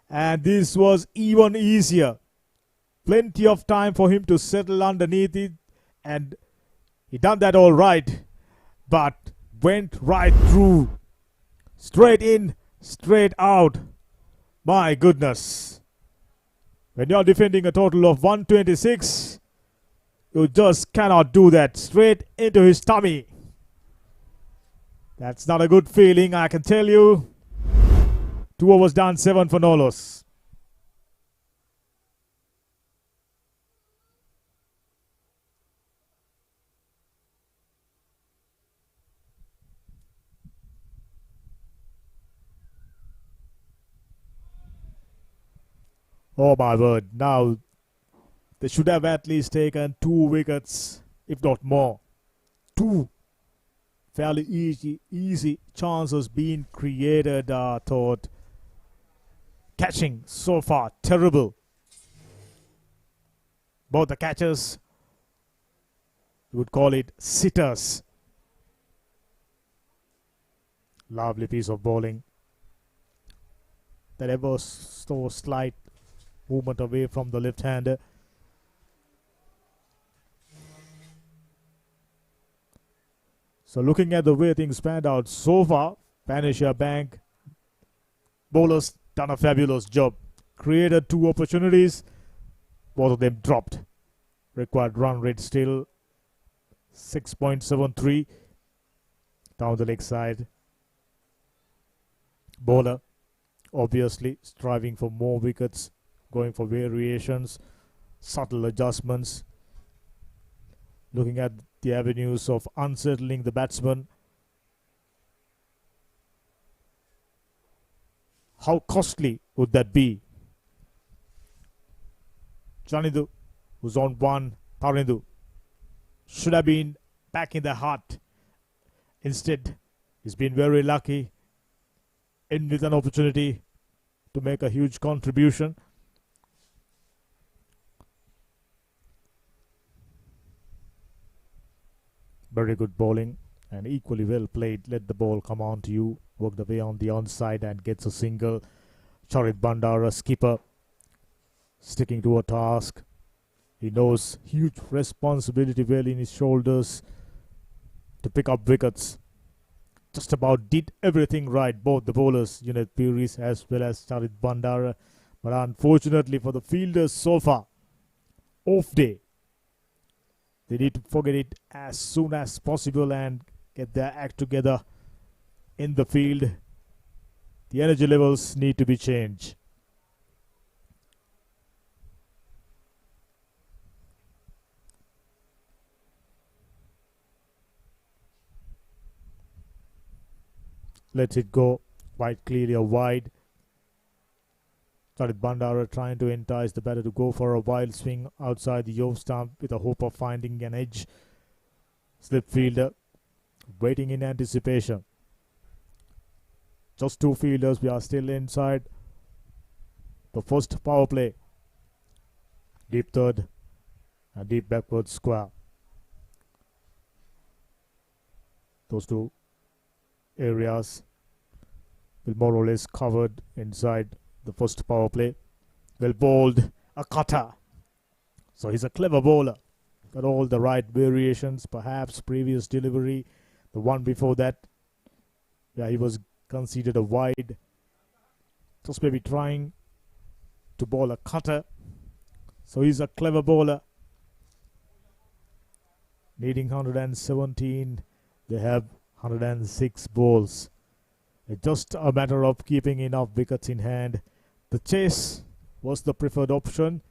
and this was even easier. Plenty of time for him to settle underneath it, and he done that all right, but went right through. Straight in, straight out. My goodness. When you're defending a total of 126, you just cannot do that. Straight into his tummy. That's not a good feeling, I can tell you. 2 overs done, 7 for no loss. Oh my word, now they should have at least taken 2 wickets, if not more. 2 fairly easy chances being created, I thought. Catching so far, terrible. Both the catchers, you would call it sitters. Lovely piece of bowling. That ever so slight movement away from the left-hander. So looking at the way things panned out so far, Pan Asia Bank bowlers done a fabulous job. Created 2 opportunities, both of them dropped. Required run rate still 6.73 down the leg side. Bowler obviously striving for more wickets, going for variations, subtle adjustments, looking at the avenues of unsettling the batsman. How costly would that be? Janidu, who's on 1, Taridu, should have been back in the hut. Instead, he's been very lucky in with an opportunity to make a huge contribution. Very good bowling and equally well played. Let the ball come on to you. Work the way on the onside and gets a single. Charit Bandara, skipper, sticking to a task. He knows huge responsibility well in his shoulders to pick up wickets. Just about did everything right, both the bowlers, Junaid Pires as well as Charit Bandara. But unfortunately for the fielders so far, off day. They need to forget it as soon as possible and get their act together in the field. The energy levels need to be changed. Let it go quite clearly a wide. Charit Bandara trying to entice the batter to go for a wild swing outside the off stump with a hope of finding an edge. Slip fielder waiting in anticipation. Just two fielders, we are still inside the first power play. Deep third and deep backward square. Those two areas will more or less covered inside the first power play. Well bowled, a cutter. So he's a clever bowler. Got all the right variations, perhaps previous delivery, the one before that, yeah, he was conceded a wide. Just maybe trying to bowl a cutter. So he's a clever bowler. Needing 117, they have 106 balls. It's just a matter of keeping enough wickets in hand. The chase was the preferred option.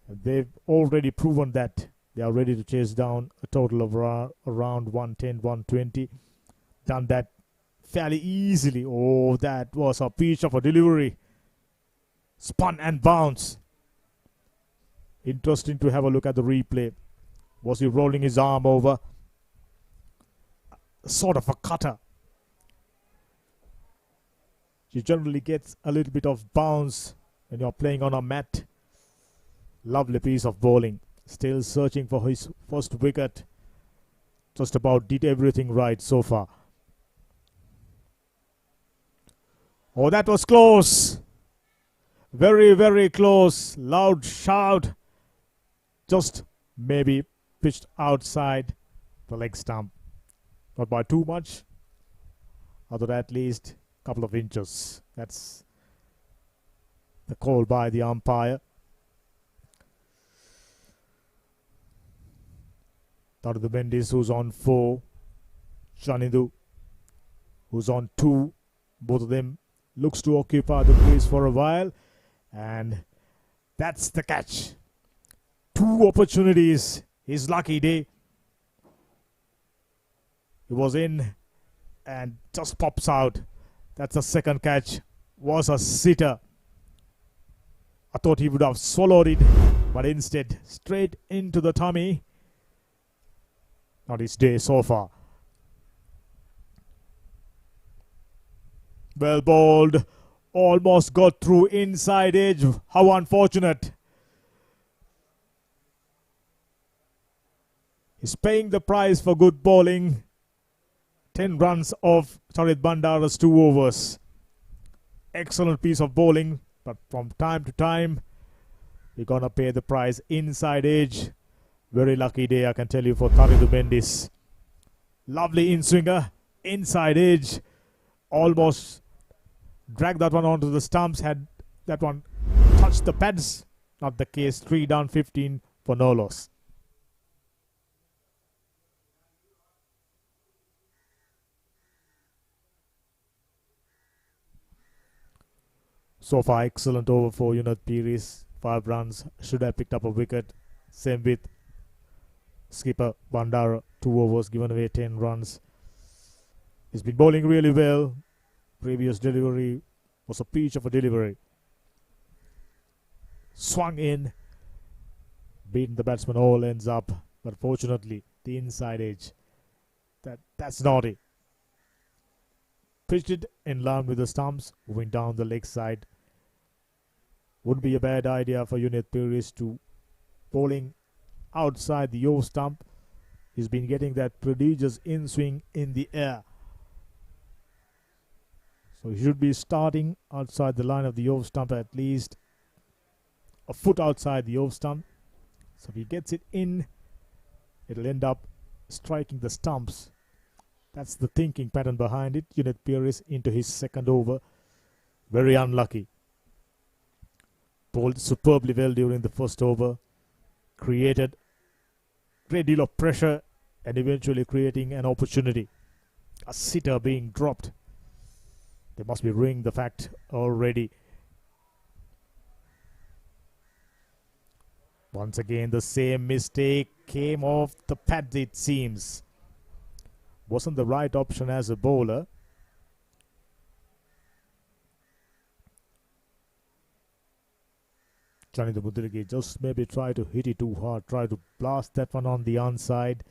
They've already proven that they are ready to chase down a total of around 110, 120. Done that fairly easily. Oh, that was a piece of a delivery. Spun and bounce. Interesting to have a look at the replay. Was he rolling his arm over? Sort of a cutter. She generally gets a little bit of bounce when you're playing on a mat. Lovely piece of bowling. Still searching for his first wicket. Just about did everything right so far. Oh, that was close. Very, very close. Loud shout. Just maybe pitched outside the leg stump. Not by too much. Other than at least a couple of inches. That's the call by the umpire. Taridu Mendis, who's on 4. Shanidu, who's on 2. Both of them looks to occupy the crease for a while. And that's the catch. 2 opportunities. His lucky day. He was in and just pops out. That's the second catch. Was a sitter. I thought he would have swallowed it, but instead straight into the tummy. Not his day so far. Well bowled. Almost got through inside edge. How unfortunate. He's paying the price for good bowling. 10 runs off Charit Bandara's 2 overs. Excellent piece of bowling, but from time to time, you're gonna pay the price inside edge. Very lucky day, I can tell you, for Taridu Mendis. Lovely in-swinger, inside edge. Almost dragged that one onto the stumps. Had that one touched the pads. Not the case. 3 down, 15 for no loss. So far, excellent over for Junaid Pires. 5 runs. Should have picked up a wicket. Same with skipper Bandara. 2 overs, given away 10 runs. He's been bowling really well. Previous delivery was a peach of a delivery. Swung in. Beaten the batsman all ends up. But fortunately, the inside edge. That's naughty. Pitched it in line with the stumps. Moving down the leg side. Wouldn't be a bad idea for Junaid Pires to bowling outside the off stump. He's been getting that prodigious in-swing in the air. So he should be starting outside the line of the off stump at least a foot outside the off stump. So if he gets it in, it'll end up striking the stumps. That's the thinking pattern behind it. Unit Pieris into his second over. Very unlucky. Bowled superbly well during the first over. Created a great deal of pressure and eventually creating an opportunity. A sitter being dropped. They must be ringing the fact already. Once again, the same mistake came off the pad, it seems. Wasn't the right option as a bowler. Chanitha Mudilage just maybe try to hit it too hard, try to blast that one on the onside.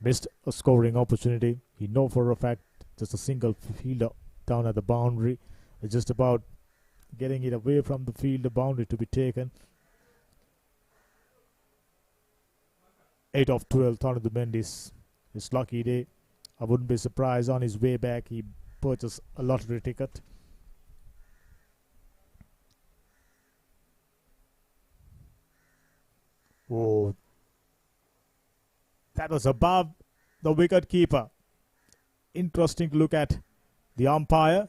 Missed a scoring opportunity. He know for a fact just a single fielder down at the boundary. It's just about getting it away from the field, the boundary to be taken. 8 of 12, Thanadu Mendis. His lucky day. I wouldn't be surprised on his way back he purchased a lottery ticket. Oh, that was above the wicket keeper. Interesting to look at the umpire.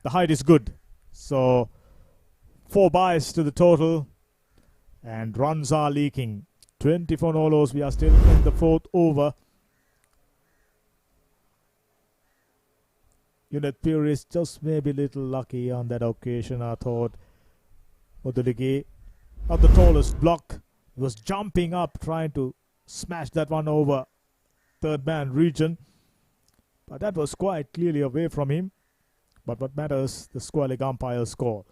The height is good. So 4 byes to the total and runs are leaking. 24 no-lows. We are still in the 4th over. Unit Pieris just maybe a little lucky on that occasion, I thought. Mudilage, not the tallest block. He was jumping up, trying to smash that one over third man region. But that was quite clearly away from him. But what matters, the square leg umpire score.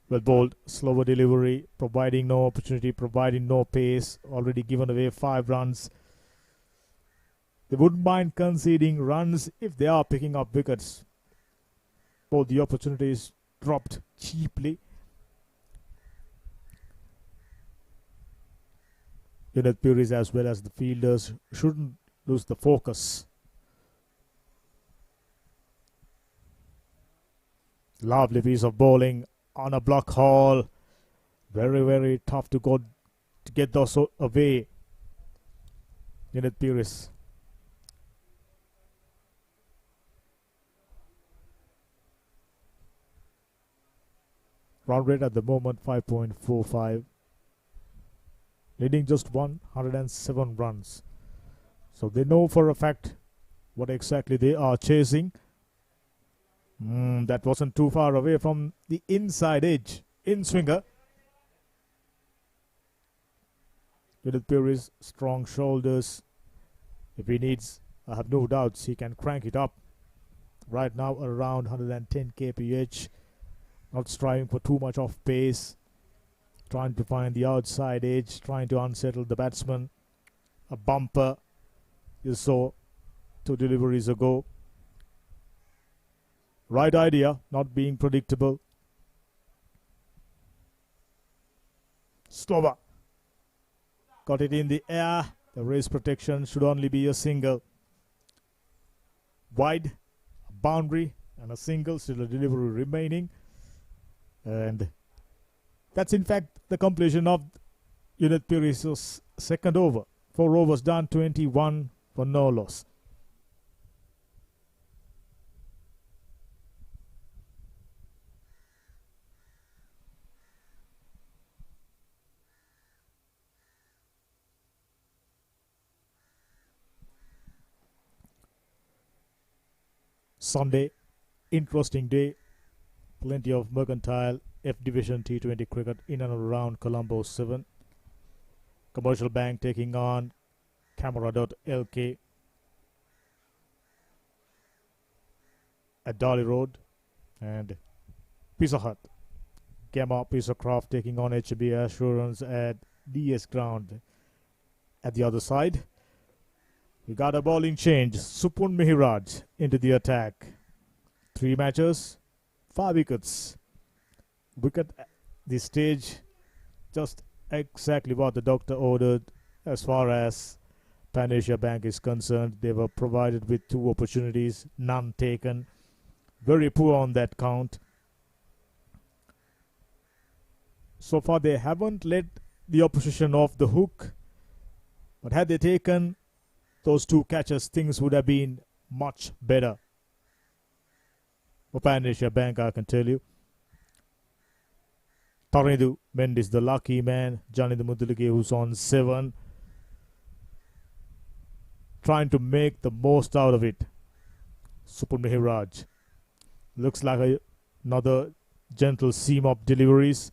Well bowled, slower delivery, providing no opportunity, providing no pace. Already given away 5 runs. They wouldn't mind conceding runs if they are picking up wickets. Both the opportunities dropped cheaply. Unit Pieris as well as the fielders shouldn't lose the focus. Lovely piece of bowling on a block haul. Very, very tough to go to get those away. Unit Pieris. Run rate at the moment 5.45. Leading just 107 runs. So they know for a fact what exactly they are chasing. That wasn't too far away from the inside edge. In swinger. Unit Pieris, strong shoulders. If he needs, I have no doubts he can crank it up. Right now around 110 kph. Not striving for too much off pace. Trying to find the outside edge. Trying to unsettle the batsman. A bumper you saw 2 deliveries ago. Right idea, not being predictable. Slower. Got it in the air. The race protection should only be a single. Wide, a boundary, and a single. Still a delivery remaining. And that's in fact the completion of Unit Pieris' second over. 4 overs done, 21 for no loss. Sunday, interesting day. Plenty of mercantile F Division T20 cricket in and around Colombo 7. Commercial Bank taking on Camera.lk at Dali Road, and Pizza Hut. Gamma Pizza Craft taking on HB Assurance at DS Ground at the other side. We got a bowling change. Supun Mihiraj into the attack. 3 matches, 5 wickets. Wicket at this stage, just exactly what the doctor ordered as far as Pan Asia Bank is concerned. They were provided with 2 opportunities, none taken. Very poor on that count. So far they haven't let the opposition off the hook, but had they taken those 2 catches, things would have been much better for Pan Asia Bank, I can tell you. Tarnidu Mendis, the lucky man. Johnny the Mudulike, who's on 7, trying to make the most out of it. Super Mihiraj looks like another gentle seam of deliveries.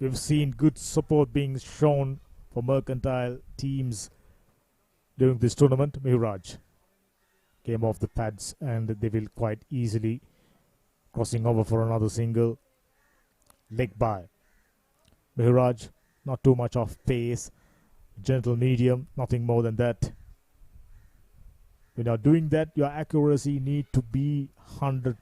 We've seen good support being shown for Mercantile teams during this tournament. Mihiraj came off the pads and they will quite easily crossing over for another single. Leg by. Mihiraj, not too much of pace. Gentle medium, nothing more than that. When you're doing that, your accuracy need to be 100%.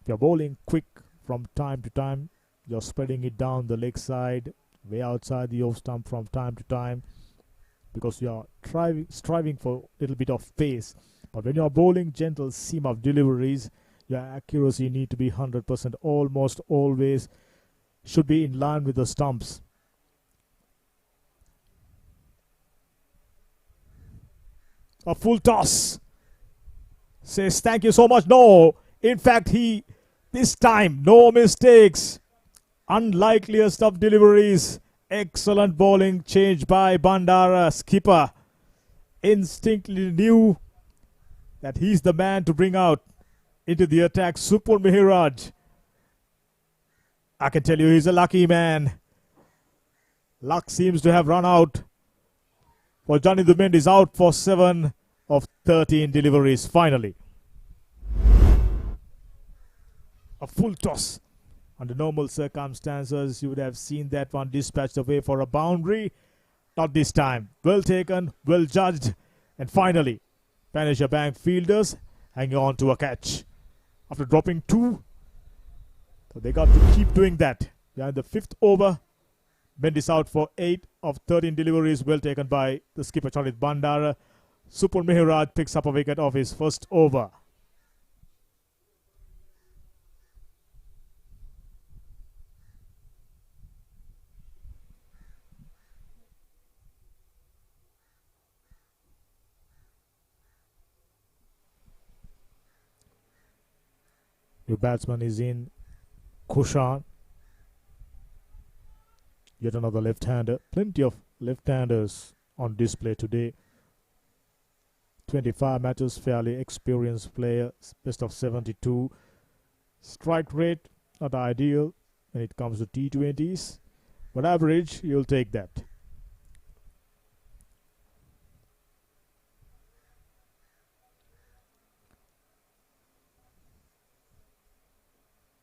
If you're bowling quick from time to time, you're spreading it down the leg side, way outside the off stump from time to time, because you're striving for a little bit of pace. But when you're bowling gentle seam of deliveries, your accuracy need to be 100%. Almost always should be in line with the stumps. A full toss. Says thank you so much. No, in fact, this time, no mistakes. Unlikeliest of deliveries. Excellent bowling change by Bandara. Skipper instinctively knew that he's the man to bring out into the attack. Super Mihiraj. I can tell you he's a lucky man. Luck seems to have run out. For Johnny the Mend is out for 7 of 13 deliveries finally. A full toss. Under normal circumstances, you would have seen that one dispatched away for a boundary. Not this time. Well taken, well judged. And finally, Pan Asia Bank fielders hanging on to a catch. After dropping 2, so they got to keep doing that. We are in the 5th over. Mendis out for 8 of 13 deliveries, well taken by the skipper Charit Bandara. Super Mihiraj picks up a wicket off his first over. New batsman is in, Kushan. Yet another left-hander. Plenty of left-handers on display today. 25 matches, fairly experienced player. Best of 72. Strike rate, not ideal when it comes to T20s. But average, you'll take that.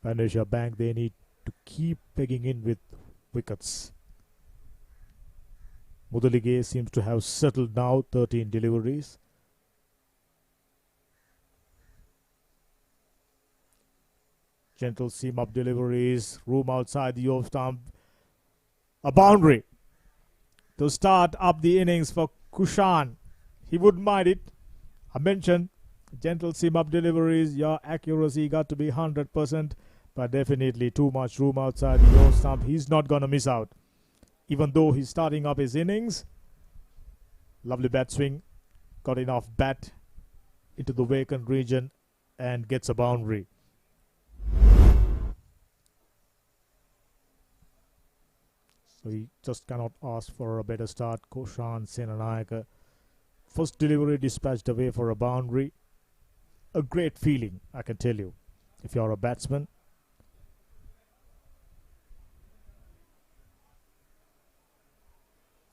Pan Asia Bank, they need to keep pegging in with wickets. Mudalige seems to have settled now, 13 deliveries. Gentle seam up deliveries, room outside the off stump. A boundary to start up the innings for Kushan. He wouldn't mind it. I mentioned gentle seam up deliveries, your accuracy got to be 100%. But definitely too much room outside the off stump. He's not going to miss out. Even though he's starting up his innings. Lovely bat swing. Got enough bat into the vacant region and gets a boundary. So he just cannot ask for a better start. Kushan Senanayaka. First delivery dispatched away for a boundary. A great feeling, I can tell you, if you're a batsman.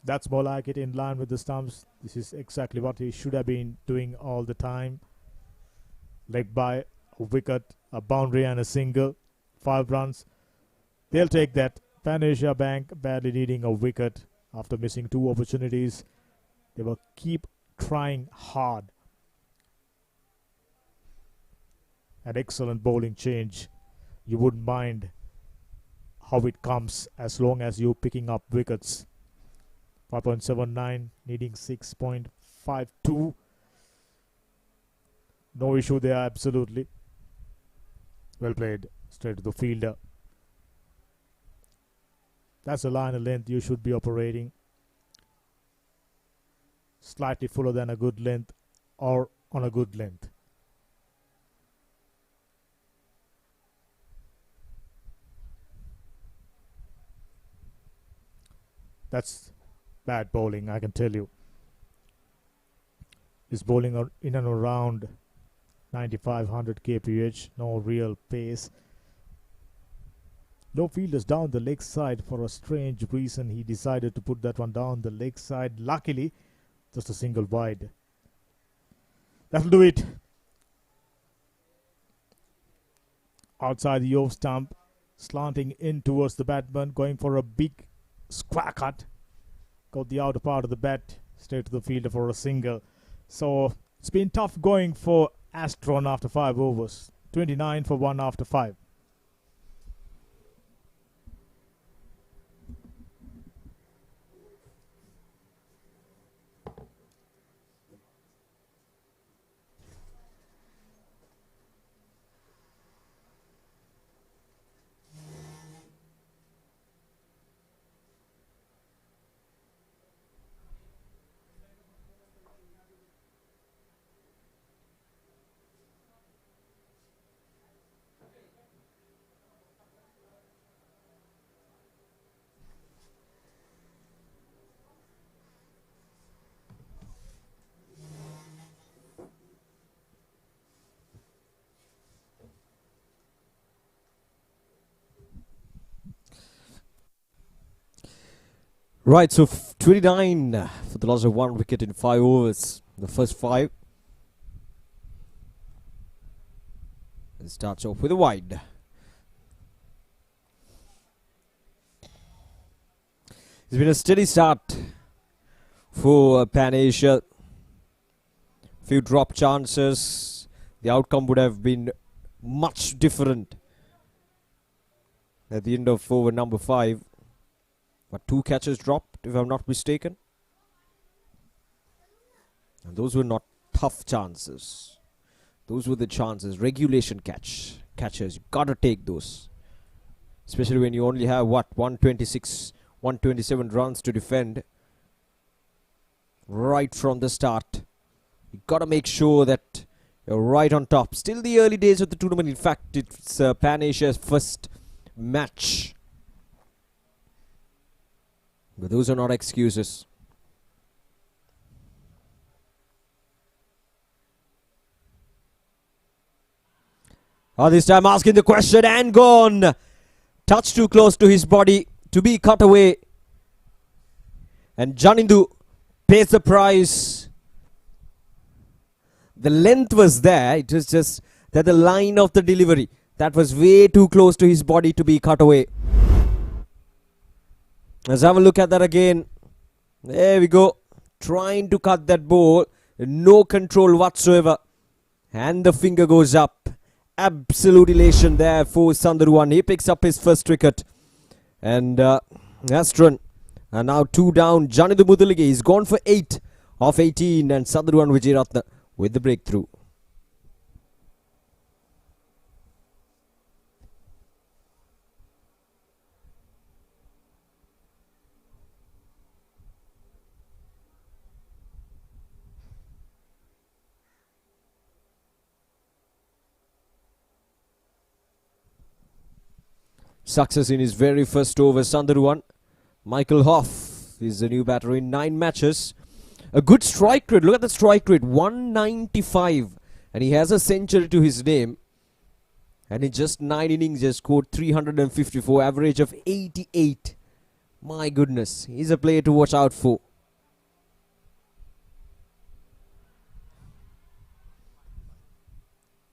That's more like it, in line with the stumps. This is exactly what he should have been doing all the time. Leg by, a wicket, a boundary and a single. 5 runs. They'll take that. Pan Asia Bank badly needing a wicket after missing 2 opportunities. They will keep trying hard. An excellent bowling change. You wouldn't mind how it comes as long as you're picking up wickets. 5.79, needing 6.52. No issue there, absolutely. Well played. Straight to the fielder. That's the line of length you should be operating. Slightly fuller than a good length or on a good length. That's bad bowling, I can tell you. He's bowling in and around 95-100 kph, no real pace. No fielders down the leg side. For a strange reason, he decided to put that one down the leg side. Luckily, just a single wide. That'll do it. Outside the off stump, slanting in towards the batsman, going for a big square cut. Got the outer part of the bat, straight to the fielder for a single. So it's been tough going for Astron after 5 overs. 29 for 1 after 5. Right, so 29 for the loss of 1 wicket in 5 overs. The first 5. It starts off with a wide. It's been a steady start for Pan Asia. Few drop chances. The outcome would have been much different at the end of over number 5. But 2 catches dropped, if I'm not mistaken. And those were not tough chances. Those were the chances. Regulation catches. You gotta take those. Especially when you only have, 126, 127 runs to defend. Right from the start. You gotta make sure that you're right on top. Still the early days of the tournament. In fact, it's Pan Asia's first match. But those are not excuses. This time asking the question and gone. Touch too close to his body to be cut away. And Janindu pays the price. The length was there. It was just that the line of the delivery, that was way too close to his body to be cut away. Let's have a look at that again. There we go. Trying to cut that ball. No control whatsoever. And the finger goes up. Absolute elation there for Sandharuwan. He picks up his first wicket. And Astron are now 2 down. Janindu Muthulige is gone for 8 of 18. And Sandharuwan Wijeratne with the breakthrough. Success in his very first over, Sandharuwan. Michael Hoff is the new batter in 9 matches. A good strike rate. Look at the strike rate. 195. And he has a century to his name. And in just 9 innings, he has scored 354. Average of 88. My goodness. He's a player to watch out for.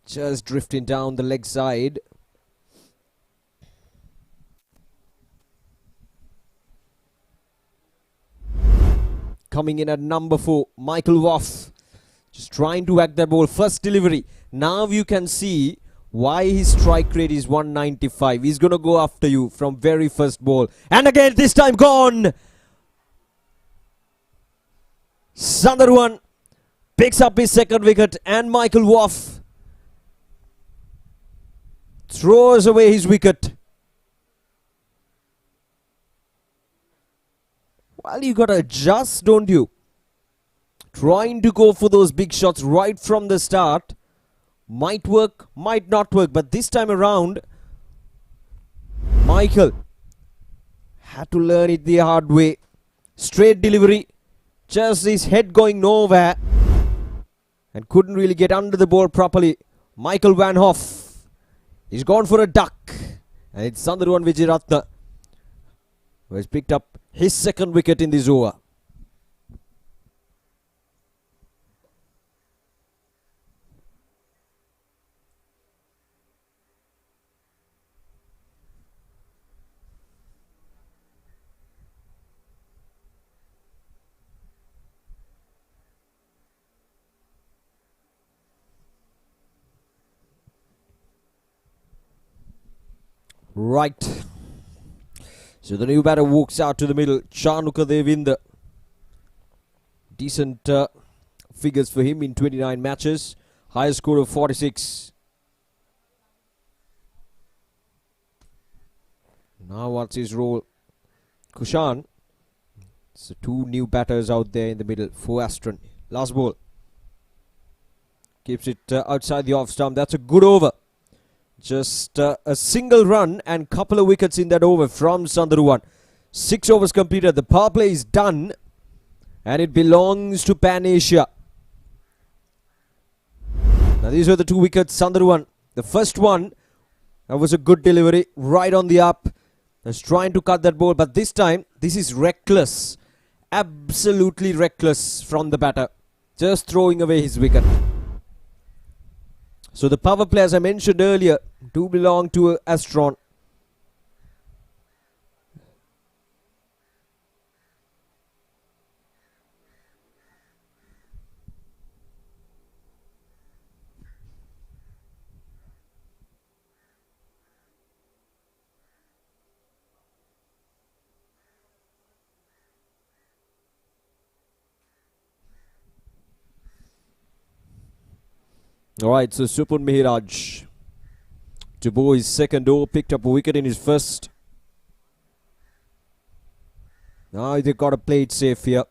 Just drifting down the leg side. Coming in at number 4, Michael Woff. Just trying to whack that ball. First delivery. Now you can see why his strike rate is 195. He's going to go after you from very first ball. And again, this time gone. Sandharuwan picks up his second wicket. And Michael Woff throws away his wicket. Well, you got to adjust, don't you? Trying to go for those big shots right from the start. Might work, might not work. But this time around, Michael had to learn it the hard way. Straight delivery. Just his head going nowhere. And couldn't really get under the ball properly. Michael Van Hoff. He's gone for a duck. And it's Sandharuwan Wijeratne who has picked up his second wicket in this over. Right. So the new batter walks out to the middle. Chanuka Devinda. Decent figures for him in 29 matches. Highest score of 46. Now what's his role? Kushan. So two new batters out there in the middle for Astron. Last ball. Keeps it outside the off stump. That's a good over. Just a single run and couple of wickets in that over from Sandharuwan. 6 overs completed. The power play is done. And it belongs to Pan Asia. Now these were the 2 wickets. Sandharuwan. The first one, that was a good delivery. Right on the up. Was trying to cut that ball. But this time, this is reckless. Absolutely reckless from the batter. Just throwing away his wicket. So the power play, as I mentioned earlier, do belong to Astron. Alright, so Supun Mihiraj to bowl his second over, picked up a wicket in his first. Now they've got to play it safe here.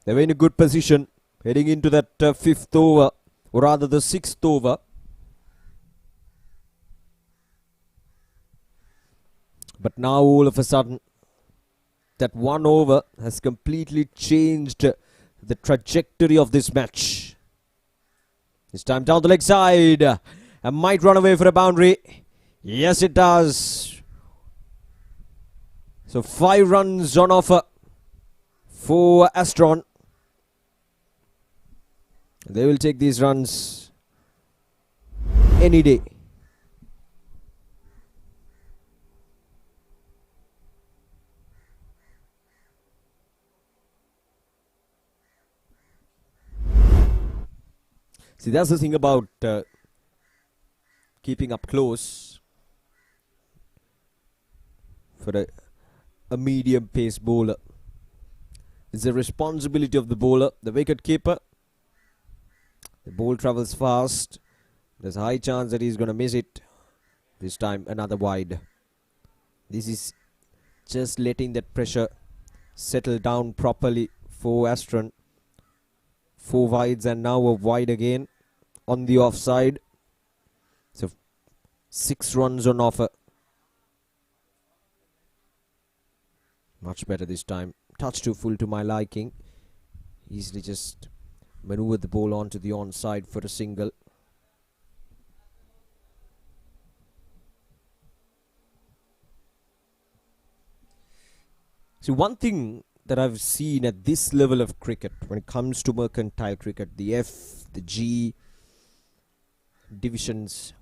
They're in a good position heading into that fifth over, or rather the sixth over. But now all of a sudden, that one over has completely changed the trajectory of this match. This time down the leg side. And might run away for a boundary. Yes, it does. So 5 runs on offer for Astron. They will take these runs any day. See, that's the thing about keeping up close for a medium pace bowler. It's the responsibility of the bowler, the wicket keeper. The ball travels fast. There's a high chance that he's going to miss it. This time another wide. This is just letting that pressure settle down properly for Astron. 4 wides and now a wide again on the offside. So 6 runs on offer. Much better this time. Touch too full to my liking. Easily just maneuvered the ball onto the onside for a single. So one thing that I've seen at this level of cricket, when it comes to mercantile cricket, the F, the G divisions,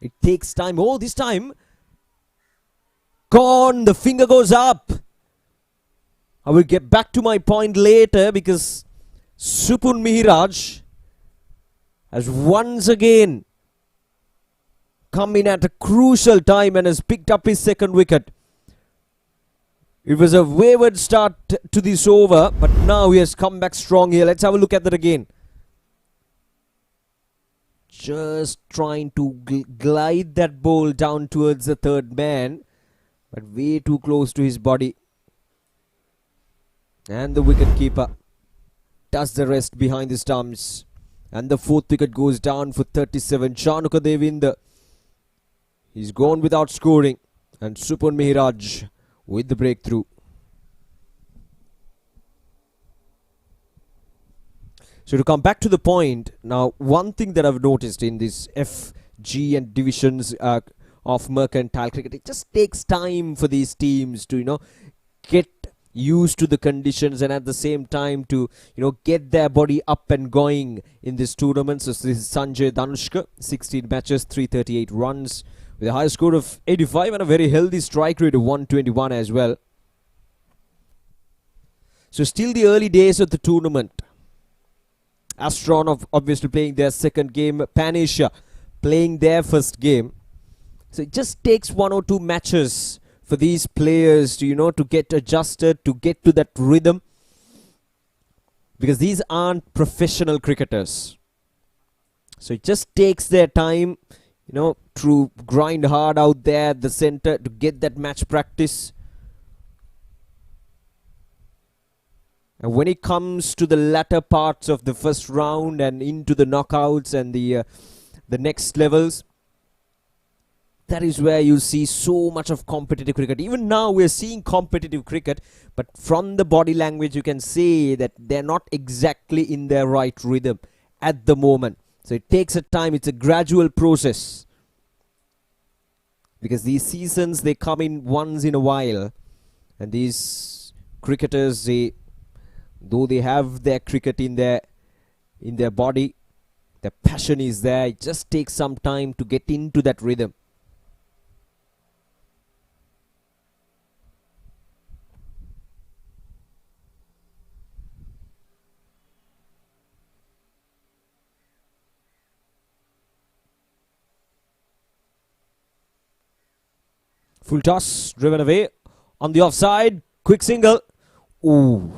it takes time. Oh, this time, gone, the finger goes up. I will get back to my point later because Supun Mihiraj has once again come in at a crucial time and has picked up his second wicket. It was a wayward start to this over, but now he has come back strong here. Let's have a look at that again. just trying to glide that ball down towards the third man, but way too close to his body. And the wicketkeeper does the rest behind the stumps. And the fourth wicket goes down for 37. Chanuka Devinder, he's gone without scoring. And Supun Mehraj with the breakthrough. So to come back to the point, now one thing that I've noticed in this F, G and divisions of mercantile cricket, it just takes time for these teams to, get used to the conditions and at the same time to, get their body up and going in this tournament. So this is Sanjay Dhanushka, 16 matches, 338 runs with a high score of 85 and a very healthy strike rate of 121 as well. So still the early days of the tournament. Astron obviously playing their second game, Pan Asia playing their first game. So it just takes 1 or 2 matches for these players to, to get adjusted, to get to that rhythm. Because these aren't professional cricketers. So it just takes their time, to grind hard out there at the center to get that match practice. And when it comes to the latter parts of the first round and into the knockouts and the next levels, that is where you see so much of competitive cricket. Even now we're seeing competitive cricket, but from the body language you can say that they're not exactly in their right rhythm at the moment. So it takes a time, it's a gradual process. Because these seasons, they come in once in a while. And these cricketers, though they have their cricket in their body, their passion is there. It just takes some time to get into that rhythm. Full toss, driven away on the offside. Quick single. Ooh.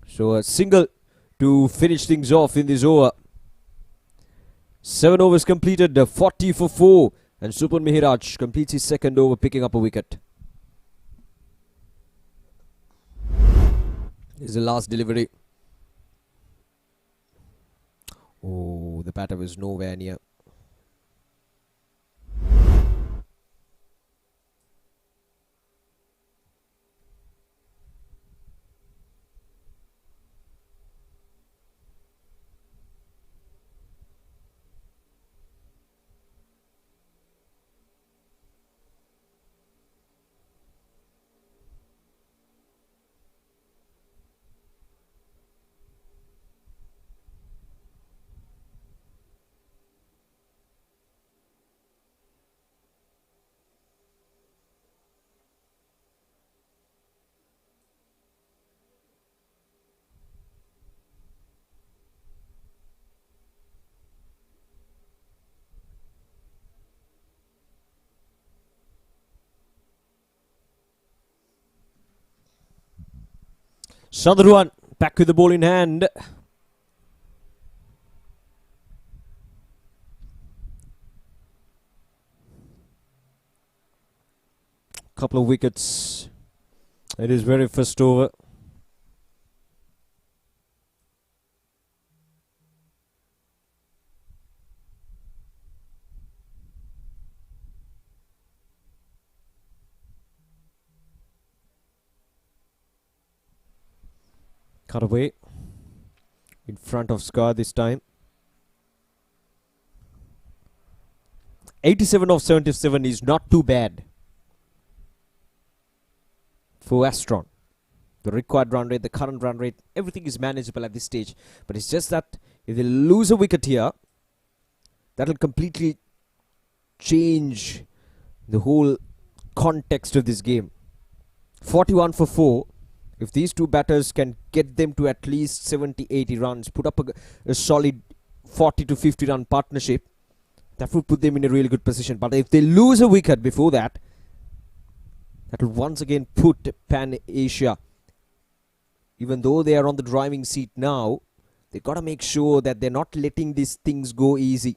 So a single to finish things off in this over. 7 overs completed, 40 for 4. And Supun Mehraj completes his second over, picking up a wicket. This is the last delivery. Oh, the batter was nowhere near. Sadruan back with the ball in hand. Couple of wickets. It is very first over. Cut away in front of Scar this time. 87 of 77 is not too bad for Astron. The required run rate, the current run rate, everything is manageable at this stage. But it's just that if they lose a wicket here, that will completely change the whole context of this game. 41 for 4. If these two batters can get them to at least 70-80 runs, put up a solid 40 to 50 run partnership, that would put them in a really good position. But if they lose a wicket before that, that will once again put Pan Asia even though they are on the driving seat now, they got to make sure that they're not letting these things go easy.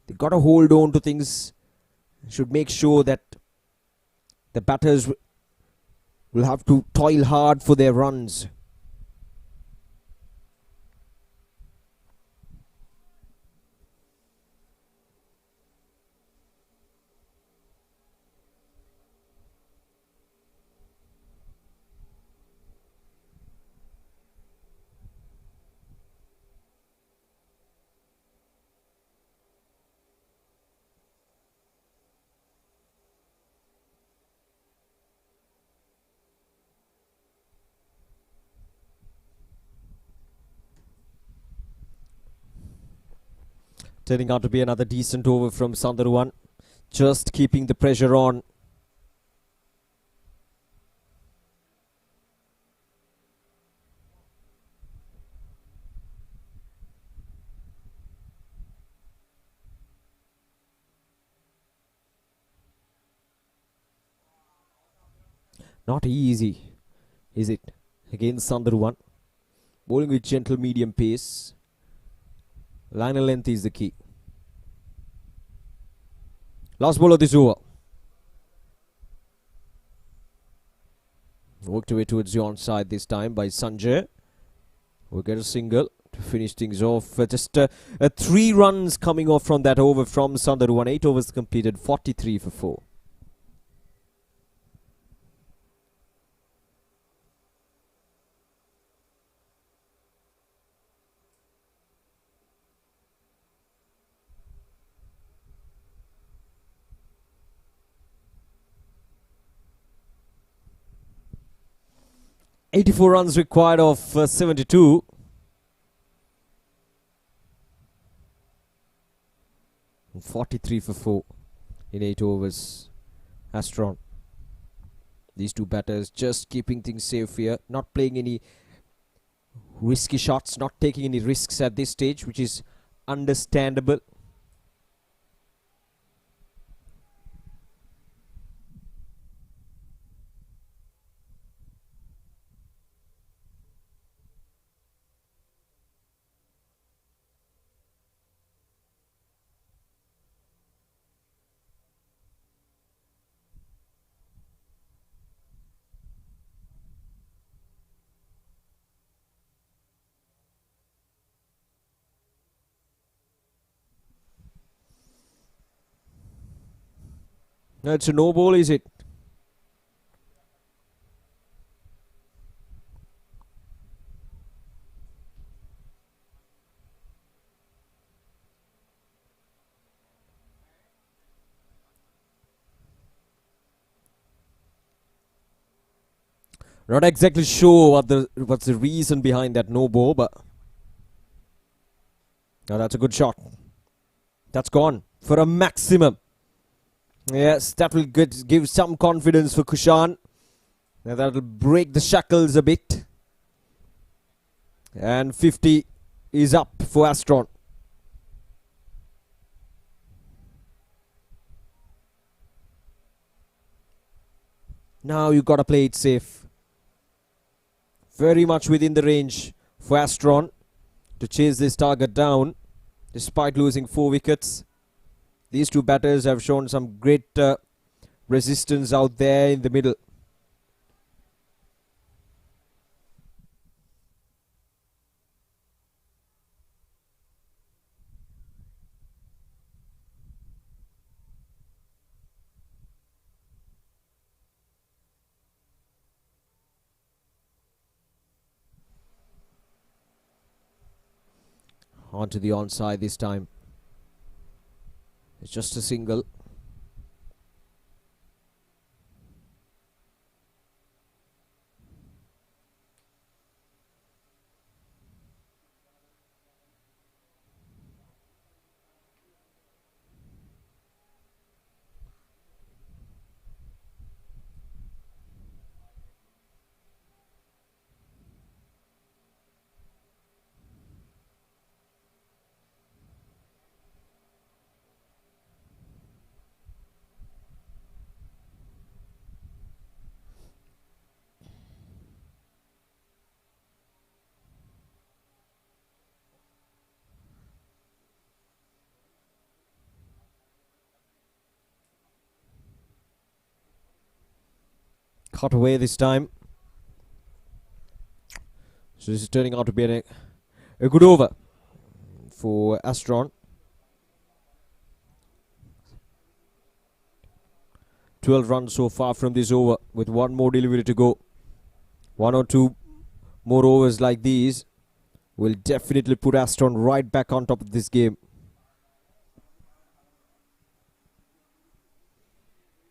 They got to hold on to things. Should make sure that the batters will have to toil hard for their runs. Turning out to be another decent over from Sandharuwan. Just keeping the pressure on. Not easy, is it? Against Sandharuwan. Bowling with gentle medium pace. Liner length is the key. Last ball of this over. Worked away towards the onside this time by Sanjay. We'll get a single to finish things off. Just 3 runs coming off from that over from Sandharuwan. 8 overs completed, 43 for 4. .84 runs required of 72. And 43 for 4 in 8 overs. Astron. These two batters just keeping things safe here. Not playing any risky shots. Not taking any risks at this stage, which is understandable. No, it's a no ball, is it? Not exactly sure what's the reason behind that no ball, but now that's a good shot. That's gone for a maximum. Yes, that will give some confidence for Kushan. Now that will break the shackles a bit. And 50 is up for Astron. Now you got to play it safe. Very much within the range for Astron to chase this target down despite losing 4 wickets. These two batters have shown some great resistance out there in the middle. Onto the onside this time. It's just a single. Cut away this time. So this is turning out to be a good over for Astron. 12 runs so far from this over, with one more delivery to go. 1 or 2 more overs like these will definitely put Astron right back on top of this game.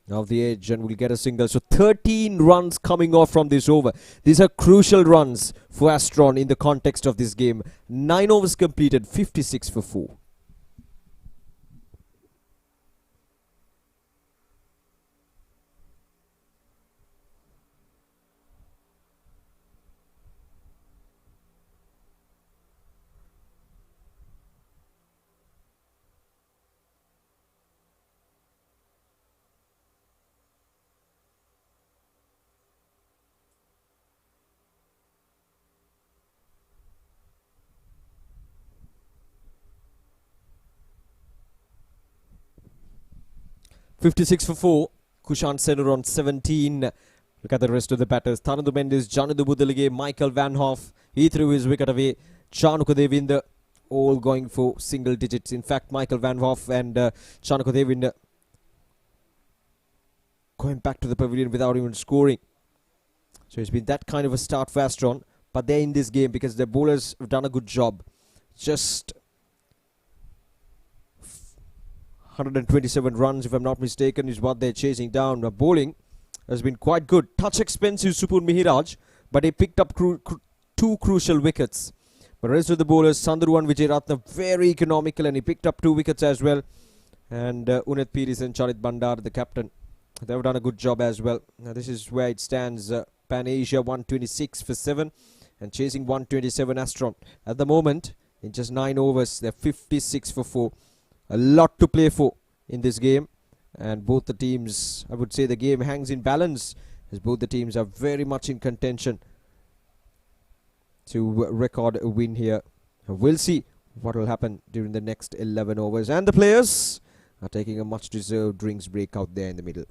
Now the edge, and we'll get a single. So 13 runs coming off from this over. These are crucial runs for Astron in the context of this game. 9 overs completed, 56 for 4. .56 for 4. Kushan Senur on 17. Look at the rest of the batters. Thanadu Mendes, Janudu Budalige, Michael Van Hoff. He threw his wicket away. Chanuka Devinder all going for single digits. In fact, Michael Van Hoff and Chanuka Devinder going back to the pavilion without even scoring. So it's been that kind of a start for Astron. But they're in this game because their bowlers have done a good job. Just 127 runs, if I'm not mistaken, is what they're chasing down. The bowling has been quite good. Touch expensive Supur Mihiraj, but he picked up 2 crucial wickets. But the rest of the bowlers, Sandru and Vijay Ratna, very economical, and he picked up 2 wickets as well. And Unet Piris and Charit Bandar, the captain, they've done a good job as well. Now this is where it stands. Pan Asia 126 for 7 and chasing 127 Astron. At the moment, in just 9 overs, they're 56 for 4. A lot to play for in this game, and both the teams, I would say the game hangs in balance as both the teams are very much in contention to record a win here. We'll see what will happen during the next 11 overs, and the players are taking a much deserved drinks break out there in the middle.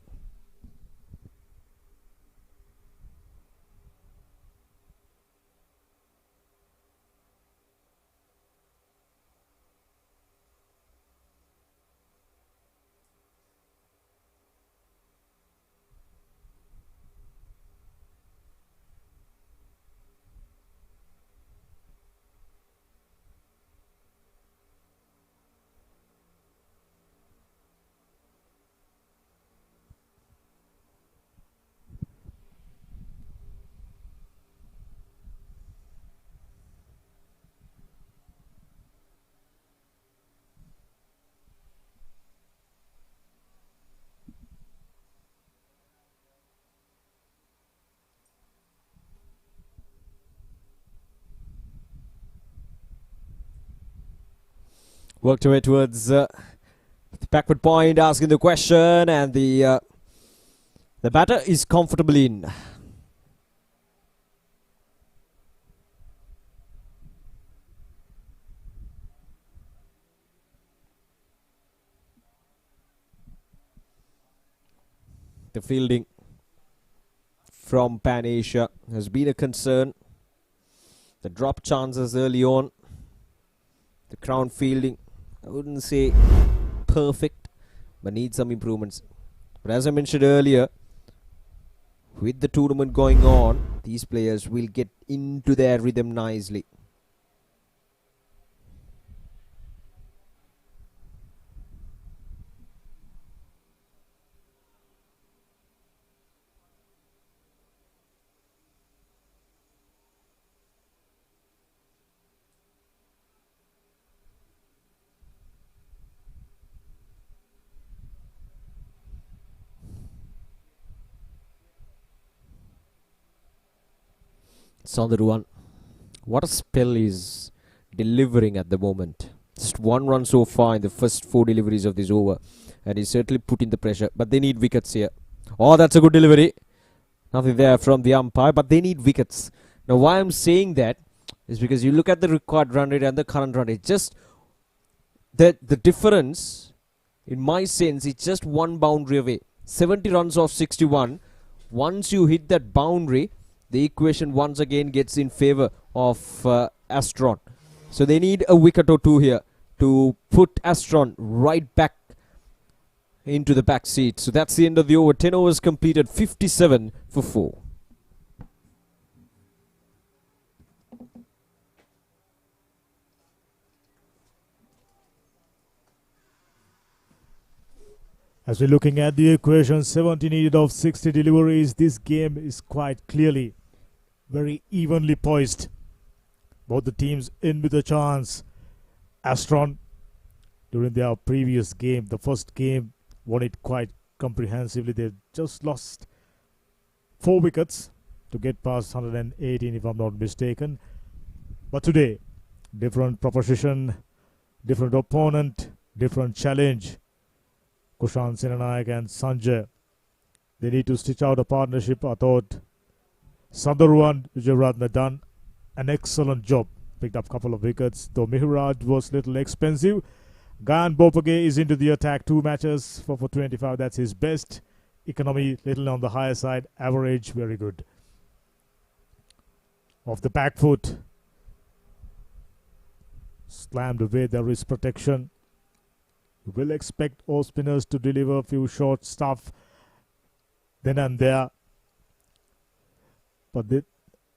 Worked away towards the backward point, asking the question, and the batter is comfortably in. The fielding from Pan Asia has been a concern. The drop chances early on. The ground fielding, I wouldn't say perfect, but needs some improvements. But as I mentioned earlier, with the tournament going on, these players will get into their rhythm nicely. Sandharuan, what a spell is delivering at the moment. Just 1 run so far in the first 4 deliveries of this over, and he's certainly putting the pressure, but they need wickets here. Oh, that's a good delivery. Nothing there from the umpire, but they need wickets. Now why I'm saying that is because you look at the required run rate and the current run rate, just the difference in my sense is just 1 boundary away. 70 runs off 61, Once you hit that boundary, the equation once again gets in favor of Astron. So they need a wicket or two here to put Astron right back into the back seat. So that's the end of the over. 10 overs completed, 57 for 4. As we're looking at the equation, 70 needed of 60 deliveries. This game is quite clearly very evenly poised. Both the teams in with a chance. Astron, during their previous game, the first game, won it quite comprehensively. They just lost 4 wickets to get past 118, if I'm not mistaken. But today, different proposition, different opponent, different challenge. Kushan Sinanayak and Sanjay, they need to stitch out a partnership. I thought Sandharwan Vijayratna done an excellent job. Picked up a couple of wickets, though Mihraj was little expensive. Gayan Bopage is into the attack. 2 matches for 25. That's his best. Economy little on the higher side. Average very good. Off the back foot. Slammed away. There is protection. You will expect all spinners to deliver a few short stuff then and there. But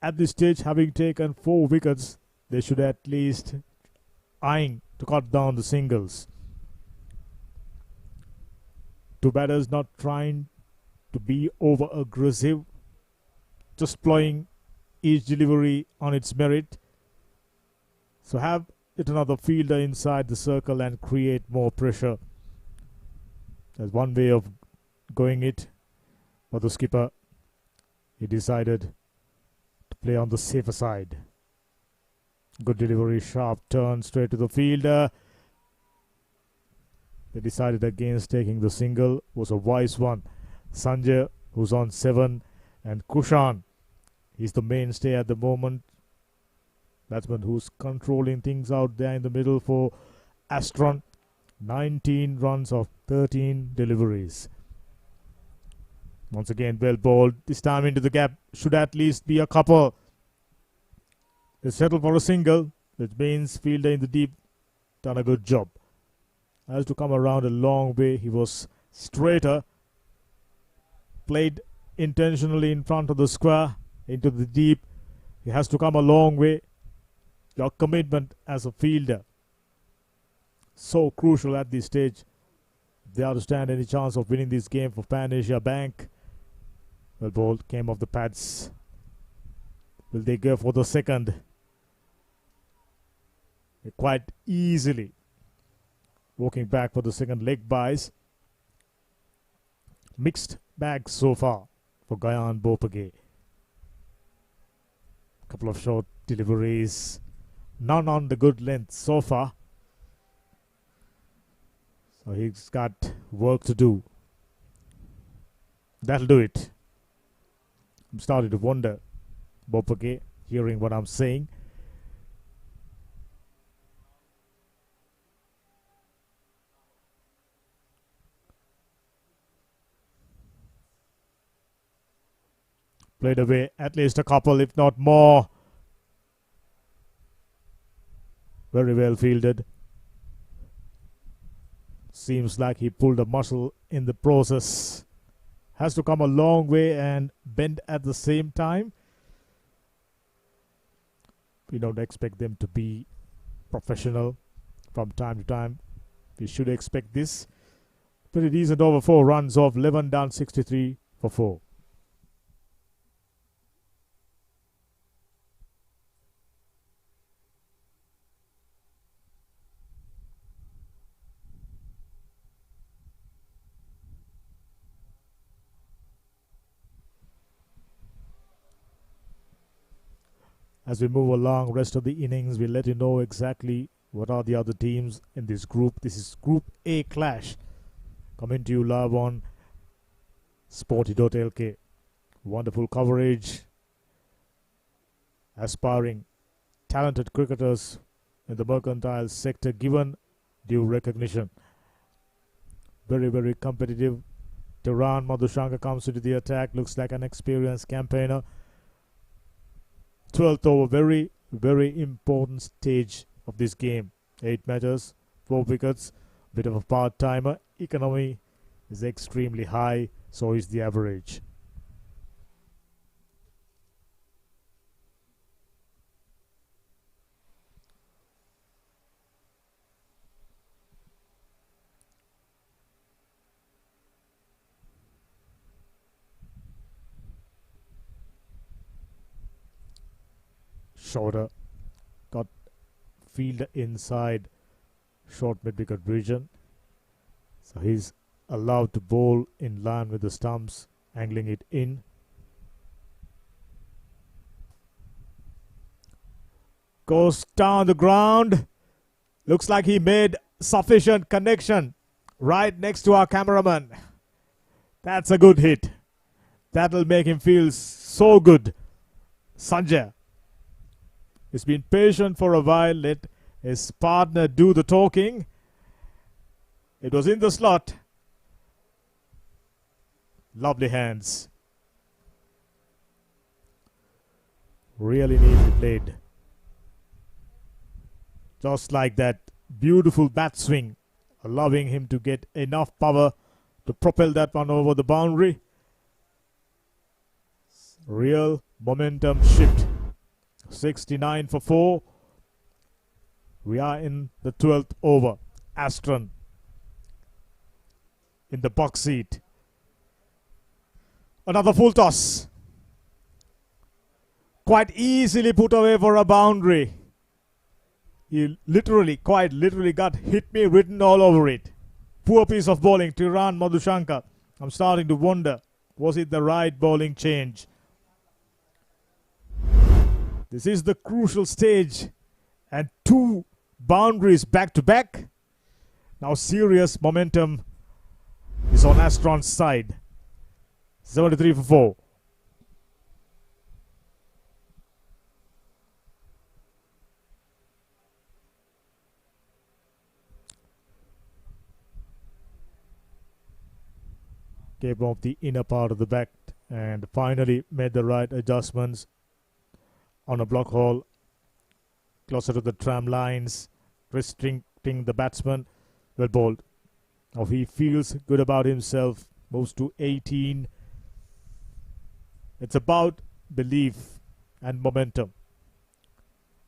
at this stage, having taken 4 wickets, they should at least eyeing to cut down the singles. 2 batters not trying to be over aggressive, just playing each delivery on its merit. So have it another fielder inside the circle and create more pressure. That's one way of going it. For the skipper, he decided to play on the safer side. Good delivery, sharp turn straight to the fielder. They decided against taking the single. Was a wise one. Sanjay, who's on 7, and Kushan, he's the mainstay at the moment. Batsman who's controlling things out there in the middle for Astron. 19 runs of 13 deliveries. Once again, well bowled. This time into the gap. Should at least be a couple. They settle for a single, which means fielder in the deep done a good job. Has to come around a long way. He was straighter. Played intentionally in front of the square into the deep. He has to come a long way. Your commitment as a fielder, so crucial at this stage. If they are to stand any chance of winning this game for Pan Asia Bank. Well bowled, came off the pads. Will they go for the second? Quite easily walking back for the second leg buys. Mixed bag so far for Gayan Bopage. Couple of short deliveries. None on the good length so far. So he's got work to do. That'll do it. I'm starting to wonder, Bopage, hearing what I'm saying. Played away at least a couple, if not more. Very well fielded. Seems like he pulled a muscle in the process. Has to come a long way and bend at the same time. We don't expect them to be professional from time to time. We should expect this. Pretty decent over 4 runs off 11 down, 63 for 4. As we move along rest of the innings, we'll let you know exactly what are the other teams in this group. This is Group A clash. Coming to you live on Sporty.lk. Wonderful coverage. Aspiring, talented cricketers in the mercantile sector given due recognition. Very, very competitive Tehran Madhushanka comes into the attack. Looks like an experienced campaigner. 12th over, very, very important stage of this game. 8 matches, 4 wickets, bit of a part-timer. Economy is extremely high, so is the average. Shorter, got fielder inside short mid-wicket region. So he's allowed to bowl in line with the stumps, angling it in. Goes down the ground. Looks like he made sufficient connection right next to our cameraman. That's a good hit. That'll make him feel so good. Sanjay. He's been patient for a while. Let his partner do the talking. It was in the slot. Lovely hands. Really neatly played. Just like that. Beautiful bat swing. Allowing him to get enough power to propel that one over the boundary. Real momentum shift. 69 for 4. We are in the 12th over. Astron in the box seat. Another full toss. Quite easily put away for a boundary. He literally, quite literally got hit me written all over it. Poor piece of bowling. Tehran Madhushanka. I'm starting to wonder, was it the right bowling change? This is the crucial stage, and 2 boundaries back to back. Now serious momentum is on Astron's side. 73 for 4. Came off the inner part of the bat and finally made the right adjustments on a block hole closer to the tram lines, restricting the batsman. Well bowled. Now he feels good about himself. Moves to 18. It's about belief and momentum.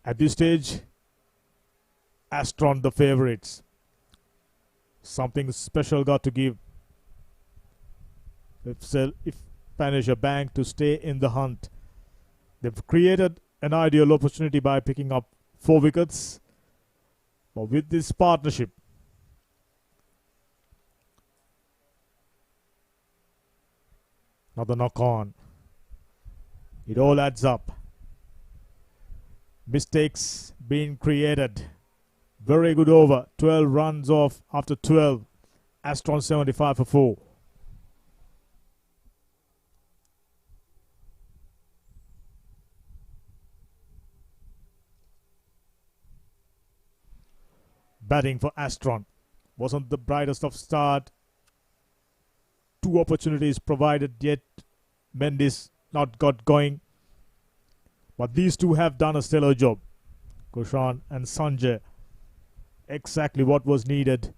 At this stage, Astron the favourites. Something special got to give. If Panish a bank to stay in the hunt. They've created an ideal opportunity by picking up 4 wickets. But with this partnership, another knock on. It all adds up. Mistakes being created. Very good over. 12 runs off after 12. Astron 75 for 4. Batting for Astron wasn't the brightest of start. 2 opportunities provided, yet Mendes not got going. But these 2 have done a stellar job. Kushan and Sanjay. Exactly what was needed.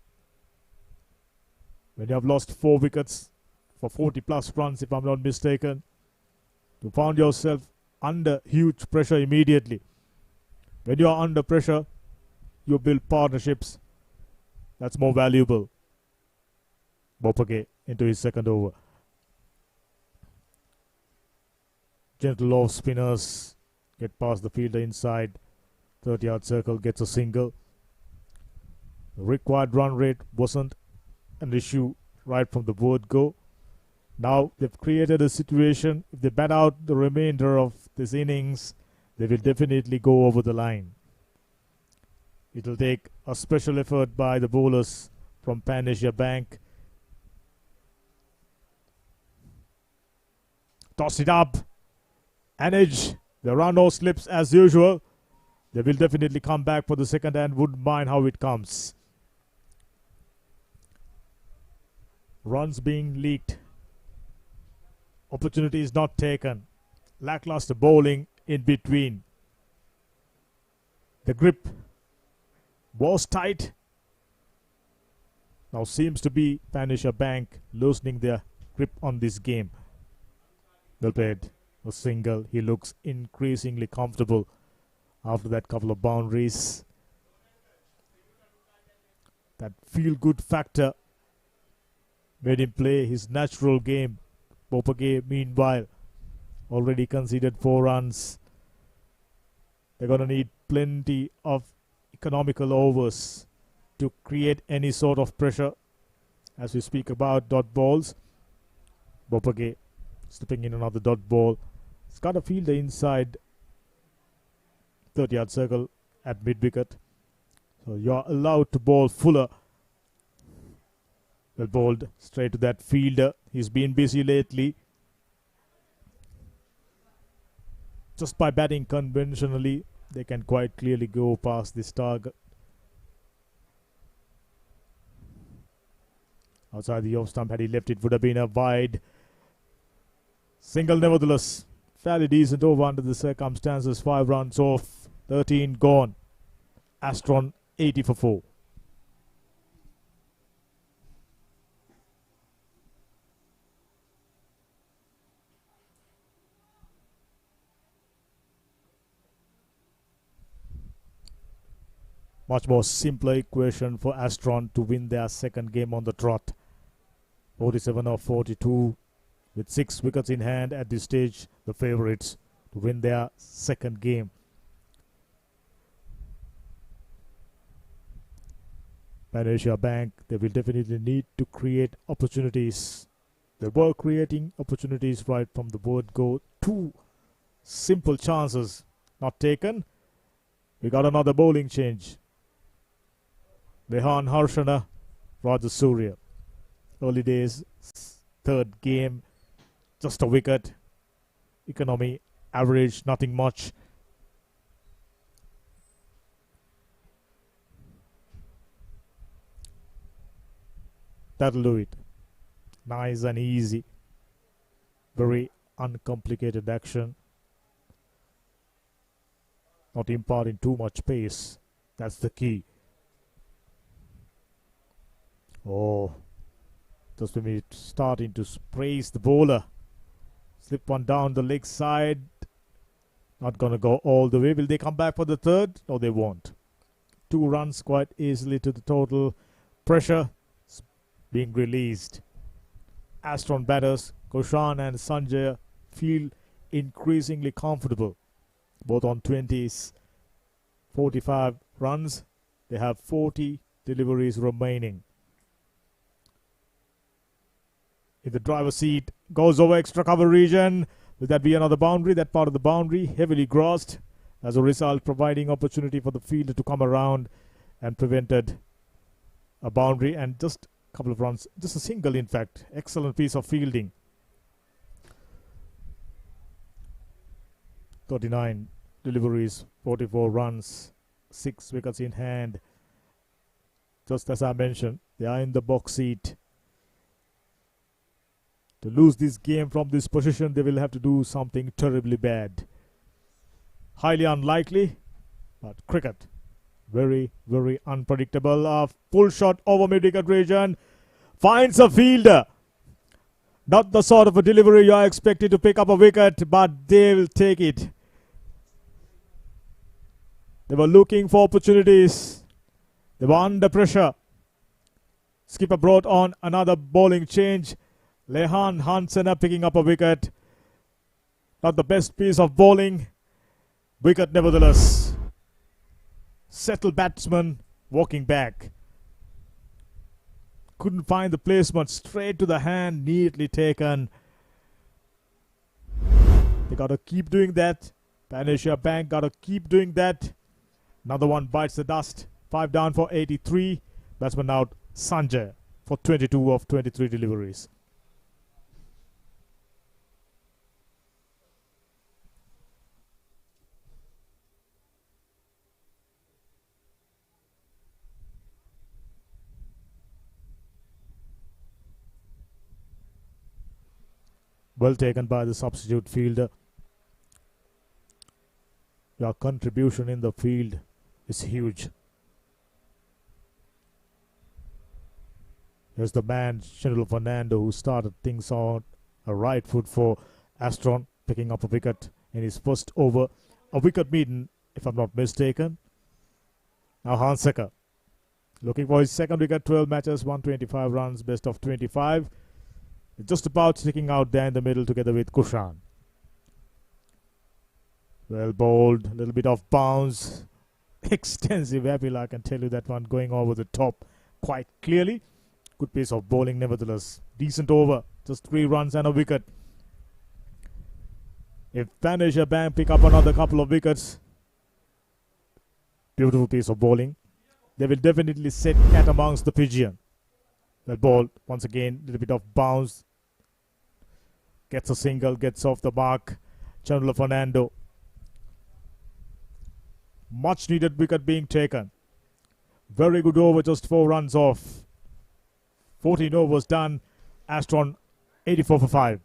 When you have lost 4 wickets for 40 plus runs, if I'm not mistaken, you found yourself under huge pressure immediately. When you are under pressure, you build partnerships. That's more valuable. Pabc into his second over. Gentle off spinners. Get past the fielder inside. 30-yard circle, gets a single. The required run rate wasn't an issue right from the word go. Now they've created a situation. If they bat out the remainder of this innings, they will definitely go over the line. It will take a special effort by the bowlers from Panish Bank. Toss it up. An edge. There are no slips as usual. They will definitely come back for the second and wouldn't mind how it comes. Runs being leaked Opportunity is not taken. Lackluster bowling in between. The grip was tight. Now seems to be Pabc loosening their grip on this game. Well played. A single. He looks increasingly comfortable after that couple of boundaries. That feel-good factor made him play his natural game. Pabc, meanwhile, already conceded 4 runs. They're going to need plenty of economical overs to create any sort of pressure as we speak about dot balls. Pabc slipping in another dot ball. He's got a fielder inside 30-yard circle at mid-wicket. So you're allowed to bowl fuller. Well bowled straight to that fielder. He's been busy lately. Just by batting conventionally, they can quite clearly go past this target. Outside the off stump, had he left it, would have been a wide. Single nevertheless. Fairly decent over under the circumstances. 5 runs off, 13 gone. Astron 80 for 4. Much more simpler equation for Astron to win their second game on the trot. 47 of 42 with 6 wickets in hand at this stage. The favourites to win their second game. Pabc, they will definitely need to create opportunities. They were creating opportunities right from the word go. 2 simple chances not taken. We got another bowling change. Rehan Harshana, Raja Surya. Early days, third game, just a wicket. Economy, average, nothing much. That'll do it. Nice and easy. Very uncomplicated action. Not imparting too much pace. That's the key. Oh, just when we're starting to praise the bowler. Slip one down the leg side. Not going to go all the way. Will they come back for the third? No, they won't. 2 runs quite easily to the total. Pressure being released. Astron batters, Koshan and Sanjay, feel increasingly comfortable. Both on 20s. 45 runs. They have 40 deliveries remaining. In the driver's seat, goes over extra cover region. Will that be another boundary? That part of the boundary heavily grossed. As a result, providing opportunity for the fielder to come around and prevented a boundary and just a couple of runs. Just a single, in fact. Excellent piece of fielding. 39 deliveries, 44 runs, 6 wickets in hand. Just as I mentioned, they are in the box seat. To lose this game from this position, they will have to do something terribly bad. Highly unlikely, but cricket, very, very unpredictable. A full shot over mid-wicket region. Finds a fielder. Not the sort of a delivery you are expected to pick up a wicket, but they will take it. They were looking for opportunities. They were under pressure. Skipper brought on another bowling change. Lehan Hansena picking up a wicket. Not the best piece of bowling. Wicket nevertheless. Settled batsman walking back. Couldn't find the placement. Straight to the hand. Neatly taken. They got to keep doing that. Pabc got to keep doing that. Another one bites the dust. 5 down for 83. Batsman out Sanjay for 22 of 23 deliveries. Well taken by the substitute fielder. Your contribution in the field is huge. Here's the man, Chandler Fernando, who started things on a right foot for Astron, picking up a wicket in his first over. A wicket beaten, if I'm not mistaken. Now Hanseka, looking for his second wicket, 12 matches, 125 runs, best of 25. Just about sticking out there in the middle together with Kushan. Well bowled, a little bit of bounce. Extensive appeal, I can tell you that one going over the top quite clearly. Good piece of bowling nevertheless. Decent over, just 3 runs and a wicket. If Vanisha Bang pick up another couple of wickets, beautiful piece of bowling. They will definitely set cat amongst the pigeon. Well bowled, once again, a little bit of bounce. Gets a single, gets off the mark. Chandler Fernando. Much needed wicket being taken. Very good over, just 4 runs off. 14 overs done. Astron 84 for 5.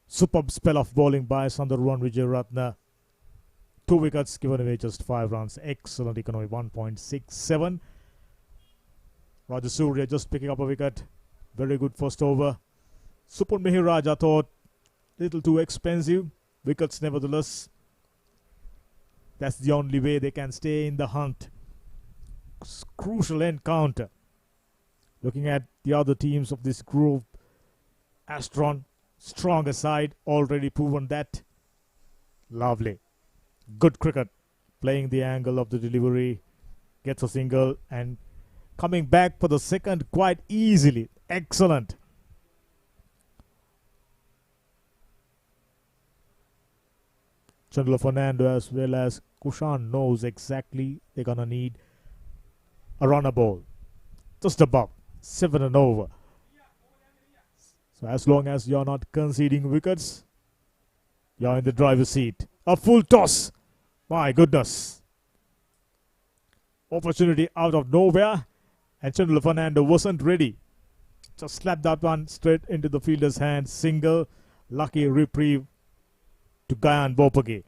Superb spell of bowling by Sundarwan Wijeratne. 2 wickets given away, just 5 runs. Excellent economy, 1.67. Raja Surya just picking up a wicket. Very good first over. Supun Mihiraj, I thought, little too expensive. Wickets nevertheless. That's the only way they can stay in the hunt. Crucial encounter. Looking at the other teams of this group, Astron, stronger side, already proven that. Lovely. Good cricket. Playing the angle of the delivery. Gets a single and coming back for the second quite easily. Excellent. Chandler Fernando as well as Kushan knows exactly they're going to need a runner ball. Just above. 7 and over. So as long as you're not conceding wickets, you're in the driver's seat. A full toss. My goodness. Opportunity out of nowhere. And Chandler Fernando wasn't ready. Just slapped that one straight into the fielder's hand. Single. Lucky reprieve to Gayan Bopage.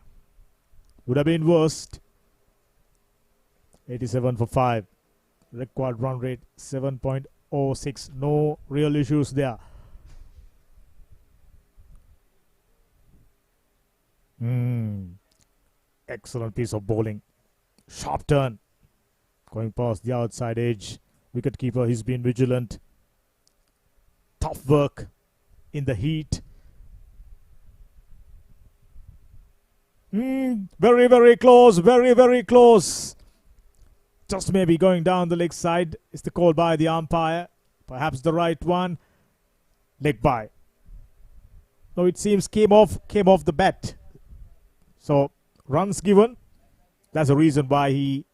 Would have been worst. 87 for 5. Required run rate 7.06. No real issues there. Excellent piece of bowling. Sharp turn. Going past the outside edge. Wicketkeeper, he's been vigilant. Tough work in the heat. Very, very close. Very, very close. Just maybe going down the leg side is the call by the umpire. Perhaps the right one. Leg by. No, it seems came off the bat. So runs given. That's the reason why he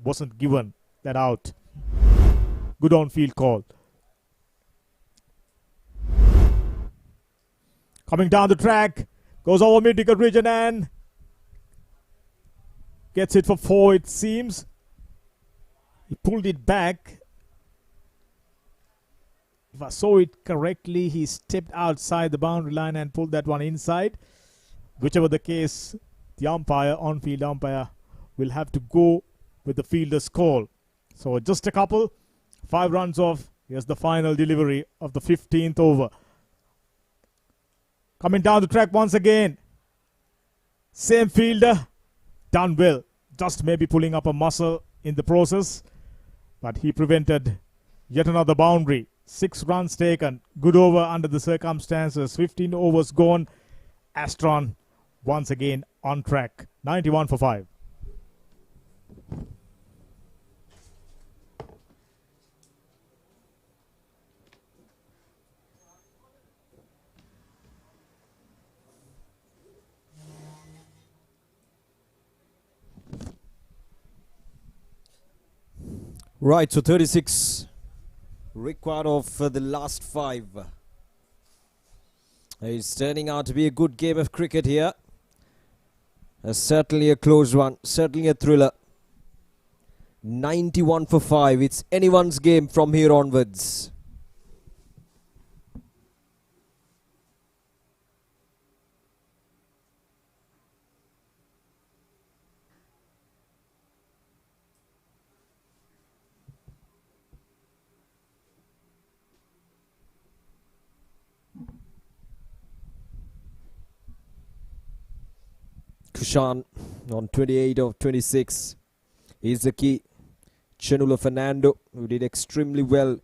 wasn't given that out. Good on-field call. Coming down the track. Goes over mid-wicket region and gets it for 4, it seems. He pulled it back. If I saw it correctly, he stepped outside the boundary line and pulled that one inside. Whichever the case, the umpire, on-field umpire, will have to go with the fielder's call. So just a couple. 5 runs off. Here's the final delivery of the 15th over. Coming down the track once again. Same fielder. Done well. Just maybe pulling up a muscle in the process. But he prevented yet another boundary. 6 runs taken. Good over under the circumstances. 15 overs gone. Astron once again on track. 91 for 5. Right, so 36 required of the last 5. It's turning out to be a good game of cricket here. Certainly a close one, certainly a thriller. 91 for 5. It's anyone's game from here onwards. Kushan on 28 of 26 is the key. Chanula Fernando, who did extremely well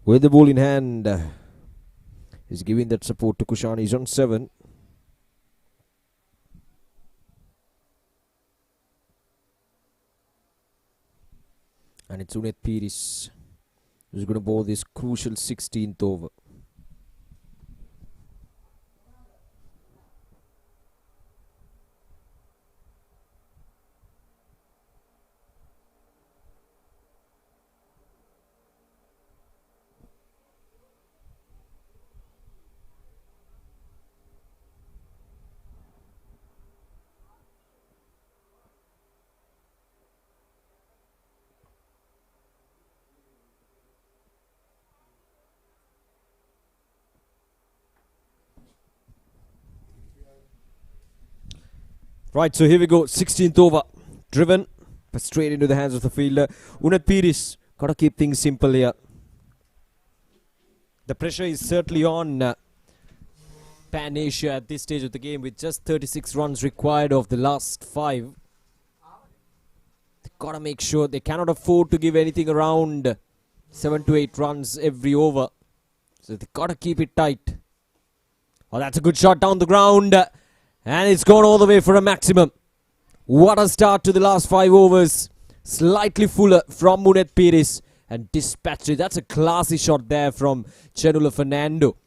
with the ball in hand, is giving that support to Kushan. He's on 7. And it's Unet Piris who's going to bowl this crucial 16th over. Right, so here we go. 16th over. Driven, but straight into the hands of the fielder. Unet Piris. Got to keep things simple here. The pressure is certainly on Pan Asia at this stage of the game, with just 36 runs required of the last 5. They've got to make sure they cannot afford to give anything around 7 to 8 runs every over. So they've got to keep it tight. Oh, that's a good shot down the ground. And it's gone all the way for a maximum. What a start to the last 5 overs. Slightly fuller from Unet Piris and dispatched it. That's a classy shot there from Chanula Fernando.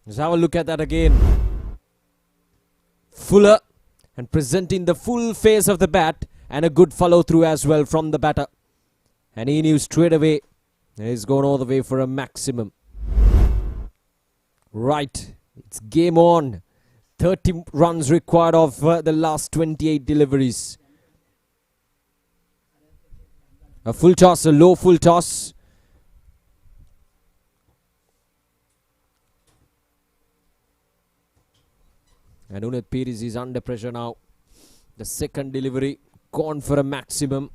Let's have a look at that again. Fuller and presenting the full face of the bat, and a good follow through as well from the batter. And he knew straight away. And he's gone all the way for a maximum. Right. It's game on. 30 runs required of the last 28 deliveries. A full toss, a low full toss. And Unet Piris is under pressure now. The second delivery gone for a maximum.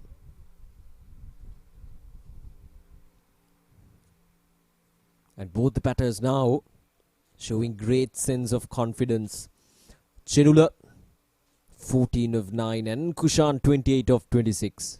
And both the batters now showing great sense of confidence. Chanula 14 of 9 and Kushan 28 of 26.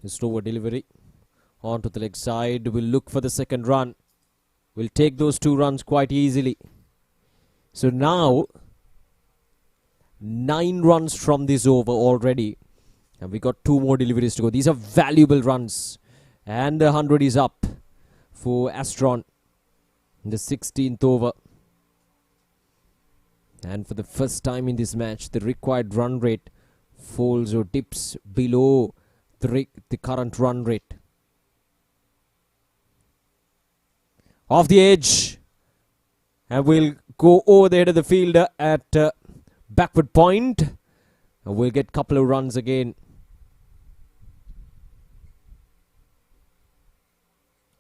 The slower delivery onto the leg side. Will look for the second run. Will take those 2 runs quite easily. So now 9 runs from this over already, and we got 2 more deliveries to go. These are valuable runs, and the 100 is up for Astron in the 16th over. And for the first time in this match, the required run rate falls or dips below the current run rate. Off the edge, and we'll go over the head of the fielder at backward point, and we'll get a couple of runs again.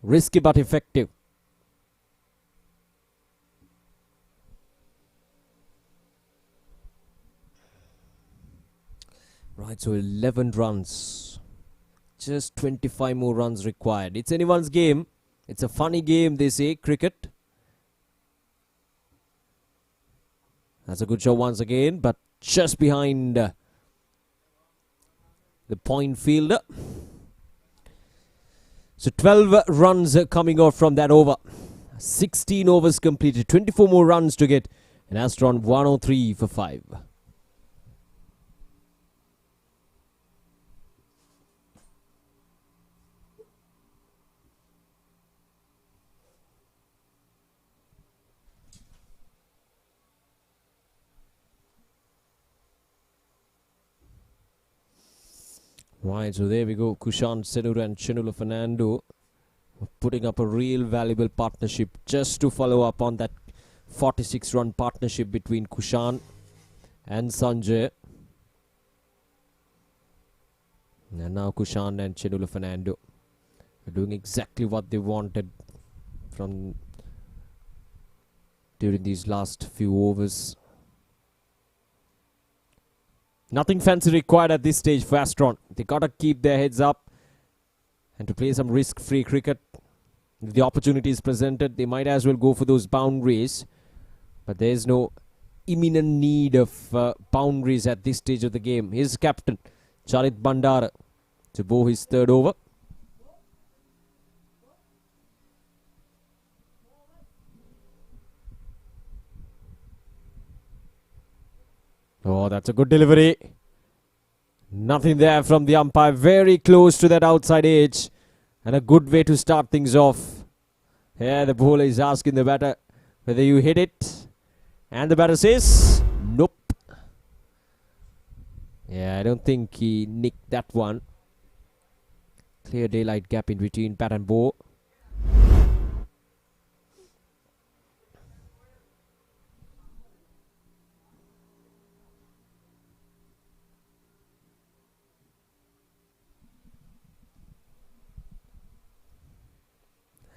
Risky but effective. Right, so 11 runs. Just 25 more runs required. It's anyone's game. It's a funny game, they say, cricket. That's a good shot once again, but just behind the point fielder. So 12 runs coming off from that over. 16 overs completed. 24 more runs to get. And Astron 103 for 5. Right, so there we go. Kushan Senur and Chinula Fernando putting up a real valuable partnership just to follow up on that 46-run partnership between Kushan and Sanjay. And now Kushan and Chinula Fernando are doing exactly what they wanted from during these last few overs. Nothing fancy required at this stage for Astron. They gotta keep their heads up and to play some risk-free cricket. If the opportunity is presented, they might as well go for those boundaries. But there is no imminent need of boundaries at this stage of the game. Here's captain Charit Bandara to bowl his third over. Oh, that's a good delivery. Nothing there from the umpire. Very close to that outside edge. And a good way to start things off. Here the bowler is asking the batter whether you hit it. And the batter says, nope. Yeah, I don't think he nicked that one. Clear daylight gap in between bat and ball.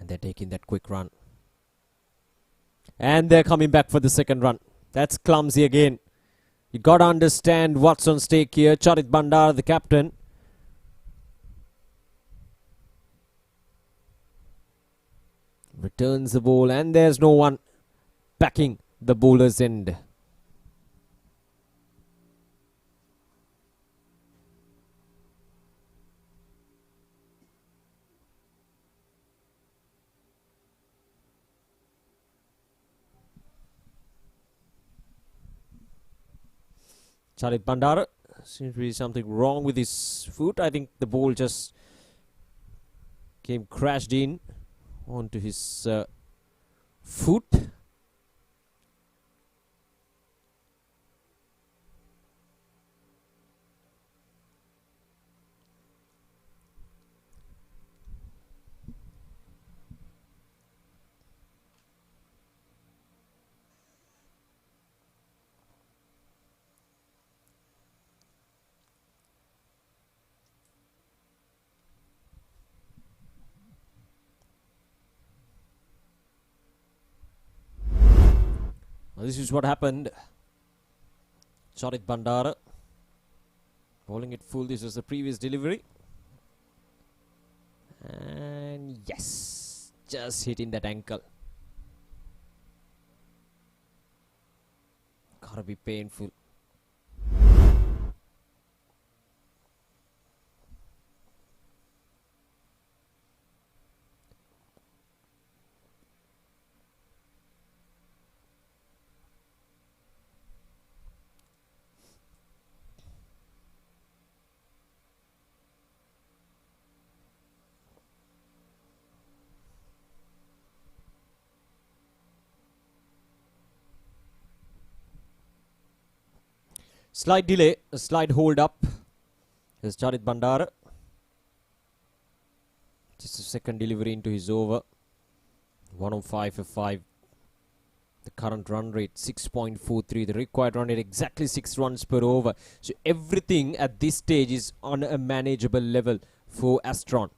They're taking that quick run. And they're coming back for the second run. That's clumsy again. You got to understand what's on stake here. Charit Bandar, the captain. Returns the ball and there's no one backing the bowler's end. Charit Bandar, seems to be something wrong with his foot. I think the ball just crashed in onto his foot. Well, this is what happened. Charit Bandara bowling it full. This was the previous delivery. And yes, just hitting that ankle. Gotta be painful. Slight delay, a slight hold up. Here's Charit Bandara. Just a second delivery into his over. 105 for 5. The current run rate 6.43. The required run rate exactly 6 runs per over. So everything at this stage is on a manageable level for Astron.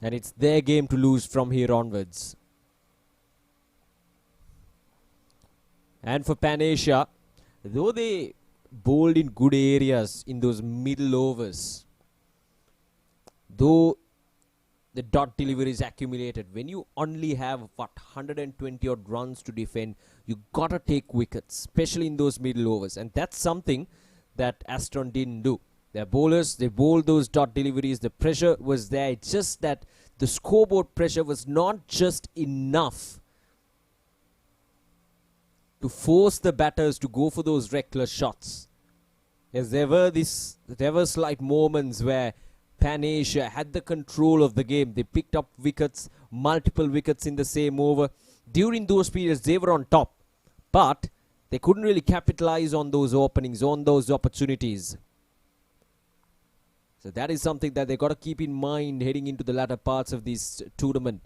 And it's their game to lose from here onwards. And for Pan Asia, though they bowled in good areas in those middle overs, though the dot deliveries accumulated, when you only have 120 odd runs to defend, you gotta take wickets, especially in those middle overs. And that's something that Astron didn't do. Their bowlers, they bowled those dot deliveries. The pressure was there. It's just that the scoreboard pressure was not just enough to force the batters to go for those reckless shots. Yes, there were slight moments where Pan Asia had the control of the game. They picked up wickets, multiple wickets in the same over. During those periods, they were on top. But they couldn't really capitalize on those openings, on those opportunities. So that is something that they got to keep in mind heading into the latter parts of this tournament.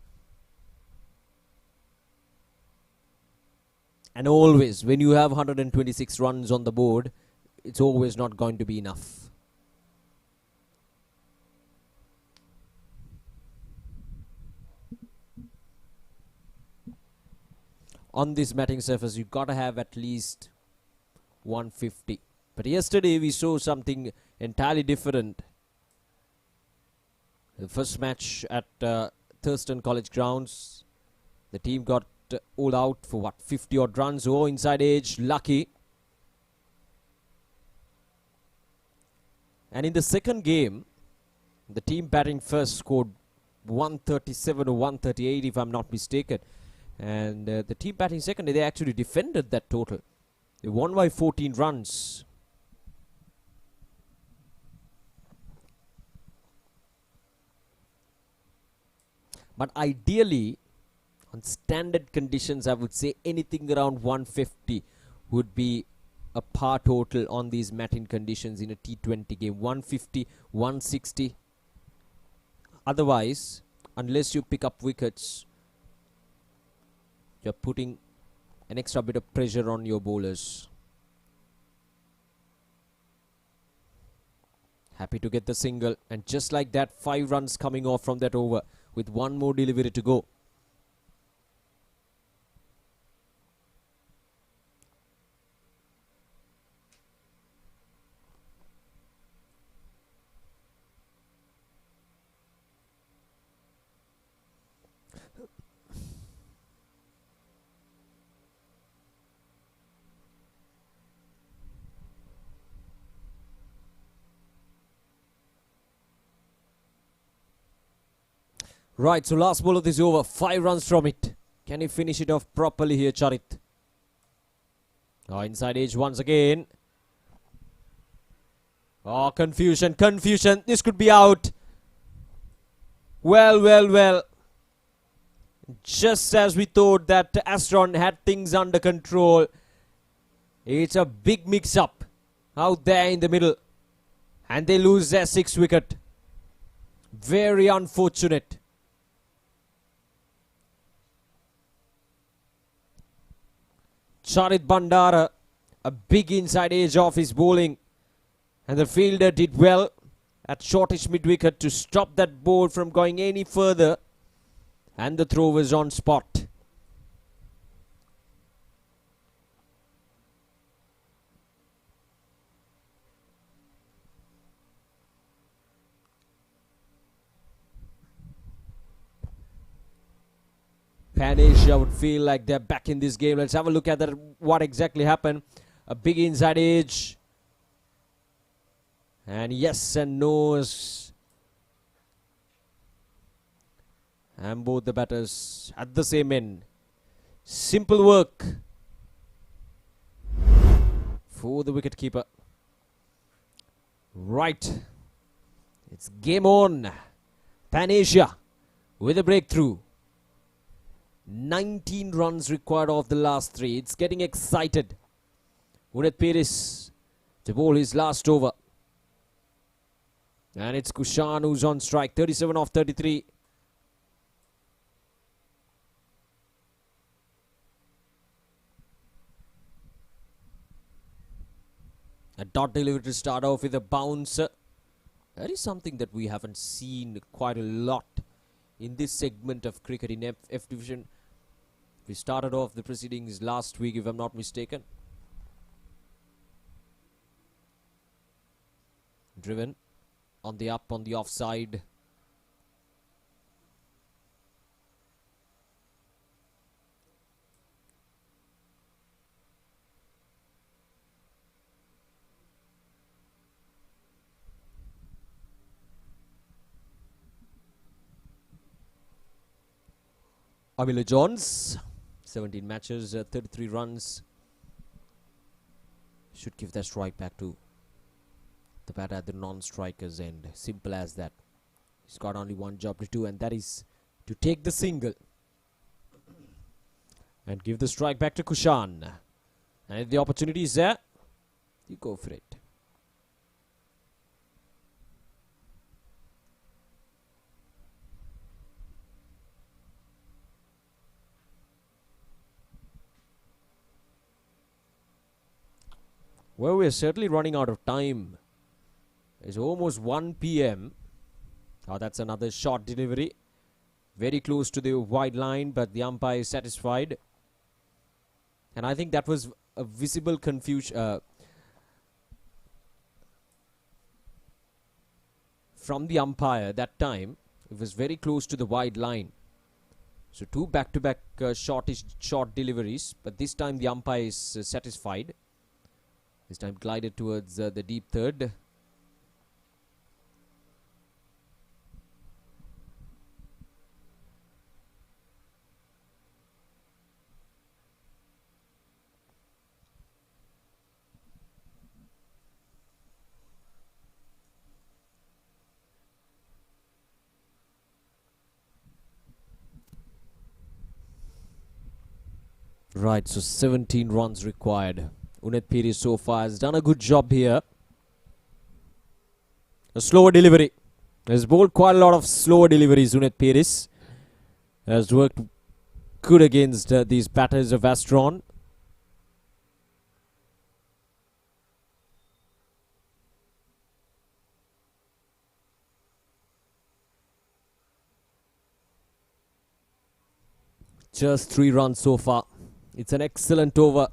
And always, when you have 126 runs on the board, it's always not going to be enough. On this matting surface, you've got to have at least 150. But yesterday, we saw something entirely different. The first match at Thurston College grounds, the team got all out for what, 50 odd runs. Oh, inside edge, lucky. And in the second game, the team batting first scored 137 or 138 if I'm not mistaken. And the team batting second, they actually defended that total. They won by 14 runs. But ideally, on standard conditions, I would say anything around 150 would be a par total on these matting conditions in a T20 game. 150, 160. Otherwise, unless you pick up wickets, you're putting an extra bit of pressure on your bowlers. Happy to get the single. And just like that, 5 runs coming off from that over with one more delivery to go. Right, so last ball of this over, 5 runs from it. Can he finish it off properly here, Charit? Oh, inside edge once again. Oh, confusion, confusion. This could be out. Well. Just as we thought that Astron had things under control. It's a big mix-up out there in the middle. And they lose their 6th wicket. Very unfortunate. Charit Bandara, a big inside edge off his bowling. And the fielder did well at shortish mid-wicket to stop that ball from going any further. And the throw was on spot. Pan Asia would feel like they're back in this game. Let's have a look at that, what exactly happened. A big inside edge. And yes and no's. And both the batters at the same end. Simple work for the wicketkeeper. Right. It's game on. Pan Asia with a breakthrough. 19 runs required off the last 3. It's getting excited. Uned Pires to bowl his last over. And it's Kushan who's on strike. 37 off 33. A dot delivery to start off with a bounce. That is something that we haven't seen quite a lot in this segment of cricket in F Division. We started off the proceedings last week, if I'm not mistaken. Driven on the up, on the offside. Amila Johns, 17 matches, 33 runs. should give that strike back to the batter at the non-striker's end. Simple as that. He's got only one job to do, and that is to take the single and give the strike back to Kushan. And if the opportunity is there, you go for it. Well, we're certainly running out of time. It's almost 1 p.m. Oh, that's another short delivery. Very close to the wide line, but the umpire is satisfied. And I think that was a visible confusion from the umpire that time. It was very close to the wide line. So two back-to-back short deliveries, but this time the umpire is satisfied. This time glided towards the deep third. Right, so 17 runs required. Uneth Piri so far has done a good job here. A slower delivery. Has bowled quite a lot of slower deliveries. Uneth Piri has worked good against these batters of Astron. Just 3 runs so far. It's an excellent over.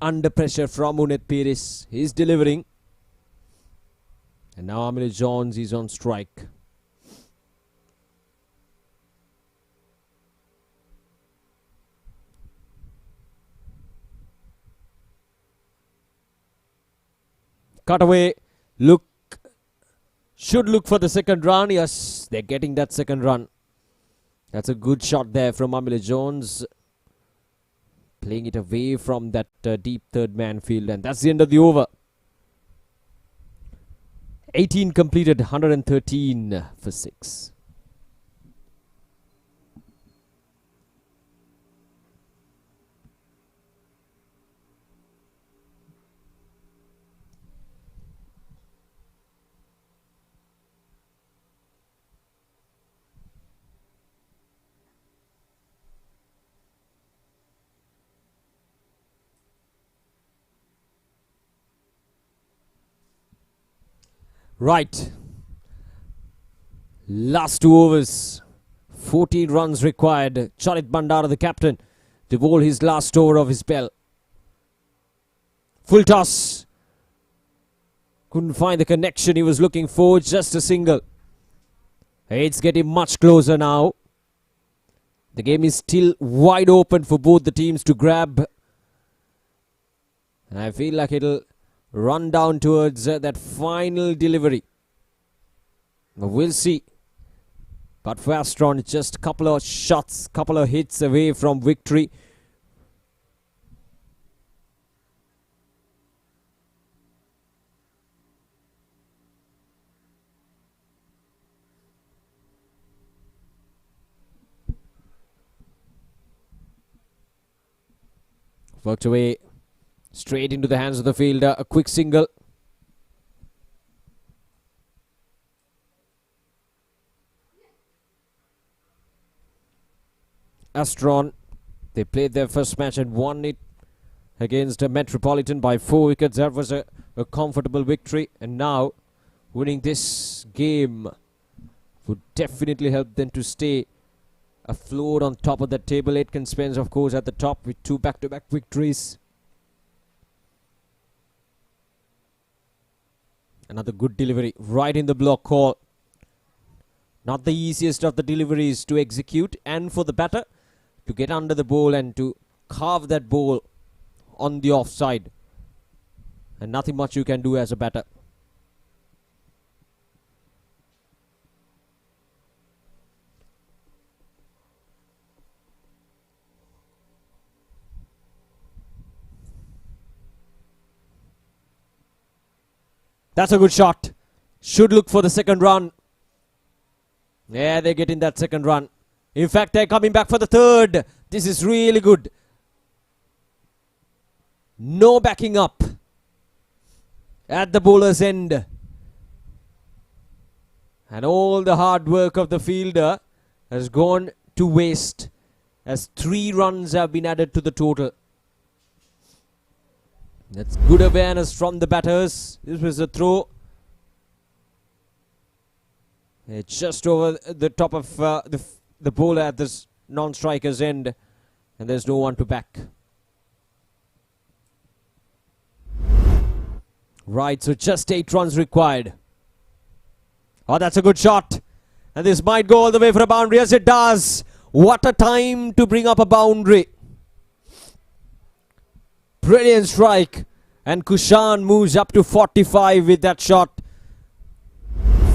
Under pressure from Uneth Piri. He's delivering. And now Amir Jones is on strike. Cut away. Look. Should look for the second run. Yes, they're getting that second run. That's a good shot there from Amir Jones. Playing it away from that deep third man field. And that's the end of the over. 18 completed, 113 for 6. Right. Last 2 overs. 14 runs required. Charit Bandara, the captain, to bowl his last over of his spell. Full toss. Couldn't find the connection he was looking for. Just a single. It's getting much closer now. The game is still wide open for both the teams to grab. And I feel like it'll run down towards that final delivery. But we'll see. But for Astron, just a couple of shots, couple of hits away from victory. Worked away. Straight into the hands of the fielder. A quick single. Astron, they played their first match and won it against Metropolitan by 4 wickets. That was a comfortable victory. And now, winning this game would definitely help them to stay afloat on top of the table. Aitken Spence, of course, at the top with 2 back-to-back victories. Another good delivery right in the block call. Not the easiest of the deliveries to execute, and for the batter to get under the ball and to carve that ball on the offside. And nothing much you can do as a batter. That's a good shot. Should look for the second run. Yeah, they're getting that second run. In fact, they're coming back for the third. This is really good. No backing up at the bowler's end. And all the hard work of the fielder has gone to waste as 3 runs have been added to the total. That's good awareness from the batters. This was a throw. It's just over the top of the bowler at this non-striker's end. And there's no one to back. Right, so just 8 runs required. Oh, that's a good shot. And this might go all the way for a boundary. Yes, it does. What a time to bring up a boundary. Brilliant strike. And Kushan moves up to 45 with that shot.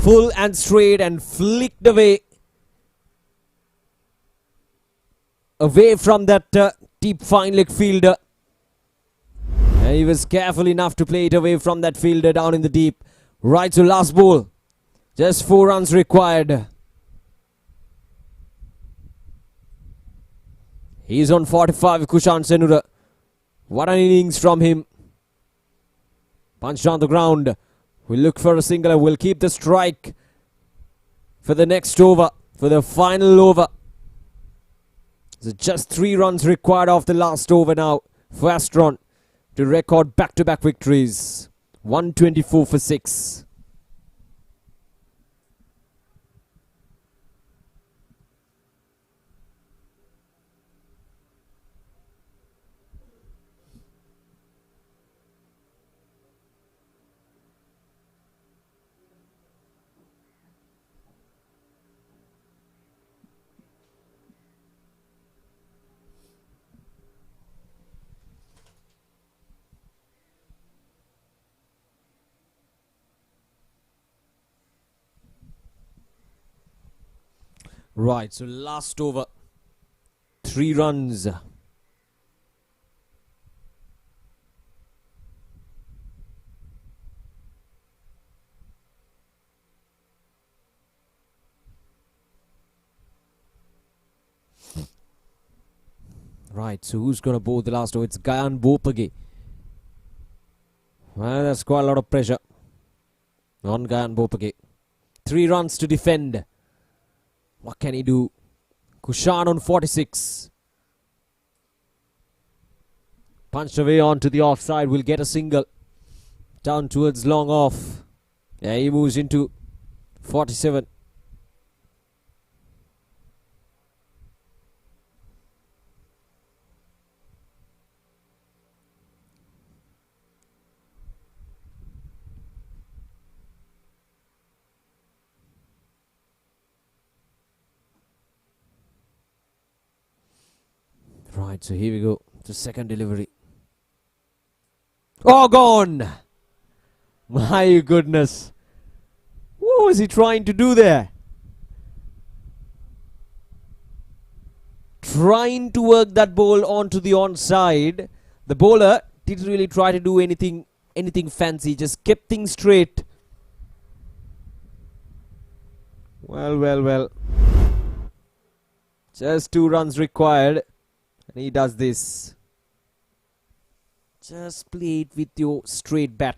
Full and straight and flicked away. Away from that deep fine leg fielder. And he was careful enough to play it away from that fielder down in the deep. Right, so last ball. Just 4 runs required. He's on 45, Kushan Senura. What an innings from him. Punched on the ground. We'll look for a single. We'll keep the strike for the next over, for the final over. So just 3 runs required off the last over now for Astron to record back-to-back victories. 124 for 6. Right, so last over. 3 runs. Right, so who's going to bowl the last over? It's Gayan Bopage. Well, that's quite a lot of pressure on Gayan Bopage. 3 runs to defend. What can he do? Kushan on 46. Punched away onto the offside. Will get a single. Down towards long off. Yeah, he moves into 47. Right, so here we go. The second delivery. Oh, gone! My goodness. What was he trying to do there? Trying to work that ball onto the onside. The bowler didn't really try to do anything fancy. Just kept things straight. Well. Just 2 runs required. And he does this. Just play it with your straight bat.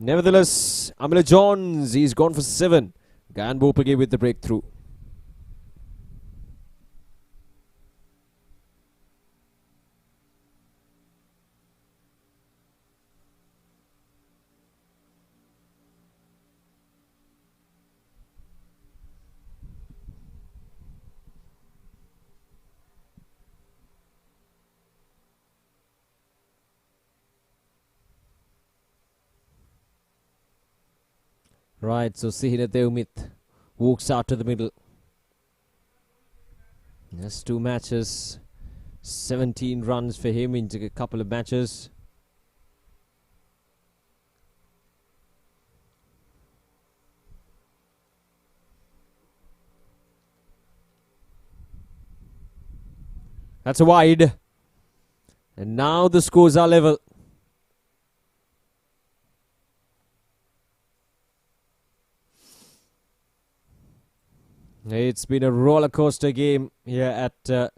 Nevertheless, Amila Johns, he's gone for 7. Gayan Bopage with the breakthrough. Right, so Sihina Devmith walks out to the middle. That's 2 matches. 17 runs for him in a couple of matches. That's a wide. And now the scores are level. It's been a roller coaster game here at the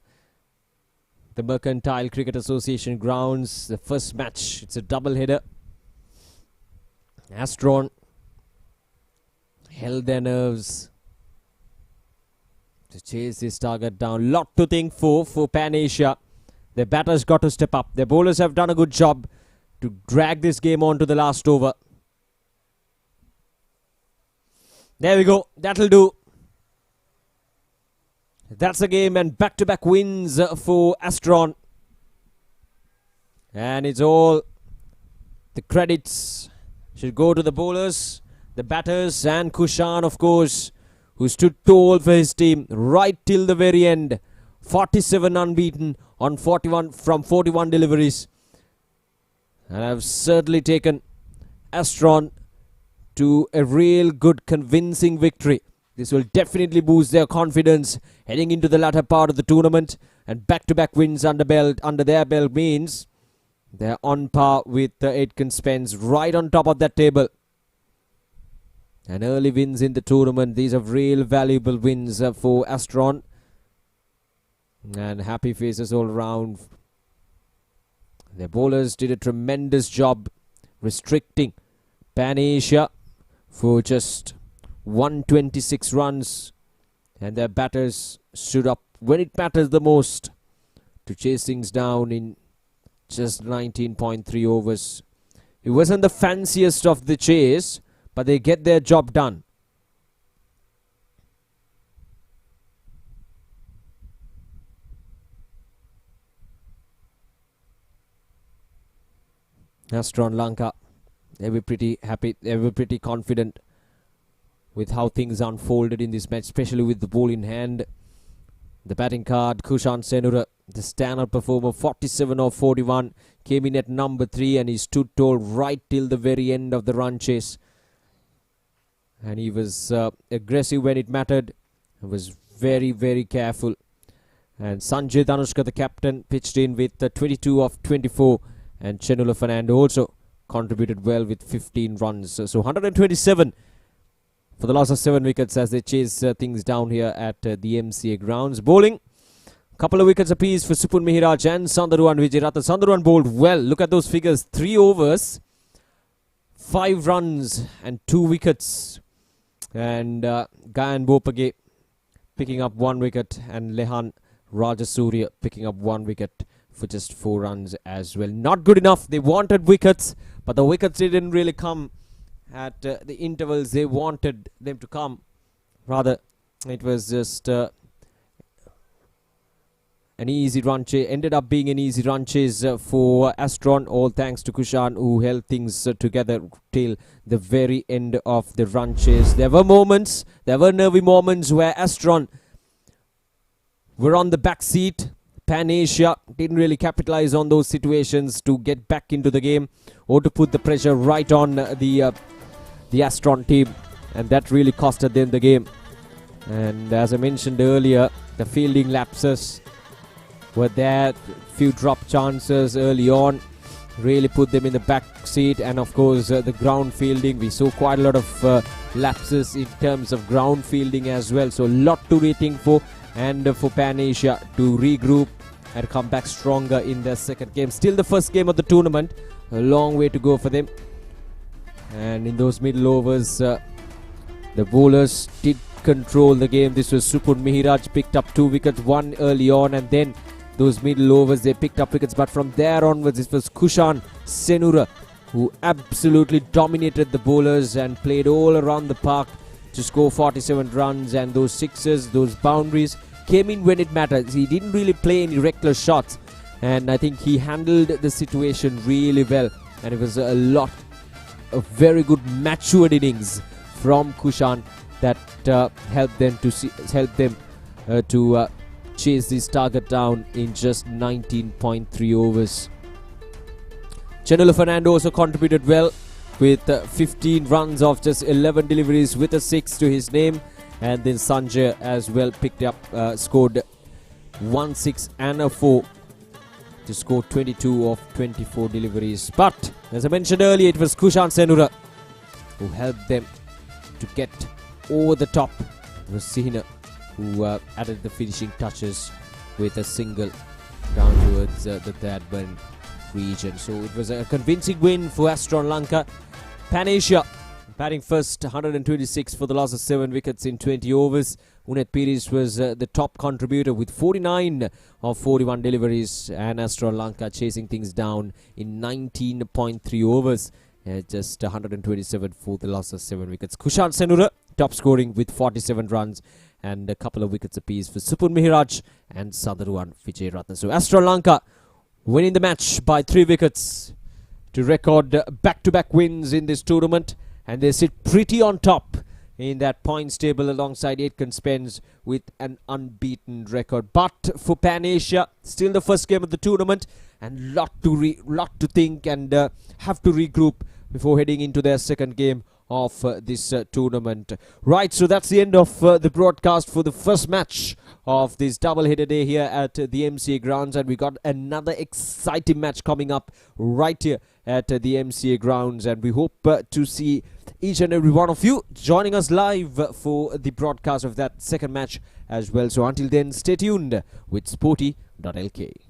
Mercantile Cricket Association grounds. The first match, it's a double header. Astron held their nerves to chase this target down. Lot to think for Pan Asia. Their batters got to step up. Their bowlers have done a good job to drag this game on to the last over. There we go. That'll do. That's the game, and back-to-back wins for Astron. And it's all the credits should go to the bowlers, the batters, and Kushan, of course, who stood tall for his team right till the very end. 47 unbeaten on 41 from 41 deliveries. And have certainly taken Astron to a real good convincing victory. This will definitely boost their confidence heading into the latter part of the tournament, and back-to-back wins under their belt means they're on par with the Aitken Spence, right on top of that table. And early wins in the tournament, these are real valuable wins for Astron. And happy faces all around. Their bowlers did a tremendous job restricting Pan Asia for just 126 runs, and their batters stood up when it matters the most to chase things down in just 19.3 overs. It wasn't the fanciest of the chase, but they get their job done. Astron Lanka, they were pretty happy, they were pretty confident with how things unfolded in this match, especially with the ball in hand. The batting card, Kushan Senura, the standout performer, 47 of 41, came in at number 3, and he stood tall right till the very end of the run chase. And he was aggressive when it mattered. He was very, very careful. And Sanjay Dhanushka, the captain, pitched in with 22 of 24. And Chenula Fernando also contributed well with 15 runs. So 127 for the loss of 7 wickets as they chase things down here at the MCA grounds. Bowling, couple of wickets apiece for Supun Mihiraj and Sandaruan Vijayratha. Sandaruan bowled well. Look at those figures. 3 overs, 5 runs and 2 wickets. And Gayan Bopage picking up 1 wicket, and Lehan Rajasurya picking up 1 wicket for just 4 runs as well. Not good enough. They wanted wickets, but the wickets didn't really come at the intervals they wanted them to come. Rather, it was just an easy run chase. Ended up being an easy run chase for Astron, all thanks to Kushan, who held things together till the very end of the run chase. There were moments, there were nervy moments where Astron were on the back seat. Pan Asia didn't really capitalize on those situations to get back into the game or to put the pressure right on the Astron team, and that really costed them the game. And as I mentioned earlier, the fielding lapses were there. Few drop chances early on really put them in the back seat, and of course the ground fielding, we saw quite a lot of lapses in terms of ground fielding as well. So a lot to rethink for, and for Pan Asia to regroup and come back stronger in their second game. Still the first game of the tournament, a long way to go for them. And in those middle overs, the bowlers did control the game. This was Supun Mihiraj, picked up 2 wickets, 1 early on, and then those middle overs they picked up wickets. But from there onwards, it was Kushan Senura who absolutely dominated the bowlers and played all around the park to score 47 runs. And those sixes, those boundaries came in when it mattered. He didn't really play any reckless shots, and I think he handled the situation really well. And it was a lot of very good matured innings from Kushan that helped them to chase this target down in just 19.3 overs. Chenula Fernando also contributed well with 15 runs off just 11 deliveries with a 6 to his name. And then Sanjay as well picked up, scored 1 6 and a 4 to score 22 of 24 deliveries. But as I mentioned earlier, it was Kushan Senura who helped them to get over the top. It was Sihina who added the finishing touches with a single down towards the Thadburn region. So it was a convincing win for Astron Lanka. Pan Asia batting first, 126 for the loss of 7 wickets in 20 overs. Unet Pires was the top contributor with 49 of 41 deliveries, and Astron Lanka chasing things down in 19.3 overs. Just 127 for the loss of 7 wickets. Kushan Senura top scoring with 47 runs and a couple of wickets apiece for Supun Mihraj and Sadaruan Vijay Ratna. So Astron Lanka winning the match by 3 wickets to record back-to-back wins in this tournament, and they sit pretty on top in that points table alongside Aitken Spence with an unbeaten record. But for Pan Asia, still the first game of the tournament, and lot to think and have to regroup before heading into their second game of this tournament. Right, so that's the end of the broadcast for the first match of this double-header day here at the MCA grounds, and we got another exciting match coming up right here at the MCA grounds, and we hope to see each and every one of you joining us live for the broadcast of that second match as well. So until then, stay tuned with Sporty.lk.